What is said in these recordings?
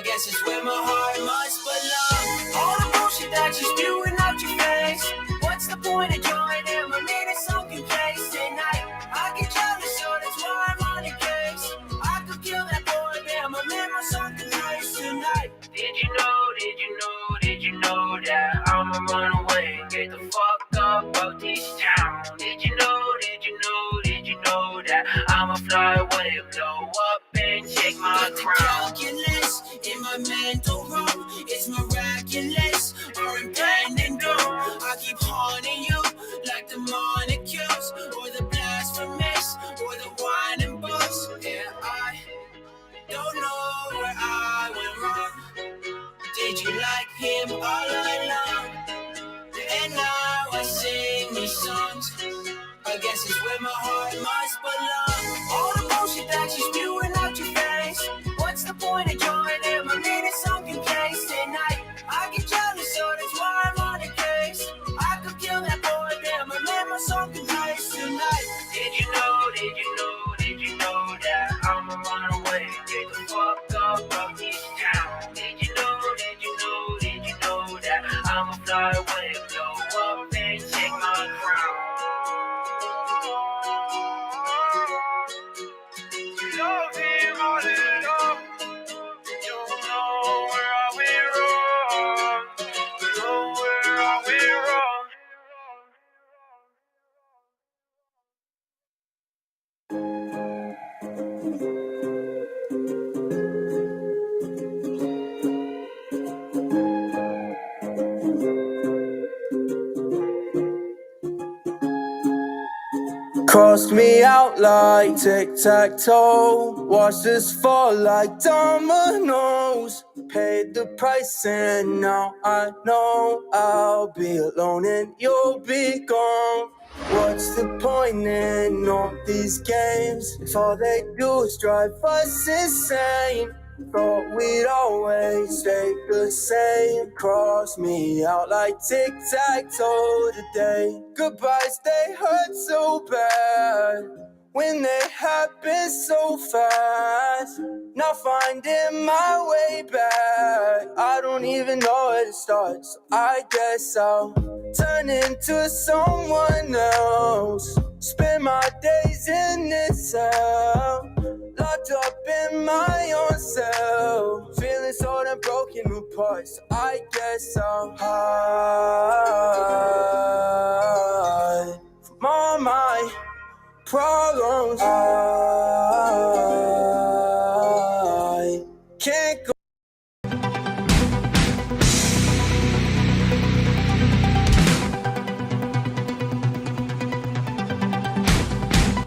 guess it's where my heart must belong. All the bullshit that you're spewing out your face. What's the point of joining my minute sunken place tonight? I get jealous, so that's why I'm on the case. I could kill that boy, damn, I'm in my sunken place tonight. Did you know that I'ma run away and get the fuck up out this town? Did you know that I'ma fly away, blow up and take my crown? Calculus in my mental room, it's miraculous or impending doom. I keep haunting you like the molecules or the blasphemous or the wine and books. Yeah, I don't know where I went wrong. Did you like him all along? And now I sing these songs. I guess it's where my heart must belong. All the bullshit that you're spewing out your face. What's the point of joining my minute sunken place tonight? I get jealous, so that's why I'm on the case. I could kill that boy, damn, I'm in my sunken place tonight. Did you know that I'ma run away, get the fuck up out this town? Did you know that I'ma fly away, blow up and take my crown? You love him all along. You know where I went wrong. You know where I went wrong. Crossed me out like tic-tac-toe. Watched us fall like dominoes. Paid the price and now I know I'll be alone and you'll be gone. What's the point in all these games if all they do is drive us insane? Thought we'd always stay the same. Cross me out like tic-tac-toe today. Goodbyes, they hurt so bad when they happen so fast. Now finding my way back, I don't even know where to start. So I guess I'll turn into someone else. Spend my days in this cell, locked up in my own cell, feeling so damn broken apart. So I guess I'll hide from all my problems. I can't go.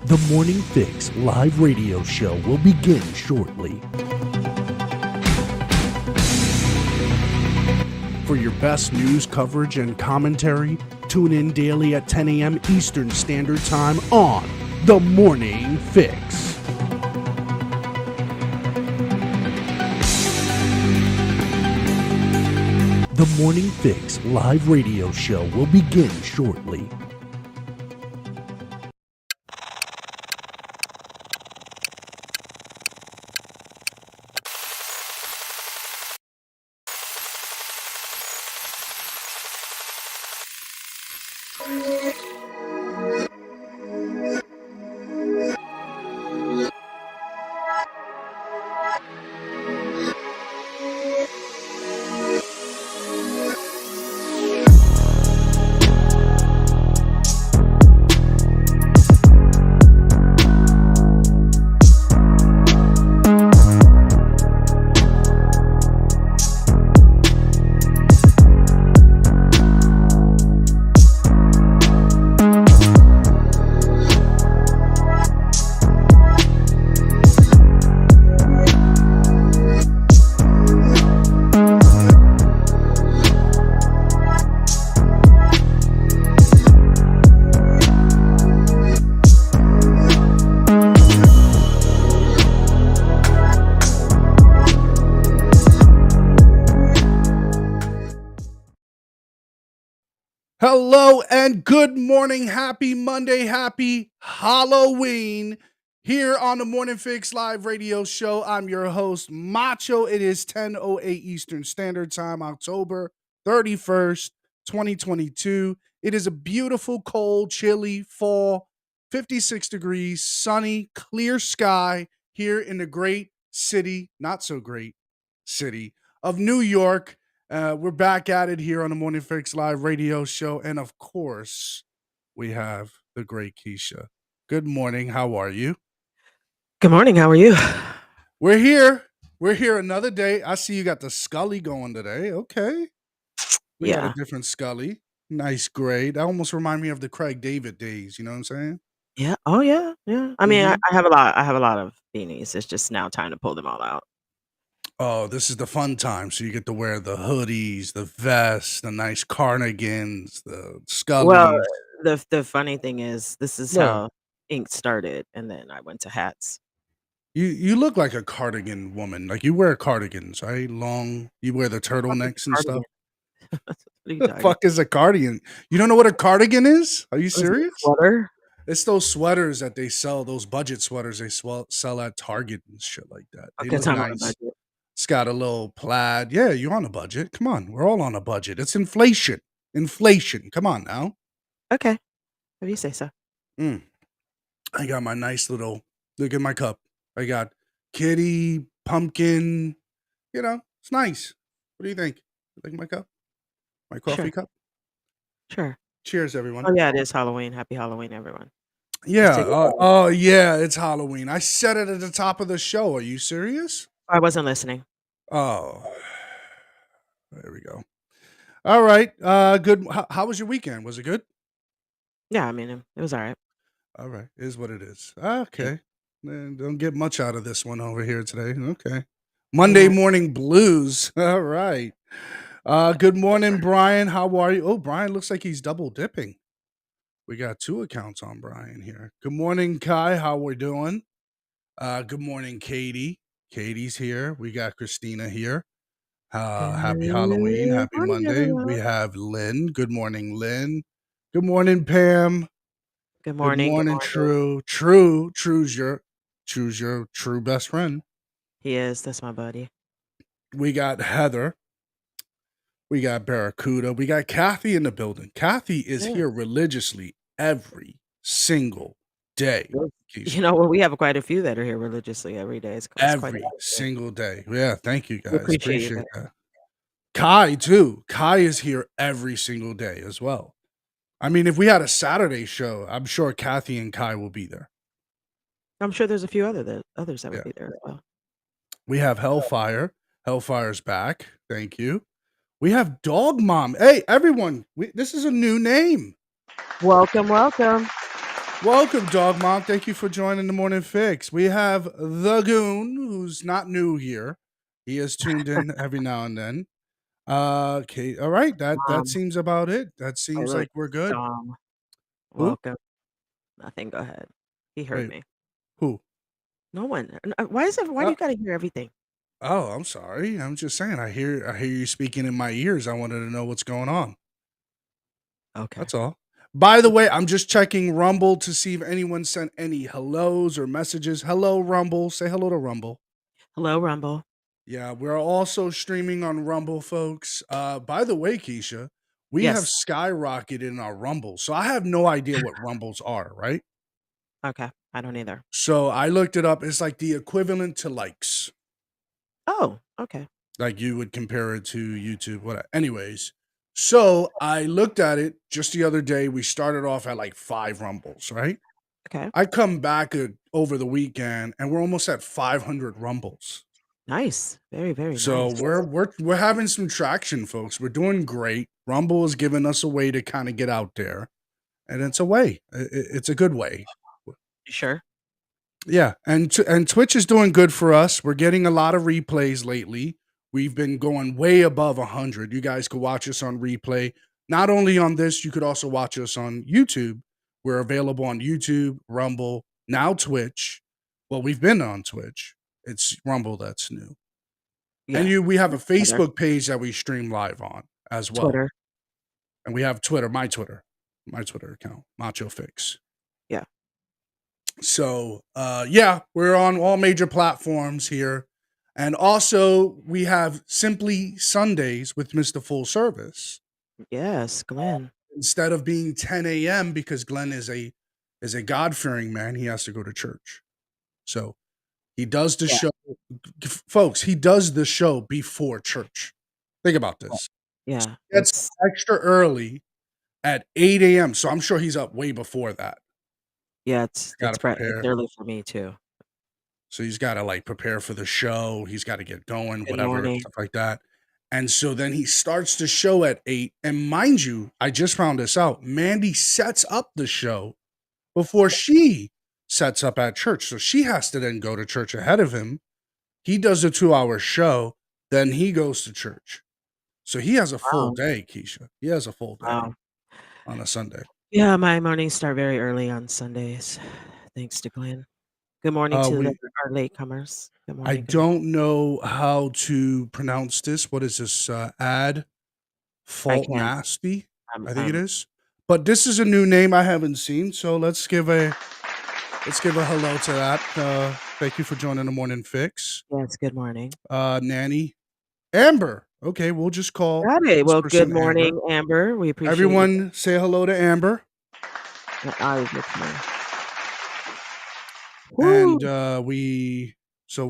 The Morning Fix live radio show will begin shortly. For your best news coverage and commentary, tune in daily at 10 a.m. Eastern Standard Time on The Morning Fix. The Morning Fix live radio show will begin shortly. Hello and good morning. Happy Monday. Happy Halloween. Here on the Morning Fix Live Radio Show, I'm your host, Macho. It is 10:08 Eastern Standard Time, October 31st, 2022. It is a beautiful, cold, chilly fall, 56 degrees, sunny, clear sky here in the great city, not so great city of New York. We're back at it here on the Morning Fix Live Radio Show. And of course, we have the great Keisha. Good morning. How are you? Good morning. How are you? We're here. We're here another day. I see you got the Scully going today. Okay. We got a Yeah. different Scully. Nice gray. That almost remind me of the Craig David days. You know what I'm saying? Yeah. Oh, yeah. Yeah. I mean, hmm I have a lot. I have a lot of beanies. It's just now time to pull them all out. Oh, this is the fun time. So you get to wear the hoodies, the vests, the nice cardigans, the Well, Scullies. the funny thing is, this is What? how ink started, and then I went to hats. You look like a cardigan woman. Like you wear cardigans, right? Long. You wear the What is turtlenecks a and stuff. cardigan? What are you The talking? fuck is a cardigan? You don't know what a cardigan is? Are you What is it, a serious? sweater? It's those sweaters that they sell, those budget sweaters they sell at Target and shit like that. They Because look I'm on a nice. budget. It's got a little plaid. Yeah, you're on a budget. Come on, we're all on a budget. It's inflation. Inflation. Come on now. Okay, if you say so. Mm. I got my nice little look at my cup. I got kitty, pumpkin. You know, it's nice. What do you think? You like my cup? My coffee Sure. cup? Sure. Cheers, everyone. Oh yeah, it is Halloween. Happy Halloween, everyone. Just Yeah. take it back. Oh, yeah. It's Halloween. I said it at the top of the show. Are you serious? I wasn't listening. Oh, there we go. All right. Good. How was your weekend? Was it good? Yeah, I mean, it was all right. All right. Is what it is. Yeah. Okay. Don't get much out of this one over here today. Okay. Monday Yeah. morning blues. All right. Good morning, Brian. How are you? Oh, Brian looks like he's double dipping. We got two accounts on Brian here. Good morning, Kai. How we doing? Good morning, Katie. Katie's here. We got Christina here. Happy Halloween. Good Happy morning, Monday. We everyone. have Lynn. Good morning, Lynn. Good morning, Pam. Good Good morning. Good morning, morning. True. Choose your true best friend. He is. That's my buddy. We got Heather. We got Barracuda. We got Kathy in the building. Kathy is Yeah. here religiously every single day. You Keisha. know, well, we have quite a few that are here religiously every day. It's quite a Every lot of them. single day. Yeah, thank you We guys. appreciate you Appreciate guys. that. Kai, too. Kai is here every single day as well. I mean, if we had a Saturday show, I'm sure Kathy and Kai will be there. I'm sure there's a few others that would Yeah. be there as well. We have Hellfire. Hellfire's back. Thank you. We have Dog Mom. Hey, everyone. This is a new name. Welcome, welcome. Welcome, Dog Mom. Thank you for joining the Morning Fix. We have The Goon, who's not new here. He is tuned in every now and then. Okay. All right. That seems about it. That Hey, seems look, like we're good. Dom. Who? Welcome. Nothing. Go ahead. He heard Wait, me. who? No one. Why do Uh, you gotta hear everything? oh, I'm sorry. I'm just saying. I hear you speaking in my ears. I wanted to know what's going on. Okay. That's all. By the way, I'm just checking Rumble to see if anyone sent any hellos or messages. Hello, Rumble. Say hello to Rumble. Hello, Rumble. Yeah, we're also streaming on Rumble, folks. By the way, Keisha, we have Yes. skyrocketed in our Rumble. So I have no idea what Rumbles are, right? Okay. I don't either. So I looked it up. It's like the equivalent to likes. Oh, okay. Like you would compare it to YouTube, whatever. Anyways, so I looked at it just the other day. We started off at like 5 Rumbles, right? Okay. I come back over the weekend and we're almost at 500 Rumbles. Nice. Very, very So nice. we're having some traction, folks. We're doing great. Rumble has given us a way to kind of get out there, and it's a way. It's a good way. You sure? Yeah, and Twitch is doing good for us. We're getting a lot of replays lately. We've been going way above 100. You guys could watch us on replay. Not only on this, you could also watch us on YouTube. We're available on YouTube, Rumble, now Twitch. Well, we've been on Twitch. It's Rumble that's new. Yeah. And we have a Twitter. Facebook page that we stream live on as well. Twitter. And we have Twitter, my Twitter account, Macho Fix. Yeah. So, yeah, we're on all major platforms here. And also, we have Simply Sundays with Mr. Full Service. Yes, Glenn. Instead of being 10 a.m., because Glenn is a God fearing man, he has to go to church. So he does the Yeah, show, folks. He does the show before church. Think about this. yeah. It's It's extra early at 8 a.m. So I'm sure he's up way before that. yeah, it's Got to it's prepare. early for me too. So he's got to like prepare for the show. He's got to get going, Good whatever, morning. stuff like that. And so then he starts the show at 8. And mind you, I just found this out. Mandy sets up the show before she sets up at church. So she has to then go to church ahead of him. He does a 2-hour show, then he goes to church. So he has a full Wow, day, Keisha. He has a full day wow. on a Sunday. Yeah, my mornings start very early on Sundays, thanks to Glenn. Good morning to We our latecomers. Good I morning, good morning. don't know how to pronounce this. What is this? Ad I Fault can't. Nasty, I'm I think it I'm is. But this is a new name I haven't seen, so let's give a hello to that. Thank you for joining the morning fix. yes, good morning. Nanny Amber. Okay, we'll just call Got it. this Well, good person Amber. morning, Amber. We appreciate you. Everyone say hello to Amber. I look more. And Woo! we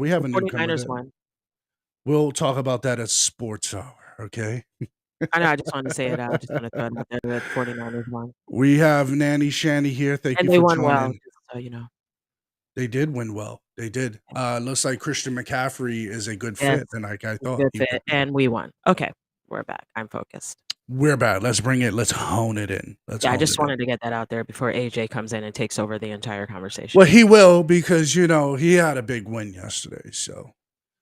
have The a newcomer 49ers there. won. We'll talk about that at Sports Hour, okay? I know, I just wanted to say it out. I just wanna throw it out there that 49ers won. We have Nanny Shanny here. Thank And you they for won well, joining. just so you know. They did win well. They did. Looks like Christian McCaffrey is a good Yes, fit, and like I it's a thought good he fit, would be. and we won. Okay, we're back. I'm focused. We're bad. Let's bring it. Let's hone it in. Let's Yeah, I hone just it in. wanted to get that out there before AJ comes in and takes over the entire conversation. Well, he will because he had a big win yesterday. So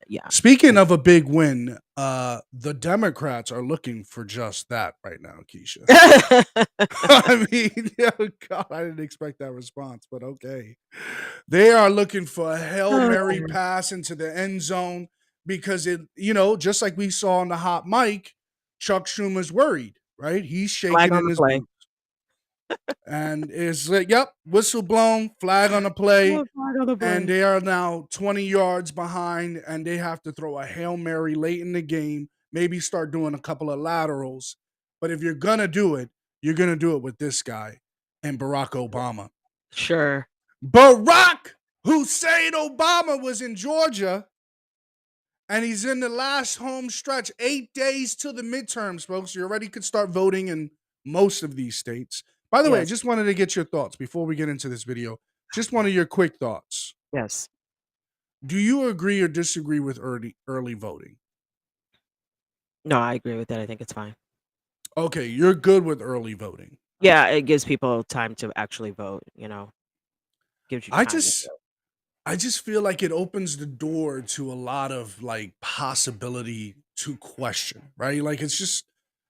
Yeah. speaking of a big win, the Democrats are looking for just that right now, Keisha. I mean, oh God, I didn't expect that response, but okay. They are looking for a Hail Mary pass into the end zone because just like we saw on the hot mic, Chuck Schumer's worried, right? He's Flag shaking on in the his play. boots. And it's like, yep, whistle blown, flag on the play. Oh, flag on the And play. they are now 20 yards behind, and they have to throw a Hail Mary late in the game, maybe start doing a couple of laterals. But if you're going to do it, you're going to do it with this guy and Barack Obama. Sure. Barack Hussein Obama was in Georgia, and he's in the last home stretch, 8 days to the midterms, folks. You already could start voting in most of these states. By the way, I Yes. just wanted to get your thoughts before we get into this video. Just one of your quick thoughts. Yes. Do you agree or disagree with early voting? No, I agree with that. I think it's fine. Okay, you're good with early voting. Yeah, it gives people time to actually vote, gives you I time to just vote. I just feel like it opens the door to a lot of like possibility to question, right? Like it's just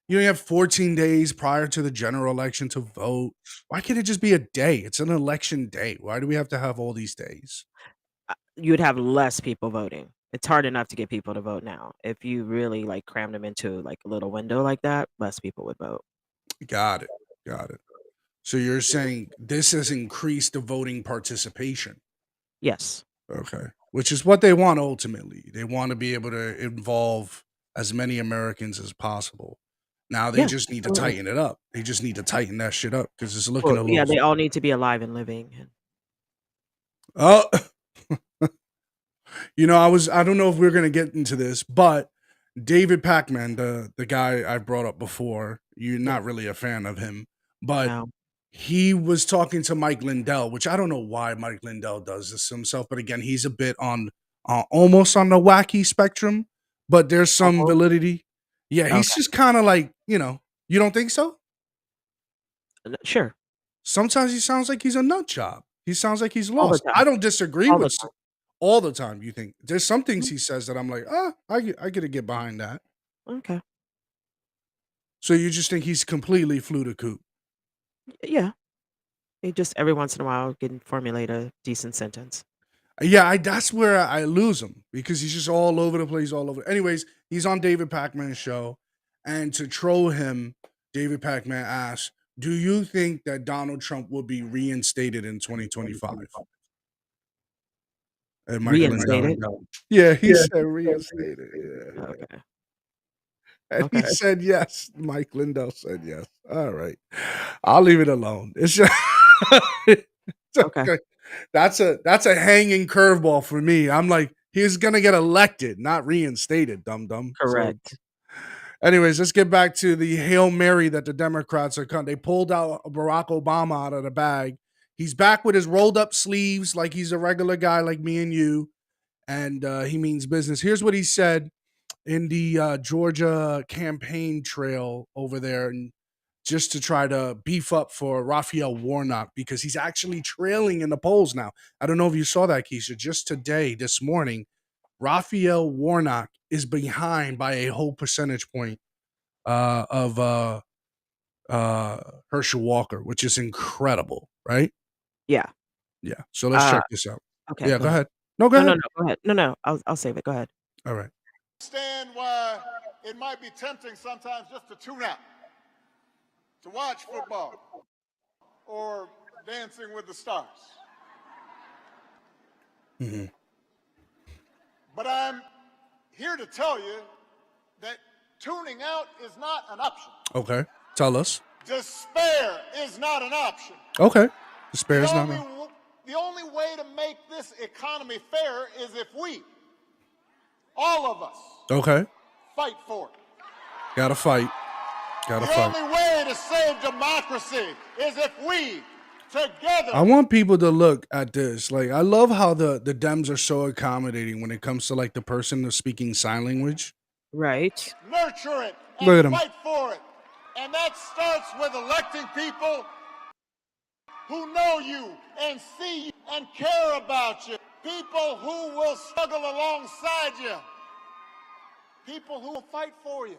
you have 14 days prior to the general election to vote. Why can't it just be a day? It's an election day. Why do we have to have all these days? You'd have less people voting. It's hard enough to get people to vote now. If you really like cram them into like a little window like that, less people would vote. Got it. Got it. So you're saying this has increased the voting participation. Yes. Okay. Which is what they want ultimately. They want to be able to involve as many Americans as possible. Now they Yeah, just need to absolutely. tighten it up. They just need to tighten that shit up because it's looking Well, a yeah, little. they all need to be alive and living. Oh, I don't know if we're gonna get into this, but David Pacman, the guy I brought up before, you're Yeah. not really a fan of him, but No. he was talking to Mike Lindell, which I don't know why Mike Lindell does this himself, but again, he's a bit on almost on the wacky spectrum, but there's some Almost. validity. Yeah, he's Okay. just kind of like, you don't think so? Sure. Sometimes he sounds like he's a nut job. He sounds like he's All the lost. I time. don't disagree All the with time. all the time. You think there's some things Mm, he says that I'm like, I get to get behind that. okay. So you just think he's completely flew the coop? Yeah. They just every once in a while can formulate a decent sentence. Yeah, that's where I lose him because he's just all over the place, all over. Anyways, he's on David Pacman's show, and to troll him, David Pacman asks, "Do you think that Donald Trump will be reinstated in 2025?" And Mike Reinstated? Lindell. Yeah, he said reinstated. Yeah. Okay. And he Okay. said yes. Mike Lindell said yes. All right. I'll leave it alone. It's just it's Okay. okay. That's a hanging curveball for me. I'm like, he's gonna get elected, not reinstated, dum. So Correct. anyways, let's get back to the Hail Mary that the Democrats are coming. They pulled out Barack Obama out of the bag. He's back with his rolled up sleeves like he's a regular guy like me and you. And he means business. Here's what he said in the Georgia campaign trail over there, and just to try to beef up for Raphael Warnock because he's actually trailing in the polls now. I don't know if you saw that, Keisha. Just today, this morning, Raphael Warnock is behind by a whole percentage point of Herschel Walker, which is incredible, right? Yeah. Yeah. So let's check this out. Okay. Yeah, go ahead. No, No, go ahead. go ahead. No, I'll save it. Go ahead. All right. Understand why it might be tempting sometimes just to tune out, to watch football or Dancing with the Stars. Mm-hmm. But I'm here to tell you that tuning out is not an option. Okay. Tell us. Despair is not an option. Okay. Despair is not. The only way to make this economy fair is if we, all of us, Okay. fight for it. Gotta fight. Gotta fight. The only way to save democracy is if we together. I want people to look at this. Like, I love how the Dems are so accommodating when it comes to like the person that's speaking sign language. Right. Nurture it and Look at 'em. fight for it. And that starts with electing people who know you and see you and care about you. People who will struggle alongside you. People who will fight for you.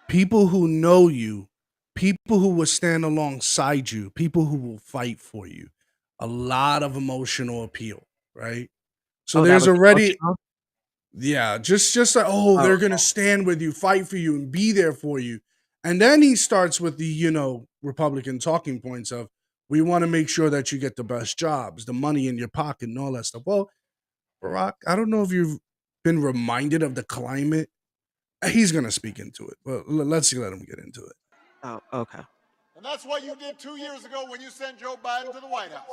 People who know you, people who will stand alongside you, people who will fight for you. A lot of emotional appeal, right? So Oh, that there's was already, emotional? yeah, just like, they're gonna stand with you, fight for you, and be there for you. And then he starts with the Republican talking points of, we want to make sure that you get the best jobs, the money in your pocket, and all that stuff. Well, Barack, I don't know if you've been reminded of the climate. He's going to speak into it, but let's let him get into it. Oh, okay. And that's what you did 2 years ago when you sent Joe Biden to the White House.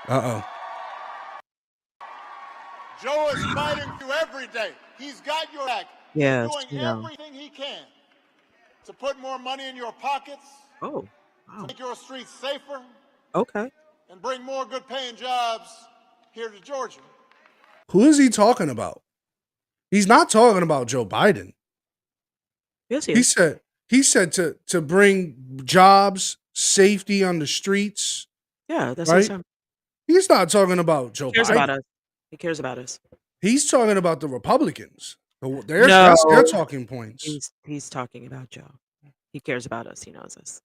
Uh-oh. Joe is fighting you every day. He's got your back. Yes, He's doing everything he can to put more money in your pockets, Oh, to wow. make your streets safer, Okay. and bring more good-paying jobs here to Georgia. Who is he talking about? He's not talking about Joe Biden. Yes, he He is. said to bring jobs, safety on the streets. Yeah, that's Right? right. He's not talking about Joe He cares Biden. about us. He cares about us. He's talking about the Republicans. That's their talking points. He's talking about Joe. He cares about us. He knows us.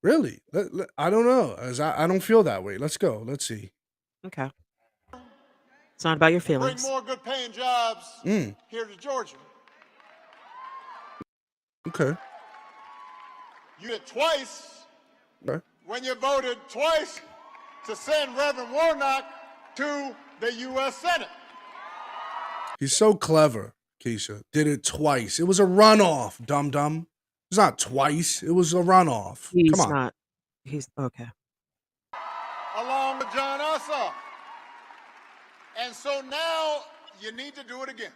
Really? I don't know. I don't feel that way. Let's go. Let's see. Okay. It's not about your Bring feelings. more good-paying jobs here to Georgia. Okay. You did twice Okay. when you voted twice to send Reverend Warnock to the U.S. Senate. He's so clever, Keisha. Did it twice. It was a runoff, dum-dum. It's not twice. It was a runoff. He's Come on. not. He's okay. Along with John Ossoff. And so now you need to do it again.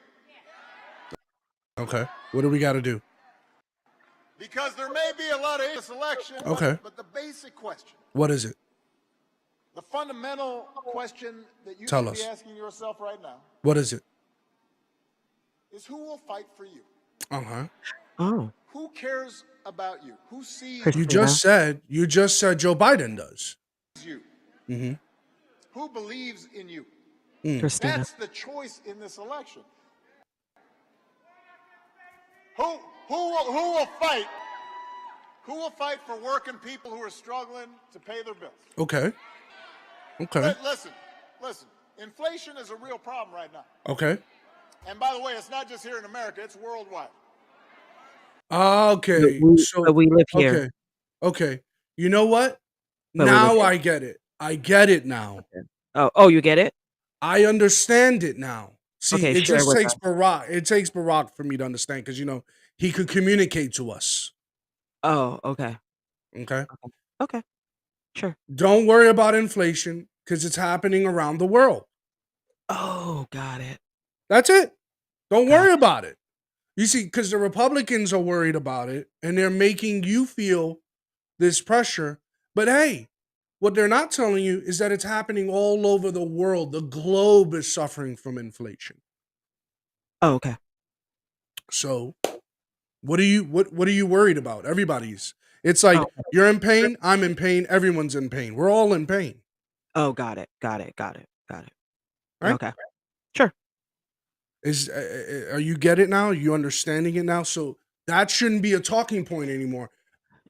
Okay. What do we got to do? Because there may be a lot of this election. Okay. But the basic question, What is it? the fundamental question that you Tell should us. be asking yourself right now What is it? is who will fight for you? Uh-huh. Oh. Who cares about you? Who sees You just said Joe Biden does. you? Mm-hmm. Who believes in you? Christina. That's the choice in this election. Who will fight? Who will fight for working people who are struggling to pay their bills? Okay. Okay. Listen. Inflation is a real problem right now. Okay. And by the way, it's not just here in America, it's worldwide. Okay. But we live here. Okay. You know what? But we Now live here. I get it. I get it now. Oh, you get it? I understand it now. See, Okay, it share just with takes us. Barack. It takes Barack for me to understand because he could communicate to us. Oh, okay. Okay. Okay. Sure. Don't worry about inflation because it's happening around the world. Oh, got it. That's it. Don't Got worry about it. You see, because the Republicans are worried about it and they're making you feel this pressure. But hey, what they're not telling you is that it's happening all over the world. The globe is suffering from inflation. Oh, okay. So what are you worried about? Everybody's. It's like Oh, you're in pain, I'm in pain, everyone's in pain. We're all in pain. oh, got it. Got it. Got it. Got it. Right? Okay. Sure. Are you get it now? Are you understanding it now? So that shouldn't be a talking point anymore.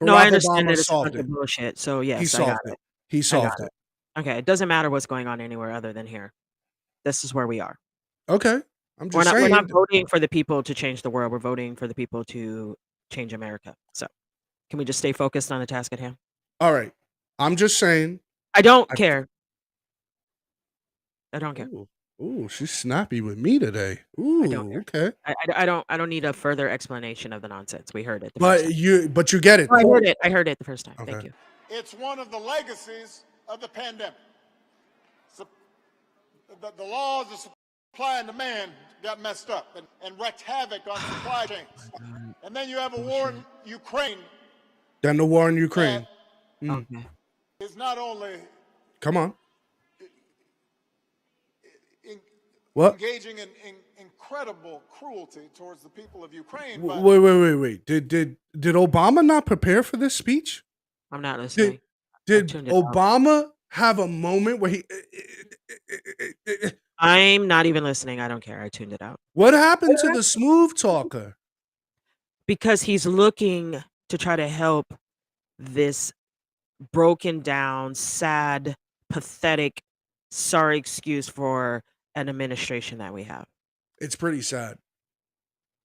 No, I Barack understand Obama that it's a solved bunch it. of bullshit. So He yes, I got solved it. it. He I got solved it. it. Okay. It doesn't matter what's going on anywhere other than here. This is where we are. Okay. I'm We're just not saying. voting for the people to change the world. We're voting for the people to change America. So can we just stay focused on the task at hand? All right. I'm just saying. I don't care. I don't care. Ooh, she's snappy with me today. I don't Ooh, care. okay. I don't need a further explanation of the nonsense. We heard it the first time. But you get it. No, though. I heard it the first time. Thank Okay. you. It's one of the legacies of the pandemic. The laws of supply and demand got messed up and wreaked havoc on supply chains. And then you have a war in Ukraine. Then the war in Ukraine. Okay. Is not only Come on. What? engaging in incredible cruelty towards the people of Ukraine. But Wait. Did Obama not prepare for this speech? I'm not listening. Did tuned it out. Obama have a moment where he? I'm not even listening. I don't care. I tuned it out. What happened to the smooth talker? Because he's looking to try to help this broken down, sad, pathetic, sorry excuse for an administration that we have. It's pretty sad.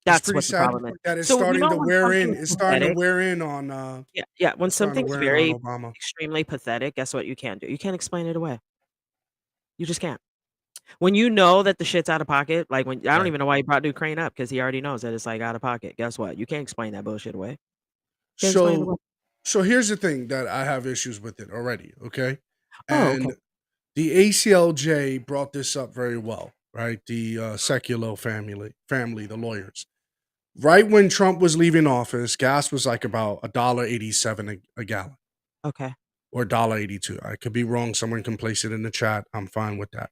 That's it's pretty what the sad problem is. that it's So, starting to when wear in. something's It's starting to pathetic, wear in on. yeah, when it's starting to something's wear in very on Obama. extremely pathetic, guess what you can't do? You can't explain it away. You just can't. When you know that the shit's out of pocket, like when I don't Right. even know why he brought Ukraine up because he already knows that it's like out of pocket. Guess what? You can't explain that bullshit away. Can't explain it away. So here's the thing that I have issues with it already. Okay, Oh, and okay. the ACLJ brought this up very well, right? The secular family, the lawyers. Right when Trump was leaving office, gas was like about $1.87 a gallon, Okay. or $1.82. I could be wrong. Someone can place it in the chat. I'm fine with that.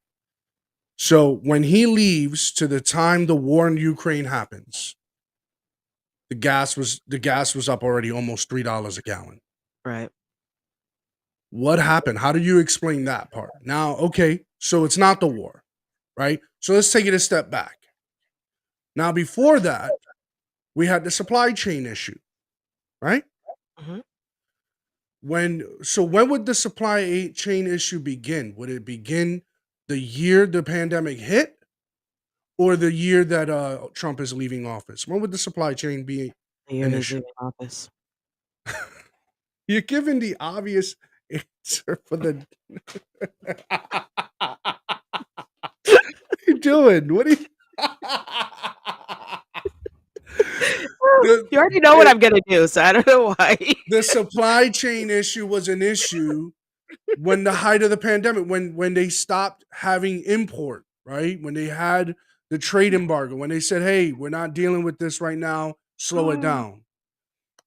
So when he leaves to the time the war in Ukraine happens, the gas was up already almost $3 a gallon. Right. What happened? How do you explain that part? Now, okay, so it's not the war, right? So let's take it a step back. Now, before that, we had the supply chain issue, right? Mhm. When would the supply chain issue begin? Would it begin the year the pandemic hit, or the year that Trump is leaving office? When would the supply chain be The year an he's issue? leaving office. You're giving the obvious answer for the. What are you doing? What are you? You already know what I'm gonna do, so I don't know why. The supply chain issue was an issue when the height of the pandemic, when they stopped having import, right? When they had the trade embargo, when they said, "Hey, we're not dealing with this right now. Slow it down."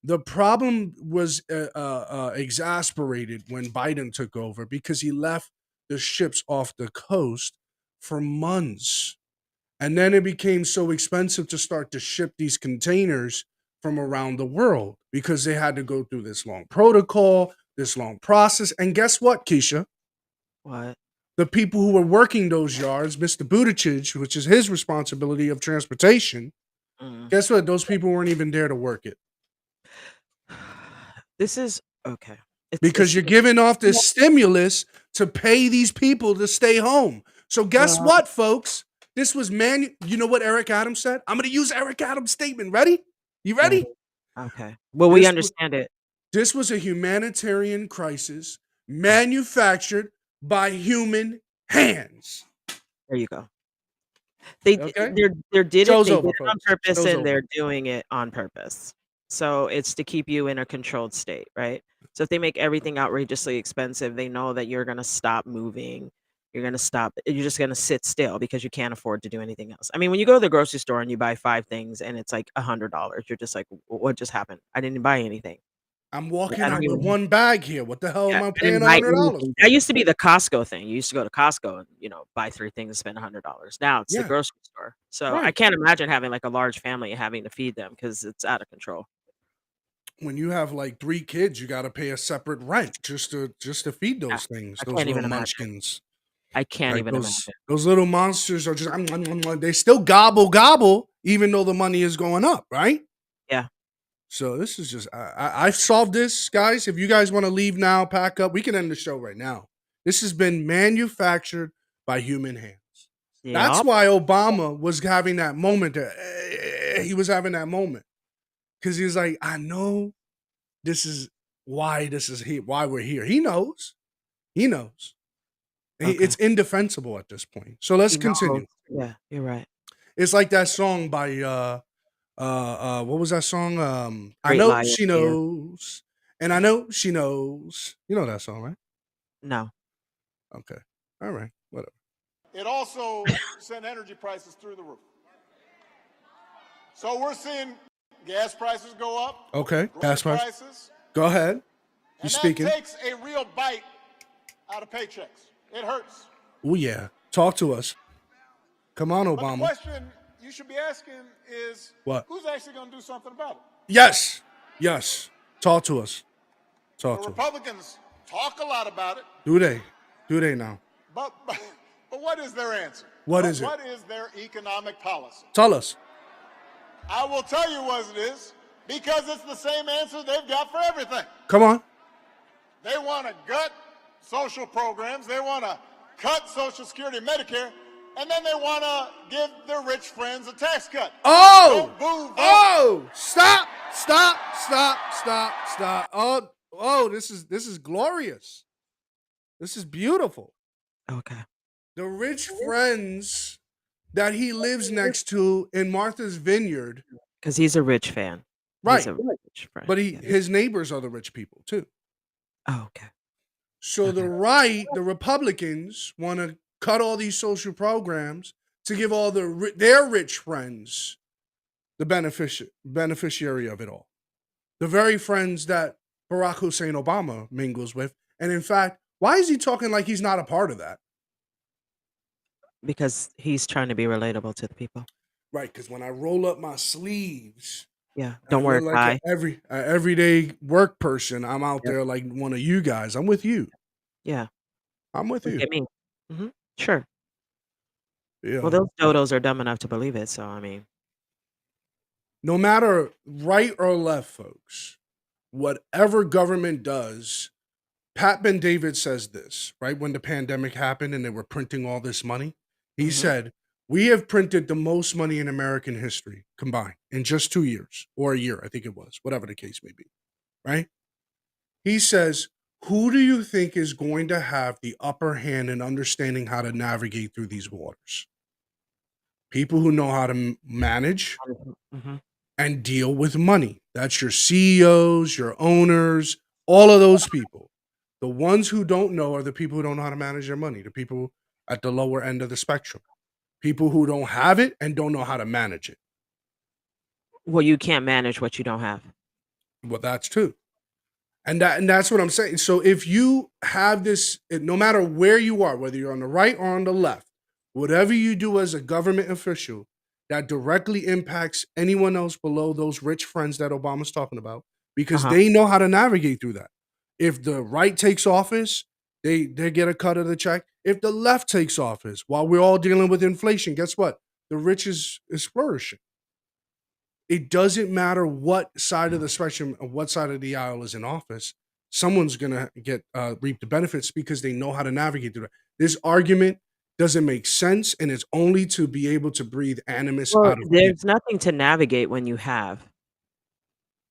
The problem was exasperated when Biden took over because he left the ships off the coast for months. And then it became so expensive to start to ship these containers from around the world because they had to go through this long protocol, this long process. And guess what, Keisha? What? The people who were working those yards, Mr. Buttigieg, which is his responsibility of transportation, guess what? Those people weren't even there to work it. This is okay. Because you're giving off this stimulus to pay these people to stay home. So guess what, folks? This was you know what Eric Adams said? I'm going to use Eric Adams' statement. Ready? You ready? Okay. Well, we understand it. This was a humanitarian crisis manufactured by human hands. There you go. They Okay? they're did it Show's they did over, it on folks. purpose, Show's and over. they're doing it on purpose. So it's to keep you in a controlled state, right? So if they make everything outrageously expensive, they know that you're gonna stop moving. You're just gonna sit still because you can't afford to do anything else. I mean, when you go to the grocery store and you buy 5 things and it's like $100, you're just like, What just happened? I didn't buy anything. I'm Like, walking I don't out with even one bag here. What the hell yeah, am I I didn't paying buy $100 anything. for? That used to be the Costco thing. You used to go to Costco and, buy 3 things and spend $100. Now it's the Yeah, grocery store. So I right. can't imagine having, like, a large family and having to feed them because it's out of control. When you have like 3 kids, you gotta pay a separate rent just to feed Yeah, those things, I those can't little even imagine. munchkins. I can't Like even imagine. those little monsters are just they still gobble gobble even though the money is going up, right? Yeah. So this is just I've solved this, guys. If you guys want to leave now, pack up. We can end the show right now. This has been manufactured by human hands. That's Yep. why Obama was having that moment. He was having that moment because he was like, I know this is why we're here. He knows. He knows. Okay. It's indefensible at this point. So let's He knows. continue. Yeah, you're right. It's like that song by what was that song? I Great know liar, she man. knows, and I know she knows. You know that song, right? No. Okay. All right. Whatever. It also sent energy prices through the roof. So we're seeing gas prices go up, Okay. grocery Gas price. prices, Go ahead. You and that speaking. takes a real bite out of paychecks. It hurts. Oh yeah. Talk to us. Come on, But the Obama. question you should be asking is, What? who's actually going to do something about it? Yes. Yes. Talk to us. The Talk to us. Republicans talk a lot about it, Do they? Do they now? but what is their answer? What is it? What is their economic policy? Tell us. I will tell you what it is, because it's the same answer they've got for everything. Come on. They want to gut social programs. They want to cut Social Security and Medicare, and then they want to give their rich friends a tax cut. Oh! Don't boo, vote. Oh! Stop! Stop! Stop! Stop! Stop! Oh! This is glorious. This is beautiful. Okay. The rich friends that he lives next to in Martha's Vineyard, Because he's a rich fan. right? He's a rich friend. But Yeah. his neighbors are the rich people too. Oh, okay. So the Okay. right, the Republicans, want to cut all these social programs to give all their rich friends the beneficiary of it all. The very friends that Barack Hussein Obama mingles with. And in fact, why is he talking like he's not a part of that? Because he's trying to be relatable to the people. Right, because when I roll up my sleeves, Yeah. I Don't wear a look like tie. an everyday work person. I'm out Yep. there like one of you guys. I'm with you. Yeah. I'm with Look you. at me. Sure. Yeah. Well, those dodos are dumb enough to believe it. So, I mean, No matter right or left, folks, whatever government does, Pat Ben David says this, right? When the pandemic happened and they were printing all this money, he Mhm. said, we have printed the most money in American history combined in just 2 years or a year, I think it was, whatever the case may be, right? He says, who do you think is going to have the upper hand in understanding how to navigate through these waters? People who know how to manage Mhm. and deal with money. That's your CEOs, your owners, all of those people. The ones who don't know are the people who don't know how to manage their money, the people at the lower end of the spectrum, people who don't have it and don't know how to manage it. Well, you can't manage what you don't have. Well, that's true. And that's what I'm saying. So if you have this, no matter where you are, whether you're on the right or on the left, whatever you do as a government official that directly impacts anyone else below those rich friends that Obama's talking about, because Uh-huh. they know how to navigate through that. If the right takes office, they get a cut of the check. If the left takes office, while we're all dealing with inflation, guess what? The rich is flourishing. It doesn't matter what side of the spectrum or what side of the aisle is in office. Someone's gonna get reap the benefits because they know how to navigate through it. This argument doesn't make sense, and it's only to be able to breathe animus Well, out of people. there's nothing to navigate when you have.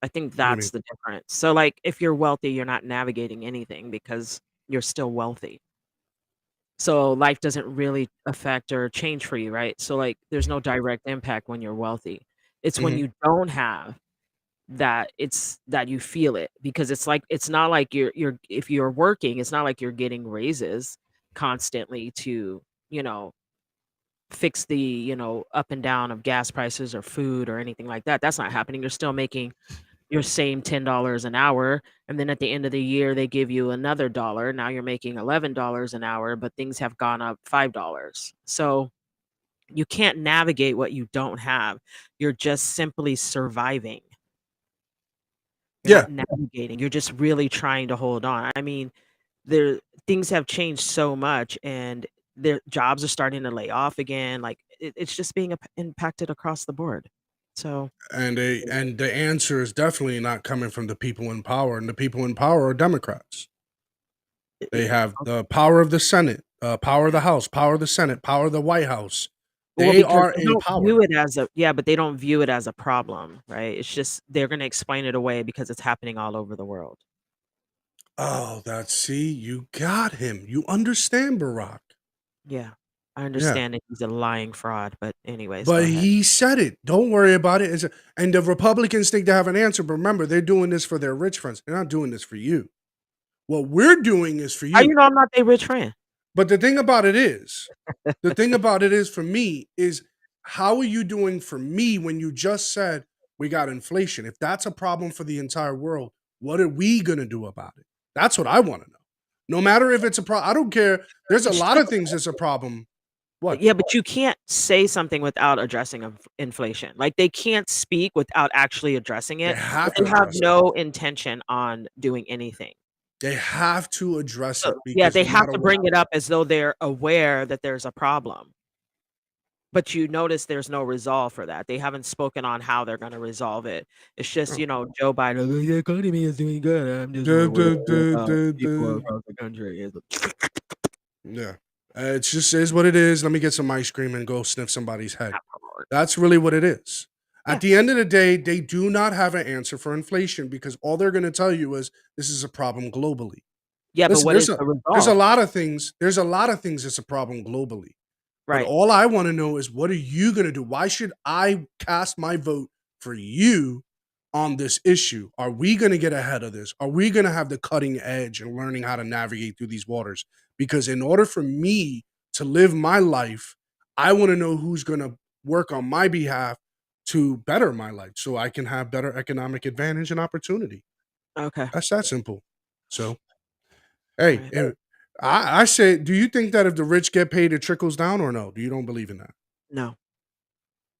I think What do you mean? that's the difference. So, like, if you're wealthy, you're not navigating anything because you're still wealthy. So life doesn't really affect or change for you, right? So like there's no direct impact when you're wealthy. It's when Mhm. you don't have that that you feel it, because it's not like you're if you're working, it's not like you're getting raises constantly to, you know, fix the, up and down of gas prices or food or anything like that. That's not happening. You're still making your same $10 an hour, and then at the end of the year they give you another dollar. Now you're making $11 an hour, but things have gone up $5. So you can't navigate what you don't have. You're just simply surviving. You're Yeah, not navigating. You're just really trying to hold on. I mean, there things have changed so much, and their jobs are starting to lay off again. Like it's just being impacted across the board. So and the answer is definitely not coming from the people in power, and the people in power are Democrats. They have the power of the Senate, power of the House, power of the Senate, power of the White House. well, They because are they in don't view power. it as a yeah, but they don't view it as a problem, right? It's just they're gonna explain it away because it's happening all over the world. Oh, see, you got him. You understand Barack. Yeah. I Yeah. understand that he's a lying fraud, but anyways, go But ahead. he said it. Don't worry about it. And the Republicans think they have an answer, but remember, they're doing this for their rich friends. They're not doing this for you. What we're doing is for How you you. know I'm not their rich friend? But the thing about it is for me is how are you doing for me when you just said we got inflation? If that's a problem for the entire world, what are we going to do about it? That's what I want to know. No matter if it's a problem, I don't care. There's a It's lot just of things that's a problem. What? yeah, but you can't say something without addressing inflation. Like they can't speak without actually addressing They it, but have they to have address it. no intention on doing anything. They have to address So it yeah, because they no have matter to what, bring it up as though they're aware that there's a problem. But you notice there's no resolve for that. They haven't spoken on how they're gonna resolve it. It's just, oh, Joe Biden, "Oh, the economy is doing good. I'm just duh, worried duh, duh, about duh, people duh. across the country." Yeah. It's just is what it is. Let me get some ice cream and go sniff somebody's head. Not hard. That's really what it is. At Yeah. the end of the day, they do not have an answer for inflation because all they're going to tell you is this is a problem globally. Yeah, but Listen, what is the there's a resolve? lot of things. There's a lot of things that's a problem globally. But Right. all I want to know is what are you going to do? Why should I cast my vote for you on this issue? Are we going to get ahead of this? Are we going to have the cutting edge and learning how to navigate through these waters? Because in order for me to live my life, I want to know who's going to work on my behalf to better my life so I can have better economic advantage and opportunity. Okay. That's that simple. So, All hey, right. I say, do you think that if the rich get paid, it trickles down or no? Do you don't believe in that? No.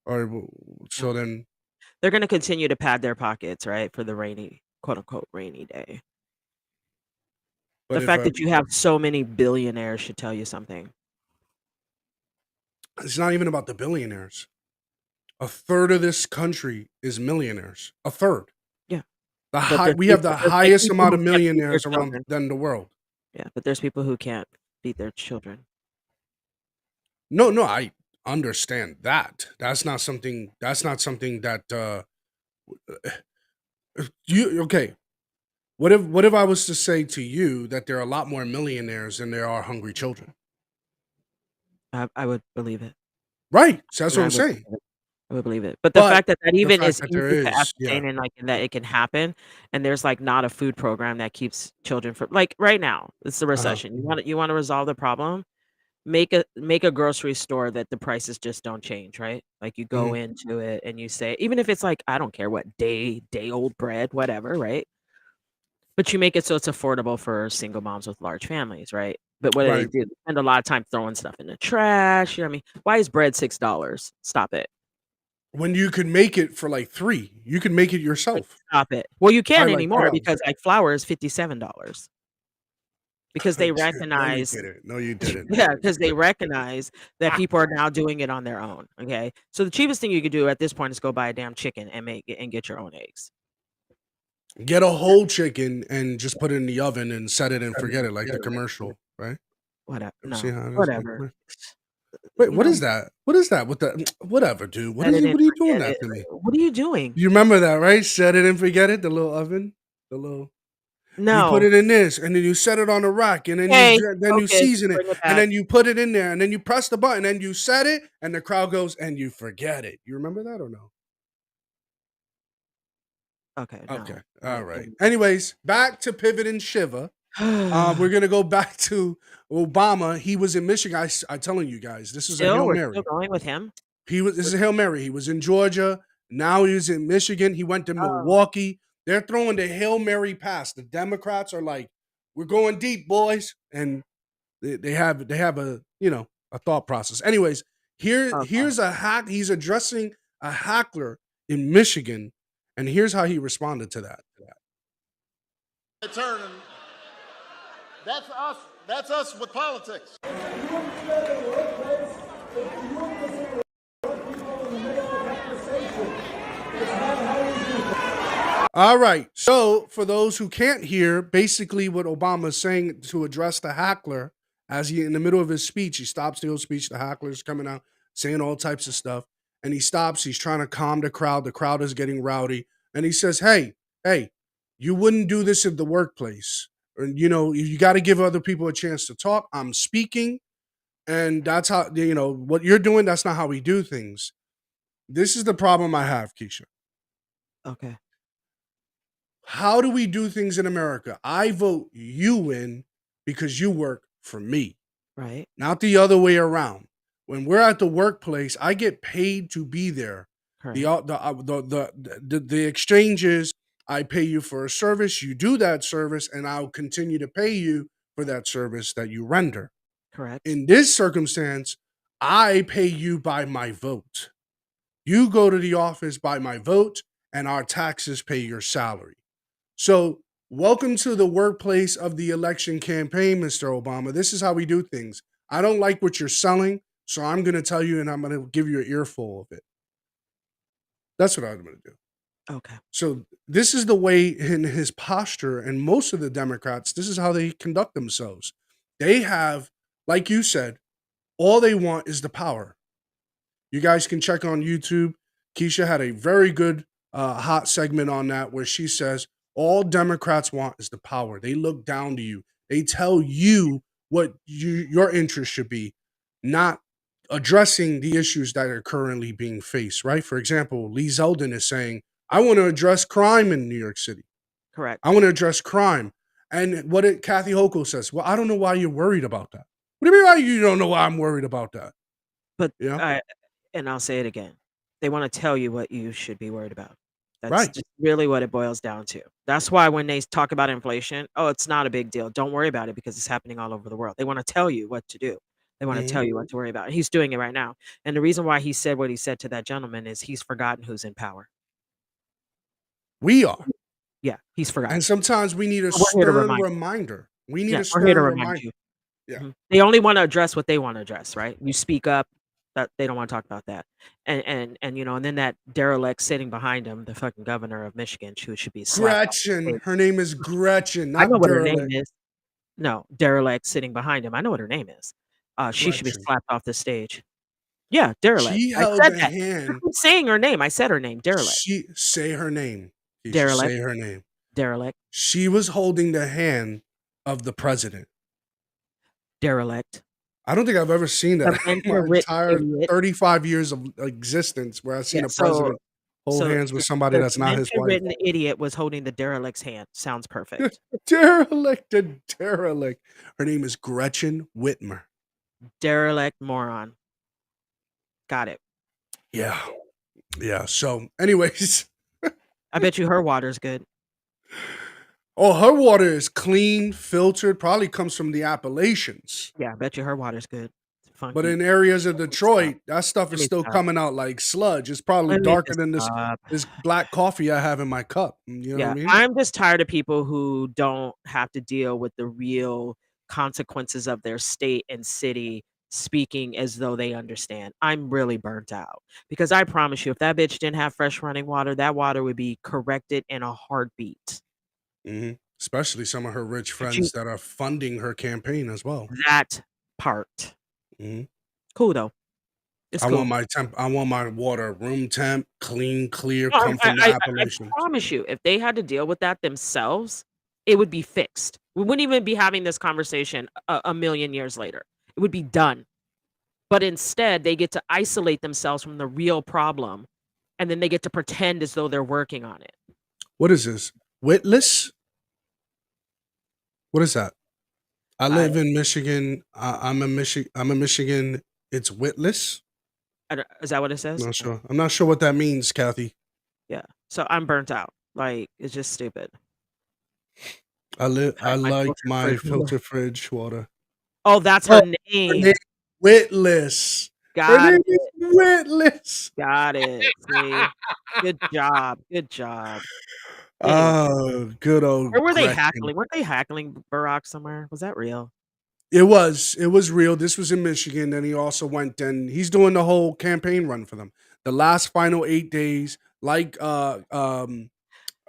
Or No. so then, They're gonna continue to pad their pockets, right, for the rainy, quote unquote rainy day. but The if fact that you have so many billionaires should tell you something. it's not even about the billionaires. A third of this country is millionaires. A third. Yeah. We have the There's like highest people amount who of can't feed their millionaires around children. than the world. Yeah, but there's people who can't feed their children. No, no, I understand that. That's not something. That's not something that you. Okay, what if I was to say to you that there are a lot more millionaires than there are hungry children? I would believe it. Right. So that's what I I'm would saying. believe it. I would believe it. But the But fact that the even fact is that there easy to is, yeah. ascertain and that it can happen, and there's, like, not a food program that keeps children from like, right now, it's the Uh-huh. recession. You wanna resolve the problem? Make a grocery store that the prices just don't change, right? Like, you go Mhm. into it and you say even if it's, like, I don't care what day-old bread, whatever, right? But you make it so it's affordable for single moms with large families, right? But what do? Right. They spend a lot of time throwing stuff in the trash, you know what I mean? Why is bread $6? Stop it. When you could make it for like 3, you can make it Like, yourself. stop it. Well, you can't Probably like anymore $4. because, like, flour is $57 because they No, you recognize didn't. No, you didn't. yeah, because they recognize that people are now doing it on their own, okay? So the cheapest thing you could do at this point is go buy a damn chicken and make it and get your own eggs. Get a whole chicken and just put it in the oven and set it and forget it, like the commercial, right? Whatever. Ever see No, how it is? whatever. Wait, You what know, is that? What is that? What the whatever, dude. set it and What are you doing forget that it. to me? What are you doing? You remember that, right? Set it and forget it, the little oven, the little. You put No. it in this, and then you set it on the rack, and then Okay, you focus, season it, bring it and back. then you put it in there, and then you press the button, and you set it, and the crowd goes, and you forget it. You remember that or no? Okay, Okay, no. all right. Anyways, back to Pivot and Shiva. We're We're gonna go back to Obama. He was in Michigan. I'm telling you guys, this is a Hail still Mary. going with him? This is a Hail Mary. He was in Georgia. Now he's in Michigan. He went to Milwaukee. They're throwing the Hail Mary pass. The Democrats are like, we're going deep, boys. And they have a a thought process. Anyways, Okay. here's a hack. He's addressing a hackler in Michigan, and here's how he responded to that. Turn, and that's us. That's us with politics. All right. So for those who can't hear, basically what Obama is saying to address the hackler, as he in the middle of his speech, he stops the whole speech. The hackler's coming out saying all types of stuff, and he stops. He's trying to calm the crowd. The crowd is getting rowdy, and he says, "Hey, you wouldn't do this at the workplace. Or, you got to give other people a chance to talk. I'm speaking, and that's how what you're doing. That's not how we do things. This is the problem I have, Keisha. Okay. How do we do things in America? I vote you in because you work for me, Right. not the other way around. When we're at the workplace, I get paid to be there. Correct. The exchange is I pay you for a service, you do that service, and I'll continue to pay you for that service that you render. Correct. In this circumstance, I pay you by my vote. You go to the office by my vote, and our taxes pay your salary. So, welcome to the workplace of the election campaign, Mr. Obama. This is how we do things. I don't like what you're selling, so I'm going to tell you and I'm going to give you an earful of it. That's what I'm going to do. Okay. So, this is the way in his posture, and most of the Democrats, this is how they conduct themselves. They have, like you said, all they want is the power. You guys can check on YouTube. Keisha had a very good hot segment on that where she says, all Democrats want is the power. They look down to you. They tell you what your interest should be, not addressing the issues that are currently being faced, right? For example, Lee Zeldin is saying, I want to address crime in New York City. Correct. I want to address crime. And Kathy Hochul says, well, I don't know why you're worried about that. What do you mean why you don't know why I'm worried about that? But Yeah. and I'll say it again. They want to tell you what you should be worried about. That's Right. just really what it boils down to. That's why when they talk about inflation, oh, it's not a big deal. Don't worry about it because it's happening all over the world. They want to tell you what to do. They want to tell you what to worry about. He's doing it right now. And the reason why he said what he said to that gentleman is he's forgotten who's in power. We are. Yeah, he's forgotten. And sometimes we need a We're here to stern remind you. reminder. We need Yeah, a we're here stern to remind reminder. you. Yeah. They only want to address what they want to address, right? You speak up, that they don't want to talk about that. And and then that derelict sitting behind him, the fucking governor of Michigan, who should be slapped off the Gretchen. stage. Her name is Gretchen, I know not what her name derelict. is. No, derelict sitting behind him. I know what her name is. She should be Gretchen. slapped off the stage. Yeah, derelict. She I held said the that. I hand. keep saying her name. I said her name. Derelict. Say her name. You should Derelict. say her name. Derelict. She was holding the hand of the president. Derelict. I don't think I've ever seen that in my Dementia-ridden entire idiot. 35 years of existence where I've seen Yeah, a president hold hands with somebody the that's not his wife. dementia-ridden idiot was holding the derelict's hand. Sounds perfect. Derelict. Her name is Gretchen Whitmer. Derelict moron. Got it. Yeah. Yeah. So, anyways. I bet you her water's good. Oh, her water is clean, filtered, probably comes from the Appalachians. Yeah, I bet you her water's good. Funky. But in areas of Let me Detroit, stop. that stuff Let is me still stop. coming out like sludge. It's probably Let me darker just than stop. this black coffee I have in my cup. You know Yeah, what I mean? I'm just tired of people who don't have to deal with the real consequences of their state and city speaking as though they understand. I'm really burnt out because I promise you, if that bitch didn't have fresh running water, that water would be corrected in a heartbeat. Mm-hmm. Especially some of her rich But friends that are funding her campaign as well. that part. Mm-hmm. Cool though. It's I cool. want my water room temp, clean, clear, No, come from the I Appalachians. promise you, if they had to deal with that themselves, it would be fixed. We wouldn't even be having this conversation a million years later. It would be done. But instead, they get to isolate themselves from the real problem, and then they get to pretend as though they're working on it. What is this? Witless? What is that? I I, live in Michigan. I'm a Michigan. It's witless. is that what it says? Not sure. I'm not sure what that means, Kathy. Yeah. So I'm burnt out. Like, it's just stupid. I like my fridge water. filter fridge water. Oh, that's Oh, her her name. name Witless. Her Got name it. is Witless. Got it. See? Good job. Good job. Anyway, Oh, good old where were they Gretchen. hackling? Weren't they hackling Barack somewhere? Was that real? It was real. This was in Michigan. Then he also went and he's doing the whole campaign run for them. The last final 8 days, like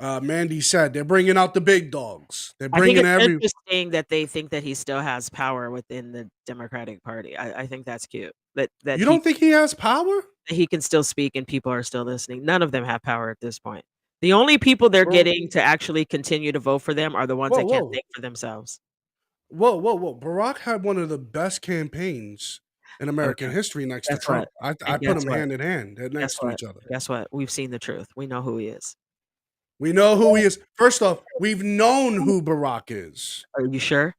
Mandy said, they're bringing out the big dogs. They're I think bringing it's interesting that they think that he still has power within the Democratic Party. I think that's cute. That You don't think he has power? he can still speak and people are still listening. None of them have power at this point. The only people they're Bro. getting to actually continue to vote for them are the ones that can't Whoa. think for themselves. Whoa. Barack had one of the best campaigns in American Okay. history next Guess to Trump. what? I And put guess them what? hand in hand. They're Guess next to what? each other. Guess what? We've seen the truth. We know who he is. We know who he is. First off, we've known who Barack is. Are you sure?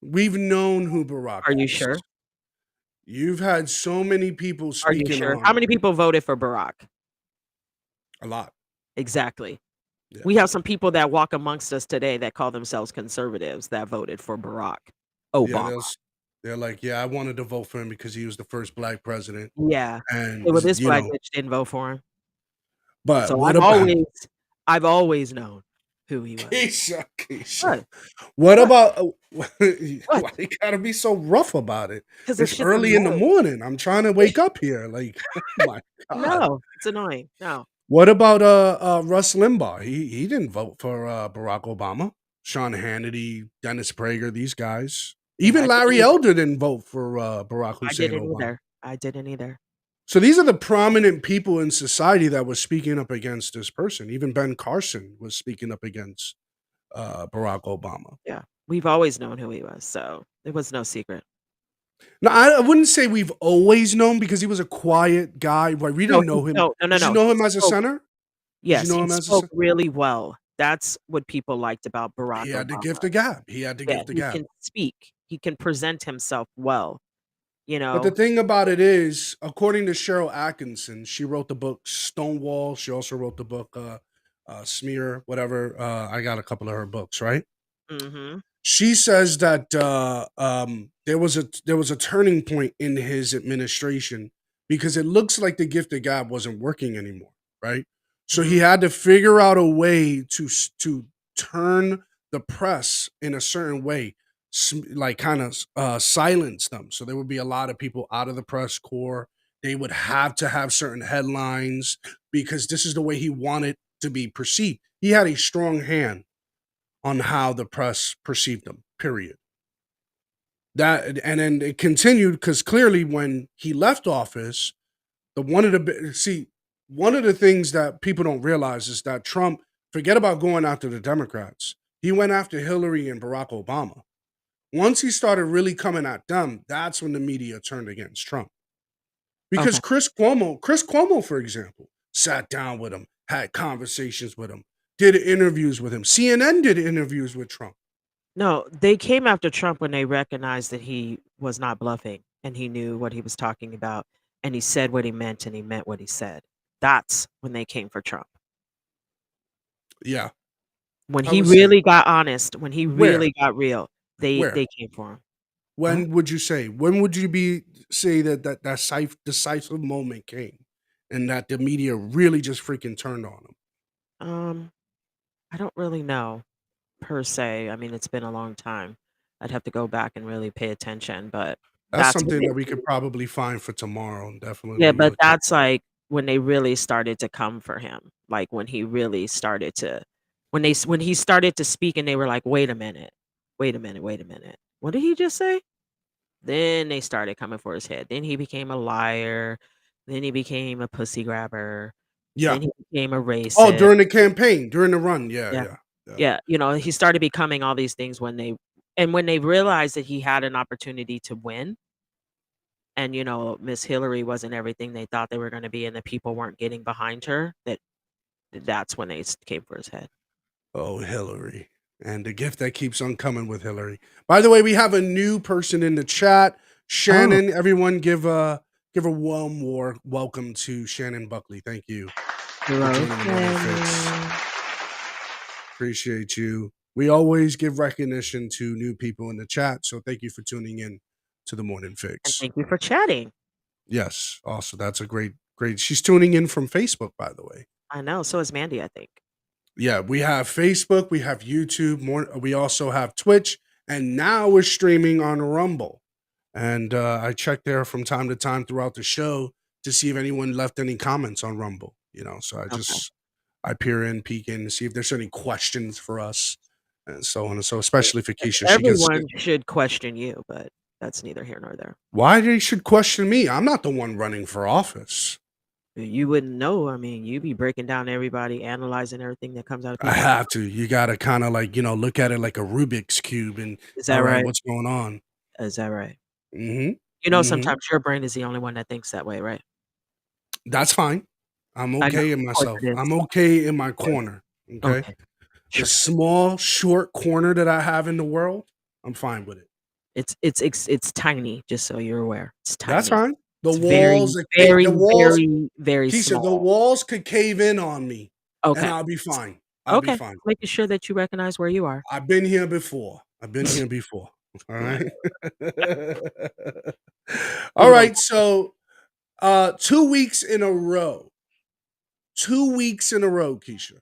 We've known who Barack Are you is. sure? You've had so many people Are you speaking sure? on How many people voted for Barack? a lot. Exactly. Yeah. We have some people that walk amongst us today that call themselves conservatives that voted for Barack Obama. Yeah, they're like, yeah, I wanted to vote for him because he was the first black president. Yeah. And Well, this you black know, bitch didn't vote for him. but So what about I've always known who he was. Keisha? What? What about What? why you gotta be so rough about it? 'Cause this It's shit's early in the annoying. morning. I'm trying to wake up here. Like, oh my God. No, it's annoying. No. What about Russ Limbaugh? He didn't vote for Barack Obama. Sean Hannity, Dennis Prager, these guys. Even I Larry didn't Elder didn't vote for Barack I Hussein didn't Obama. either. I didn't either. So these are the prominent people in society that were speaking up against this person. Even Ben Carson was speaking up against Barack Obama. Yeah. We've always known who he was, so it was no secret. No, I wouldn't say we've always known because he was a quiet guy. But we didn't know him. No. Did you know him as a senator? Yes, know he him as a spoke sen- really well. That's what people liked about Barack He had to Obama. give the gab. He had to Yeah, give the he gab. can speak. He can present himself well. You But the know, thing about it is, according to Cheryl Atkinson, she wrote the book Stonewall. She also wrote the book Smear, whatever. I got a couple of her books, right? hmm She says that there was a turning point in his administration because it looks like the gift of gab wasn't working anymore, right? So he had to figure out a way to turn the press in a certain way, like kind of silence them. So there would be a lot of people out of the press corps. They would have to have certain headlines because this is the way he wanted to be perceived. He had a strong hand on how the press perceived him, period. That and then it continued because clearly when he left office, one of the things that people don't realize is that Trump, forget about going after the Democrats. He went after Hillary and Barack Obama. Once he started really coming at them, that's when the media turned against Trump. Because Okay. Chris Cuomo, for example, sat down with him, had conversations with him, did interviews with him. CNN did interviews with Trump. No, they came after Trump when they recognized that he was not bluffing and he knew what he was talking about and he said what he meant and he meant what he said. That's when they came for Trump. Yeah. When I he would say. really got honest, when he Where? really got real, Where? they came for him. When would you say? When would you say that decisive moment came, and that the media really just freaking turned on him? I don't really know per se. I mean, it's been a long time. I'd have to go back and really pay attention, but That's that's when something they that we could probably find for tomorrow. And definitely, yeah, but look at. that's like when they really started to come for him. Like when he really started to when he started to speak and they were like, "Wait a minute. Wait a minute. Wait a minute. What did he just say?" Then they started coming for his head. Then he became a liar. Then he became a pussy grabber. Yeah. Then he became a Oh, racist. during the campaign, during the run. Yeah, Yeah. yeah. Yeah, he started becoming all these things when they realized that he had an opportunity to win, and Miss Hillary wasn't everything they thought they were going to be, and the people weren't getting behind her. That's when they came for his head. Oh, Hillary. And the gift that keeps on coming with Hillary. By the way, we have a new person in the chat. Oh, Shannon, everyone give a warm welcome to Shannon Buckley. Thank you for hello, joining the Morning Fix. Shannon. Appreciate you. We always give recognition to new people in the chat, so thank you for tuning in to the Morning And Fix. thank you for chatting. Yes, also that's a great. She's tuning in from Facebook, by the way. I know. So is Mandy, I think. Yeah, we have Facebook, we have YouTube, we also have Twitch, and now we're streaming on Rumble. And I check there from time to time throughout the show to see if anyone left any comments on Rumble. So I peer in, peek in, to see if there's any questions for us, and so on and so. Especially for Keisha, Everyone should question you, but that's neither here nor there. Why they should question me? I'm not the one running for office. You wouldn't know. I mean, you be breaking down everybody, analyzing everything that comes out of I people. have to. You got to kind of look at it like a Rubik's cube and Is that all right, right? what's going on? Is that right? Mm-hmm. Sometimes your brain is the only one that thinks that way, right? That's fine. I'm I know, okay in of course myself. it is. I'm okay in my Of course. corner. Okay. Okay. The Sure. small, short corner that I have in the world, I'm fine with it. It's tiny, just so you're aware. It's tiny. That's fine. The It's walls, very, the walls, very, very Keisha, the small. walls could cave in on me, and Okay. I'll be fine. I'll be Okay. fine. Making sure that you recognize where you are. I've been here before. All right. All right. So, 2 weeks in a row. 2 weeks in a row, Keisha.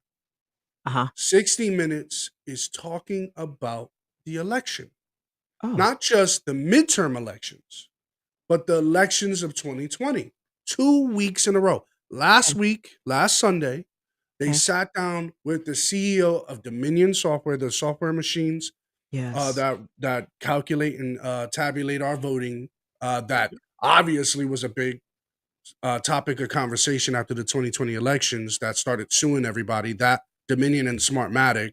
60 Minutes is talking about the election. Oh. Not just the midterm elections, but the elections of 2020. 2 weeks in a row. Last Sunday, they sat down with the CEO of Dominion Software, the software machines that calculate and tabulate our voting. That obviously was a big topic of conversation after the 2020 elections that started suing everybody. That Dominion and Smartmatic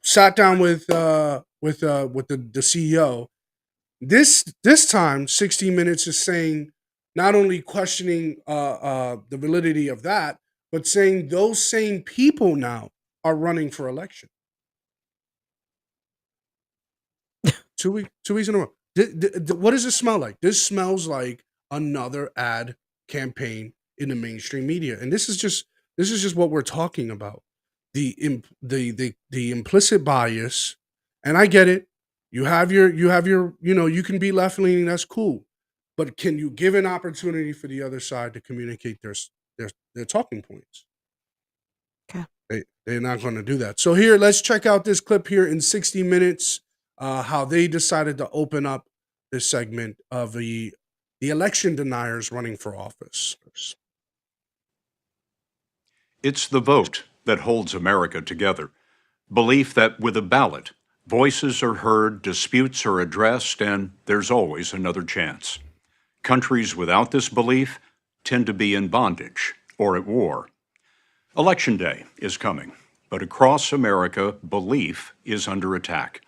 sat down with the CEO. This time, 60 Minutes is saying, not only questioning the validity of that, but saying those same people now are running for election. 2 weeks in a row. What does this smell like? This smells like another ad campaign in the mainstream media, and this is just what we're talking about. The implicit bias, and I get it. You have your you can be left leaning. That's cool, but can you give an opportunity for the other side to communicate their talking points? Okay. They're not going to do that. So here, let's check out this clip here in 60 Minutes. How they decided to open up this segment of the election deniers running for office. It's the vote that holds America together. Belief that with a ballot, voices are heard, disputes are addressed, and there's always another chance. Countries without this belief tend to be in bondage or at war. Election day is coming, but across America, belief is under attack.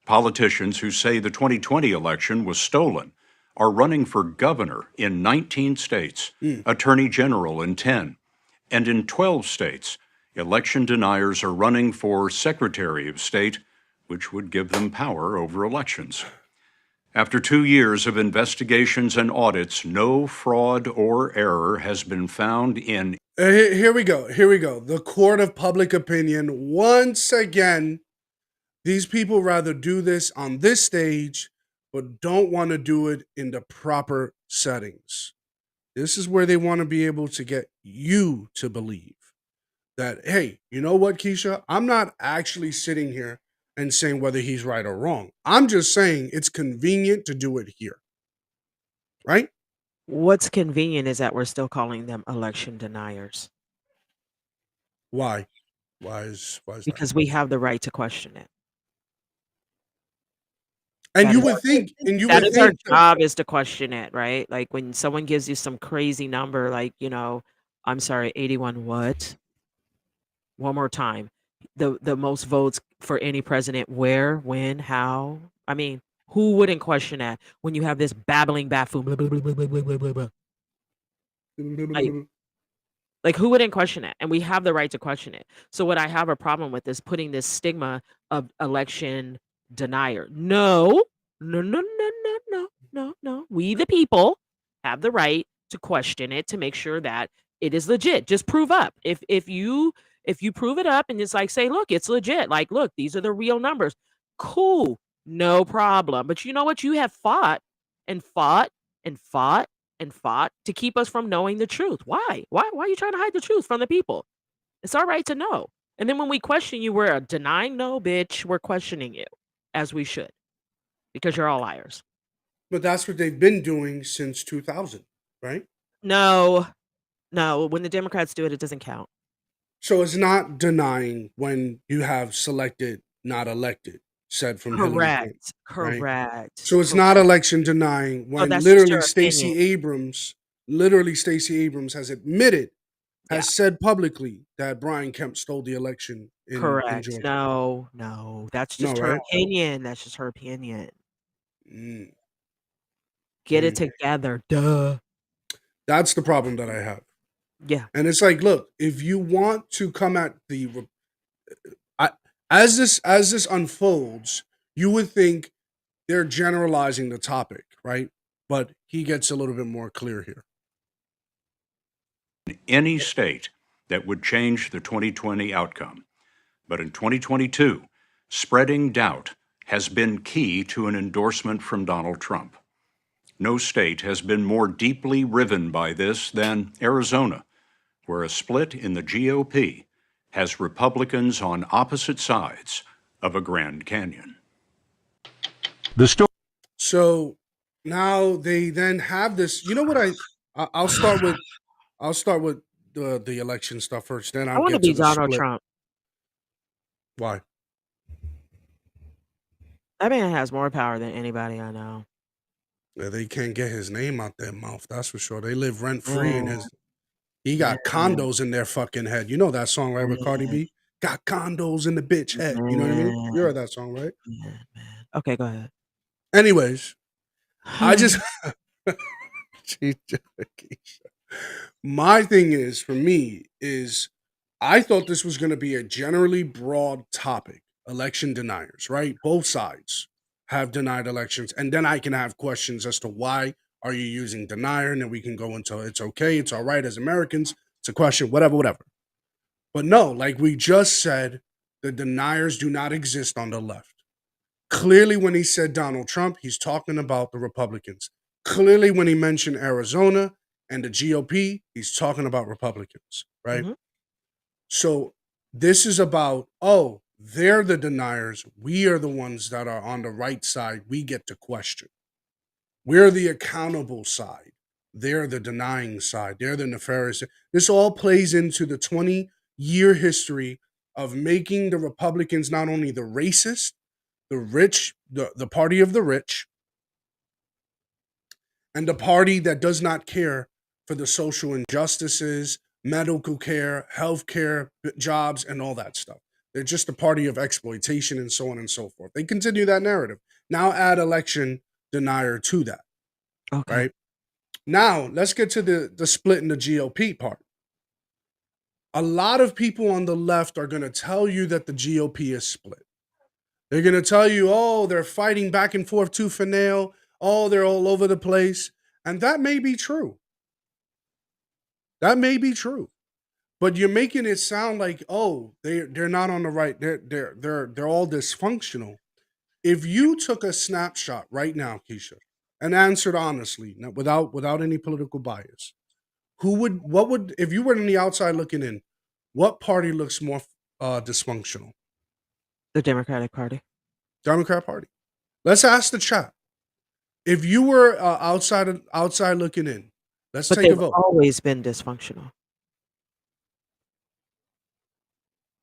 Politicians who say the 2020 election was stolen are running for governor in 19 states, attorney general in 10, and in 12 states, election deniers are running for Secretary of State, which would give them power over elections. After 2 years of investigations and audits, no fraud or error has been found in. Here we go. The court of public opinion once again. These people rather do this on this stage, but don't want to do it in the proper settings. This is where they want to be able to get you to believe that, hey, you know what, Keisha? I'm not actually sitting here and saying whether he's right or wrong. I'm just saying it's convenient to do it here. Right? What's convenient is that we're still calling them election deniers. Why? Why is because that? we have the right to question it. And That you is would think, our job is to question it, right? Like when someone gives you some crazy number, like, I'm sorry, 81 what? One more time. the most votes for any president. Where, when, how? I mean, who wouldn't question that when you have this babbling buffoon? Blah, blah, blah, blah, blah, blah, blah, blah. Like, who wouldn't question it? And we have the right to question it. So what I have a problem with is putting this stigma of election denier. No, no, no, no, no, no, no, no. We, the people, have the right to question it to make sure that it is legit. Just prove up. If you prove it up and it's like, say, look, it's legit. Like, look, these are the real numbers. Cool, no problem. But you know what? You have fought and fought and fought and fought to keep us from knowing the truth. Why? Why are you trying to hide the truth from the people? It's all right to know. And then when we question you, we're denying. No, bitch, we're questioning you, as we should, because you're all liars. But that's what they've been doing since 2000, right? No, when the Democrats do it, it doesn't count. So it's not denying when you have selected, not elected, said from Hillary Clinton. Correct. Right? Correct. So it's not election denying when that's just literally your Stacey opinion. Abrams has admitted, has said publicly that Brian Kemp stole the election in Correct. Georgia. No, that's just her right? opinion. That's just her opinion. Mm. Get it together. Duh. That's the problem that I have. Yeah. And it's like, look, if you want to come at the as this unfolds, you would think they're generalizing the topic, right? But he gets a little bit more clear here. Any state that would change the 2020 outcome. But in 2022, spreading doubt has been key to an endorsement from Donald Trump. No state has been more deeply riven by this than Arizona, where a split in the GOP has Republicans on opposite sides of a Grand Canyon. So now they then have this. You know what? I'll start with the election stuff first. Then I I'll want to get to be the Donald split. Trump. Why? That man has more power than anybody I know. Yeah, they can't get his name out their mouth. That's for sure. They live rent free in his. He got condos in their fucking head. You know that song, right? With Cardi B, got condos in the bitch head. You know what I mean? You heard that song, right? Man. Okay, go ahead. Anyways, I just my thing is, for me, is I thought this was going to be a generally broad topic, election deniers, right? Both sides have denied elections, and then I can have questions as to why are you using denier, and then we can go into it's okay, it's all right as Americans, it's a question, whatever. But no, like we just said, the deniers do not exist on the left. Clearly, when he said Donald Trump, he's talking about the Republicans. Clearly, when he mentioned Arizona and the GOP, he's talking about Republicans, right? Mhm. So this is about, oh, they're the deniers. We are the ones that are on the right side. We get to question. We're the accountable side. They're the denying side. They're the nefarious. This all plays into the 20-year history of making the Republicans not only the racist, the rich, the party of the rich, and the party that does not care for the social injustices, medical care, health care, jobs, and all that stuff. They're just a party of exploitation and so on and so forth. They continue that narrative. Now add election denier to that. Okay. Right? Now, let's get to the split in the GOP part. A lot of people on the left are going to tell you that the GOP is split. They're going to tell you, oh, they're fighting back and forth tooth and nail. Oh, they're all over the place. And that may be true. That may be true. But you're making it sound like, oh, they're not on the right. They're all dysfunctional. If you took a snapshot right now, Keisha, and answered honestly, without any political bias, what would, if you were on the outside looking in, what party looks more dysfunctional? The Democratic Party. Democrat Party. Let's ask the chat. If you were outside looking in, let's But take a they've vote. always been dysfunctional.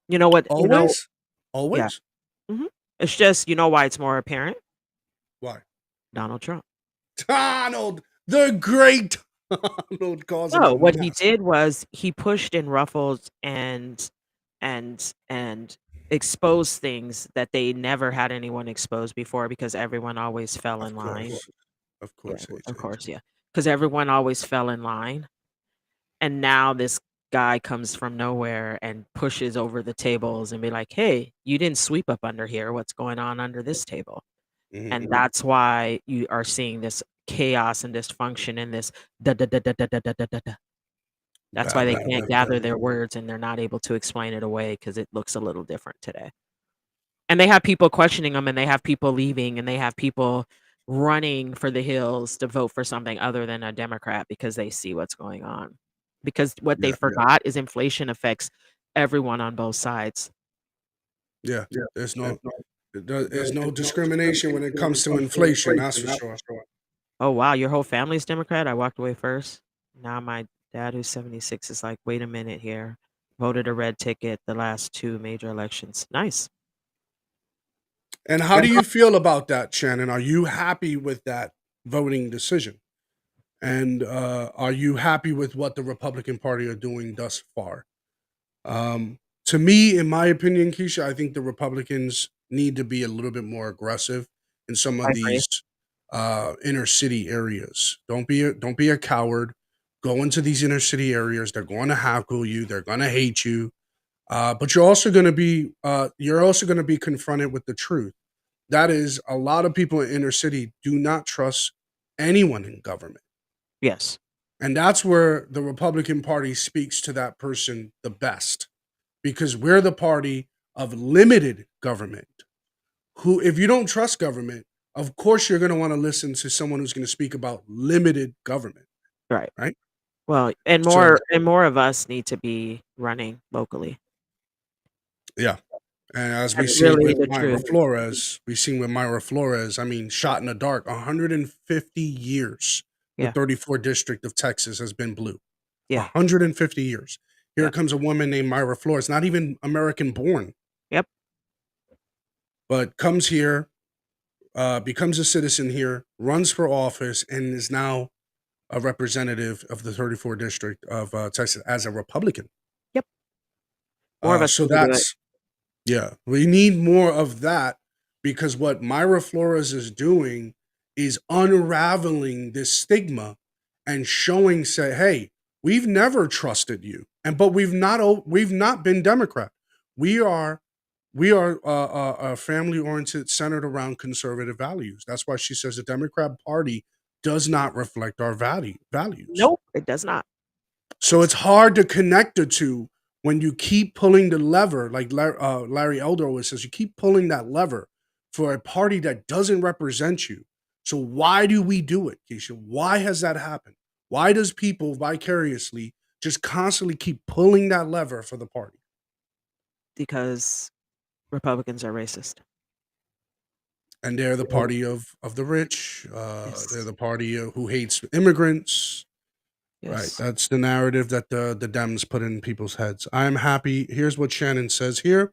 You know what? You know, Always? Always? mhm. It's just, you know why it's more apparent? Why? Donald Trump. Donald, the great Donald causing No, a what he mess. did was he pushed and ruffled and expose things that they never had anyone expose before because everyone always fell in Of line. course. Of Yeah, course, of AJ. course, yeah. Because everyone always fell in line. And now this guy comes from nowhere and pushes over the tables and be like, hey, you didn't sweep up under here. What's going on under this table? Mhm. And that's why you are seeing this chaos and dysfunction and this da da da da da da da da da. da. That's why Bad, they bad, can't bad, gather bad. their words and they're not able to explain it away because it looks a little different today. And they have people questioning them and they have people leaving and they have people running for the hills to vote for something other than a Democrat because they see what's going on. Because what they Yeah. forgot is inflation affects everyone on both sides. Yeah. There's no discrimination when it comes to inflation, that's for sure. Oh, wow, your whole family's Democrat? I walked away first. Now my dad, who's 76, is like, wait a minute here. Voted a red ticket the last 2 major elections. Nice. And how do you feel about that, Shannon? Are you happy with that voting decision? And are you happy with what the Republican Party are doing thus far? To me, in my opinion, Keisha, I think the Republicans need to be a little bit more aggressive in some I of agree. these inner city areas. Don't be a coward. Go into these inner city areas. They're going to hackle you. They're going to hate you. But you're also going to be confronted with the truth. That is, a lot of people in inner city do not trust anyone in government. Yes. And that's where the Republican Party speaks to that person the best because we're the party of limited government. Who, if you don't trust government, of course you're going to want to listen to someone who's going to speak about limited government, Right. right? Well, and So, more of us need to be running locally. yeah. And as we've That's seen really with the Myra truth. Flores, I mean, shot in the dark, 150 years. The Yeah. 34th district of Texas has been blue. Yeah. 150 years. Here Yeah. comes a woman named Myra Flores, not even American born, Yep. but comes here, becomes a citizen here, runs for office, and is now a representative of the 34th district of Texas as a Republican. Yep. More of us So need to do it. that's, yeah, we need more of that because what Myra Flores is doing is unraveling this stigma and showing, say, hey, we've never trusted you, but we've not been Democrat. We are family oriented, centered around conservative values. That's why she says the Democrat Party does not reflect our values. Nope, it does not. So it's hard to connect the two when you keep pulling the lever, like Larry Elder always says, you keep pulling that lever for a party that doesn't represent you. So why do we do it, Keisha? Why has that happened? Why does people vicariously just constantly keep pulling that lever for the party? Because Republicans are racist. And they're the party of the rich. Yes. They're the party who hates immigrants. Right. Yes. That's the narrative that the Dems put in people's heads. I'm happy. Here's what Shannon says here.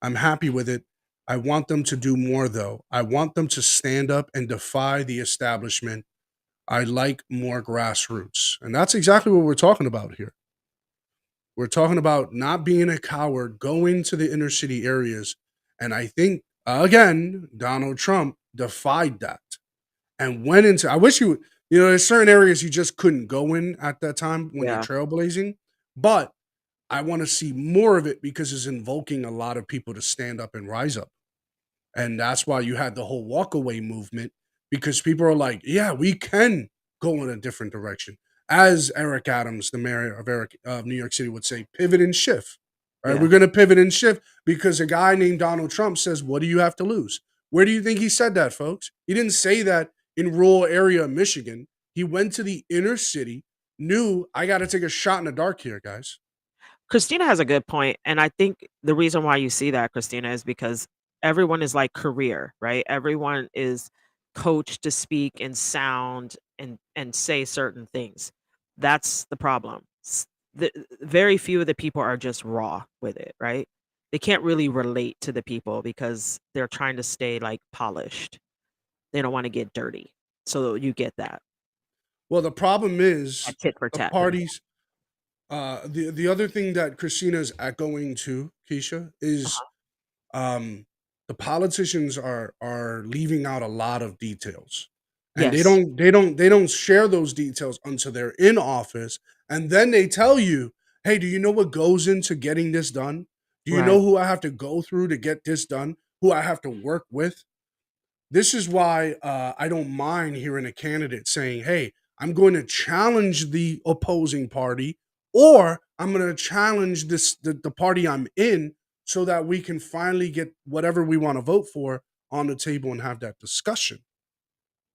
I'm happy with it. I want them to do more, though. I want them to stand up and defy the establishment. I like more grassroots. And that's exactly what we're talking about here. We're talking about not being a coward, going to the inner city areas. And I think, again, Donald Trump defied that and went into, I wish there's certain areas you just couldn't go in at that time when you're Yeah. trailblazing. But I want to see more of it because it's invoking a lot of people to stand up and rise up. And that's why you had the whole walkaway movement because people are like, yeah, we can go in a different direction. As Eric Adams, the mayor of New York City, would say, pivot and shift. Right? Yeah. We're going to pivot and shift because a guy named Donald Trump says, what do you have to lose? Where do you think he said that, folks? He didn't say that in rural area of Michigan. He went to the inner city, knew I got to take a shot in the dark here, guys. Christina has a good point, and I think the reason why you see that, Christina, is because everyone is like career, right? Everyone is coached to speak and sound and say certain things. That's the problem. Very few of the people are just raw with it, right? They can't really relate to the people because they're trying to stay like polished. They don't want to get dirty. So you get that. Well, the problem is That tit for the tat thing. parties. The other thing that Christina's echoing to Keisha is the politicians are leaving out a lot of details, and Yes. they don't share those details until they're in office, and then they tell you, hey, do you know what goes into getting this done? Do you know Right. who I have to go through to get this done? Who I have to work with? This is why I don't mind hearing a candidate saying, hey, I'm going to challenge the opposing party, or I'm going to challenge the party I'm in, so that we can finally get whatever we want to vote for on the table and have that discussion.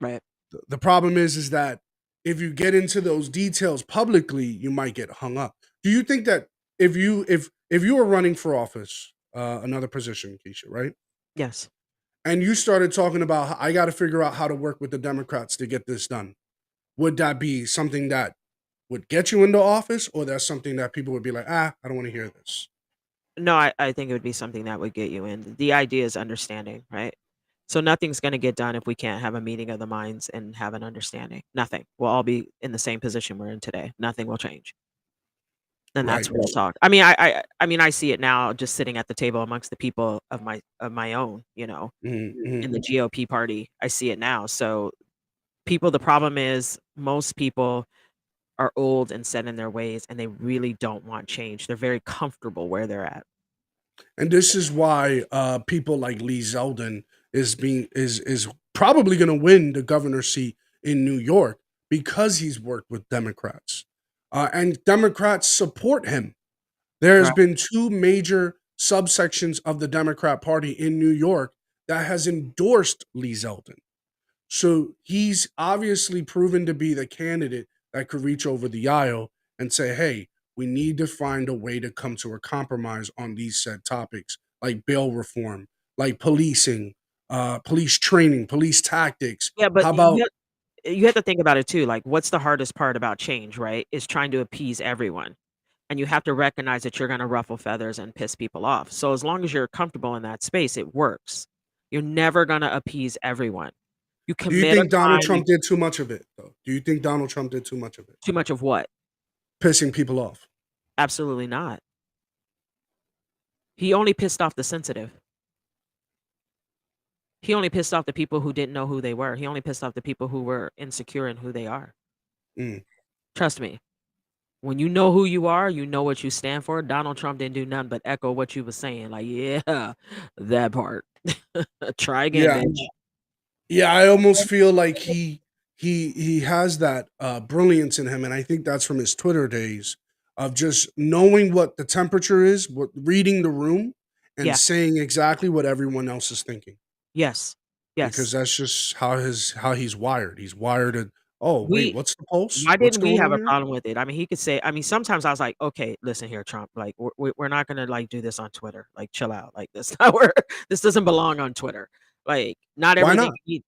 Right. The problem is that if you get into those details publicly, you might get hung up. Do you think that if you were running for office, another position, Keisha, right? Yes. And you started talking about, I got to figure out how to work with the Democrats to get this done, would that be something that would get you into office, or that's something that people would be like, I don't want to hear this? No, I think it would be something that would get you in. The idea is understanding, right? So nothing's going to get done if we can't have a meeting of the minds and have an understanding. Nothing. We'll all be in the same position we're in today. Nothing will change. And Right. that's real talk. I mean, I see it now just sitting at the table amongst the people of my own, Mhm. in the GOP party. I see it now. So the problem is most people are old and set in their ways, and they really don't want change. They're very comfortable where they're at. And this is why people like Lee Zeldin is probably going to win the governor seat in New York, because he's worked with Democrats, and Democrats support him. There has Right. been two major subsections of the Democrat Party in New York that has endorsed Lee Zeldin. So he's obviously proven to be the candidate that could reach over the aisle and say, hey, we need to find a way to come to a compromise on these said topics, like bail reform, like policing, police training, police tactics. Yeah, but How about you have to think about it too. Like, what's the hardest part about change, right? Is trying to appease everyone. And you have to recognize that you're going to ruffle feathers and piss people off. So as long as you're comfortable in that space, it works. You're never going to appease everyone. You do you commit a think Donald crime, Trump did too much of it, though? Do you think Donald Trump did too much of it? too much of what? Pissing people off. Absolutely not. He only pissed off the sensitive. He only pissed off the people who didn't know who they were. He only pissed off the people who were insecure in who they are. Mm. Trust me. When you know who you are, you know what you stand for. Donald Trump didn't do nothing but echo what you were saying. Like, yeah, that part. Try again, Yeah. bitch. Yeah, I almost feel like he has that brilliance in him, and I think that's from his Twitter days of just knowing what the temperature is, reading the room, and Yeah. saying exactly what everyone else is thinking. Yes. Because Yes. that's just how he's wired. He's wired at, oh wait, We what's the pulse? Why What's didn't we going have on a here? problem with it? I mean, he could say, I mean, sometimes I was like, okay, listen here, Trump, like we're not gonna like do this on Twitter. Like, chill out. Like this not where this doesn't belong on Twitter. Like, not Why everything not?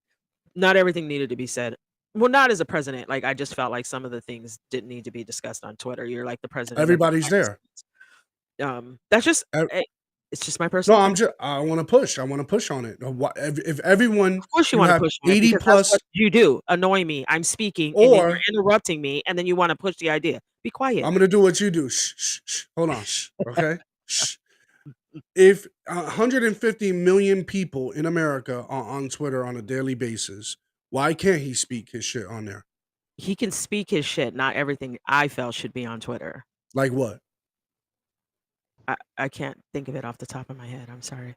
not everything needed to be said. Well, not as a president. Like, I just felt like some of the things didn't need to be discussed on Twitter. You're like the president of the Everybody's United there. States. That's just Ev- it's just my No, personal opinion. I want to push. I want to push on it. If everyone, Of course you you want to have push on it 80 because that's what plus, you do. Annoy me. I'm speaking and then you're or interrupting me and then you want to push the idea. Be quiet. I'm gonna do what you do. Shh, shh, shh. Hold on. Shh. Okay. Shh. If 150 million people in America are on Twitter on a daily basis, why can't he speak his shit on there? He can speak his shit. Not everything I felt should be on Twitter. Like what? I can't think of it off the top of my head. I'm sorry.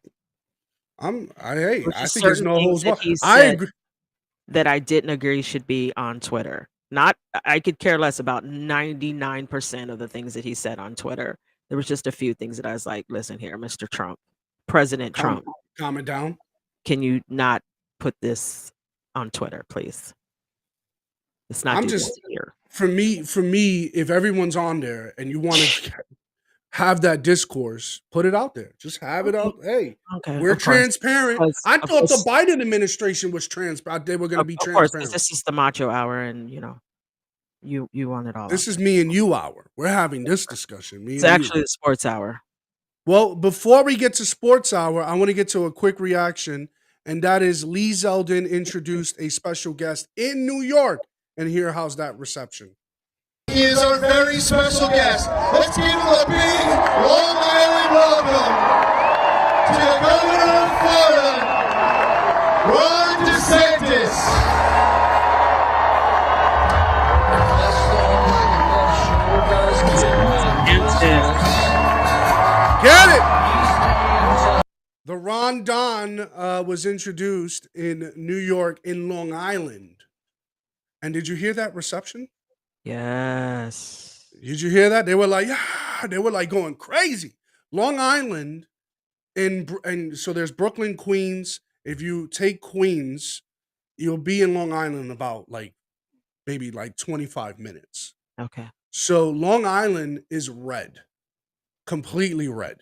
Hey, There's I just think it's certain no things holds that barred. he I said agree. that I didn't agree should be on Twitter. Not I could care less about 99% of the things that he said on Twitter. There was just a few things that I was like, listen here, Mr. Trump, President Calm, Trump, calm it down. can you not put this on Twitter, please? Let's not I'm do just this here. for me, if everyone's on there and you want to have that discourse, put it out there. Just have it Okay. out. Hey, Okay, we're of course. transparent. Because I of thought the course, Biden administration was transparent. They were going to be of course, because transparent. this is the macho hour, and you want it all. This is me and you hour. We're having this discussion. Me It's and you. actually the sports hour. Well, before we get to sports hour, I want to get to a quick reaction, and that is Lee Zeldin introduced a special guest in New York, and here how's that reception? He is our very special guest. Let's give him a big Long Island welcome. to the governor of Florida, Ron Desantis. Get it! The Ron Don was introduced in New York in Long Island. And did you hear that reception? Yes. Did you hear that? They were like, yeah, they were like going crazy. Long Island, and so there's Brooklyn, Queens. If you take Queens, you'll be in Long Island in about like maybe like 25 minutes. Okay. So Long Island is red, completely red.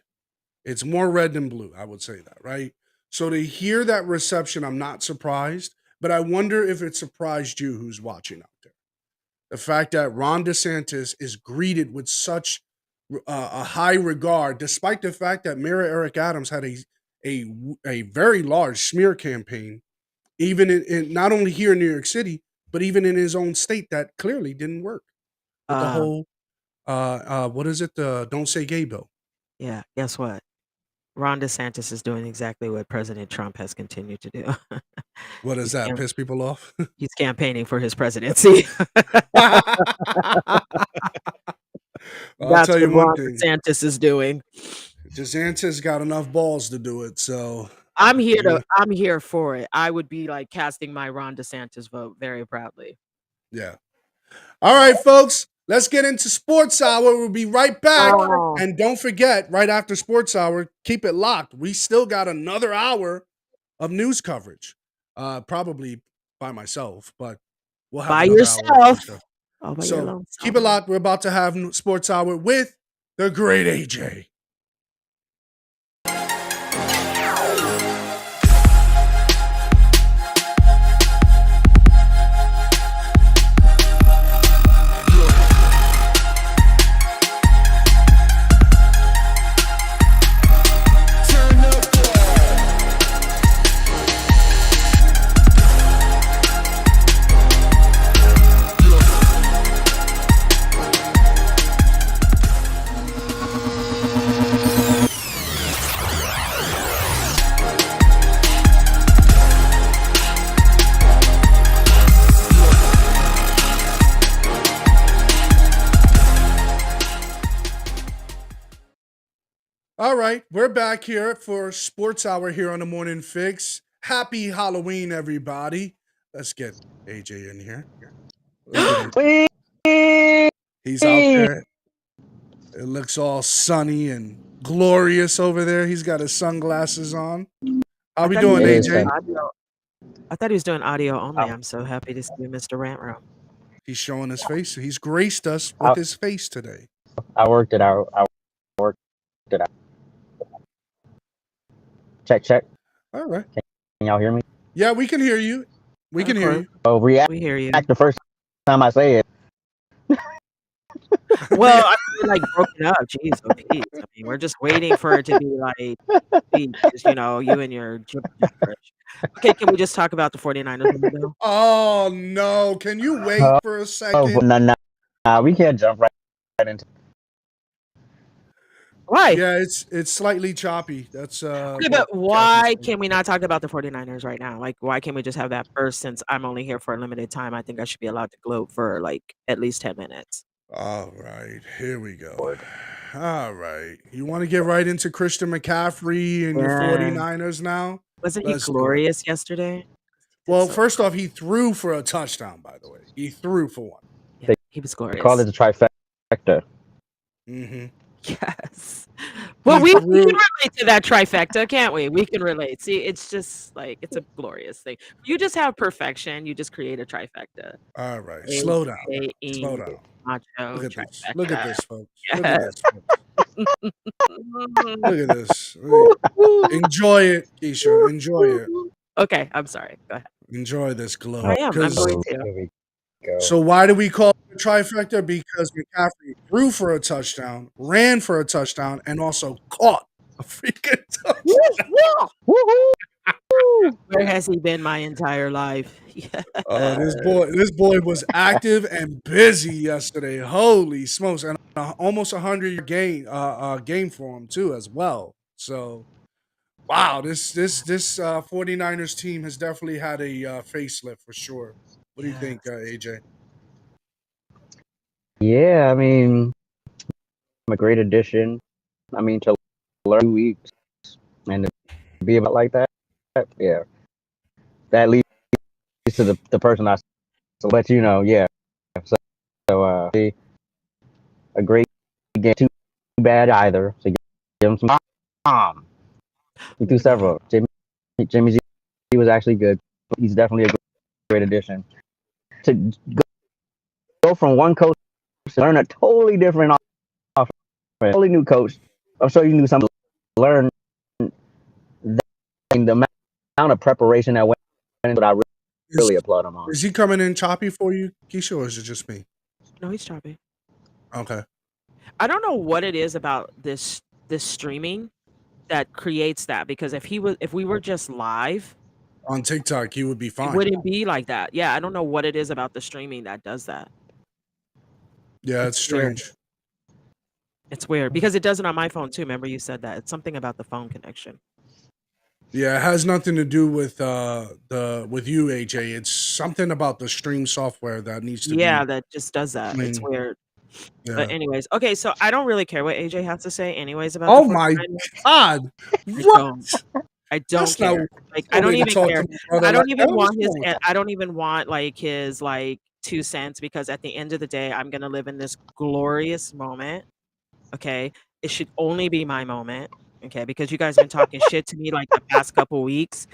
It's more red than blue, I would say that, right? So to hear that reception, I'm not surprised, but I wonder if it surprised you who's watching out there. The fact that Ron DeSantis is greeted with such a high regard, despite the fact that Mayor Eric Adams had a very large smear campaign, even in not only here in New York City, but even in his own state, that clearly didn't work with the whole what is it? The Don't Say Gay bill. Yeah. Guess what? Ron DeSantis is doing exactly what President Trump has continued to do. What is He's that? cam- Piss people off? he's campaigning for his presidency. I'll That's tell you what one Ron thing. DeSantis is doing. DeSantis got enough balls to do it, so I'm here for it. I would be like casting my Ron DeSantis vote very proudly. yeah. All right, folks, let's get into Sports Hour. We'll be right back. Oh. And don't forget, right after Sports Hour, keep it locked. We still got another hour of news coverage. Probably by myself, but we'll have By another hour of yourself. news coverage. Oh, by your So lone keep it self. locked. We're about to have Sports Hour with the great AJ. All right, we're back here for Sports Hour here on the Morning Fix. Happy Halloween, everybody. Let's get AJ in here. Look at him. He's out there. It looks all sunny and glorious over there. He's got his sunglasses on. How we doing, AJ? I thought he was doing audio only. I'm so happy to see Mr. Rant Room. He's showing his face. He's graced us with his face today. I worked it out. Check. All right. Can y'all hear me? Yeah, we can hear you. We can hear you. Oh, react We hear you. the first time I say it. Well, I feel like broken up. Jeez, oh, Pete. I mean, we're just waiting for it to be like, Pete, just, you know, you and your gibberish. Okay, can we just talk about the 49ers? Now? Oh, no. Can you wait for a second? No. We can't jump right into. Why? Yeah, it's slightly choppy. That's Okay, but why can we not talk about the 49ers right now? Like, why can't we just have that first? Since I'm only here for a limited time, I think I should be allowed to gloat for like at least 10 minutes. All right, here we go. All right. You want to get right into Christian McCaffrey and your 49ers now? Wasn't he glorious yesterday? Well, first off, he threw for a touchdown, by the way. He threw for one. Yeah, he was glorious. They call it the trifecta. Mm-hmm. Yes. Well, we can relate to that trifecta, can't we? We can relate. See, it's just like, it's a glorious thing. You just have perfection. You just create a trifecta. All right. Slow down. Slow down. Macho, Look at this. trifecta. Look at this, folks. Yes. Look at this, folks. Look at this. Enjoy it, Keisha. Enjoy it. Okay, I'm sorry. Go ahead. Enjoy this glow. I am. I'm going to. So why do we call it a trifecta? Because McCaffrey threw for a touchdown, ran for a touchdown, and also caught a freaking touchdown. Where has he been my entire life? This boy was active and busy yesterday. Holy smokes! And almost 100 game for him too, as well. So Wow, this 49ers team has definitely had a facelift for sure. What do you think, Yes. AJ? Yeah, I mean, a great addition. I mean, to learn 2 weeks and to be about like that, yeah, that leads to the person I. So, but yeah. So, a great game, too bad either. So give him some time. He threw several. Jimmy G was actually good. He's definitely a great addition. To go from one coach to learn a totally different offense, totally new coach. I'm sure you knew something. Learn that, the amount of preparation that went into it. I really applaud him on. Is he coming in choppy for you, Keisha, or is it just me? No, he's choppy. Okay. I don't know what it is about this streaming that creates that, because if we were just live On TikTok, he would be it fine. wouldn't be like that. Yeah, I don't know what it is about the streaming that does that. Yeah, it's weird. strange. It's weird because it does it on my phone too. Remember you said that. It's something about the phone connection. Yeah, it has nothing to do with with you, AJ. It's something about the stream software that needs to Yeah, be. that just does that. It's weird. Yeah. But anyways, okay, so I don't really care what AJ has to say anyways about Oh the my 49ers. God! I What? don't. I don't That's not care. Like, no I don't way to even talk care. to my brother I like don't even that. What's want his wrong with you? I don't even want, like, his, like, 2 cents, because at the end of the day, I'm gonna live in this glorious moment, okay? It should only be my moment, okay? Because you guys have been talking shit to me, like, the past couple weeks.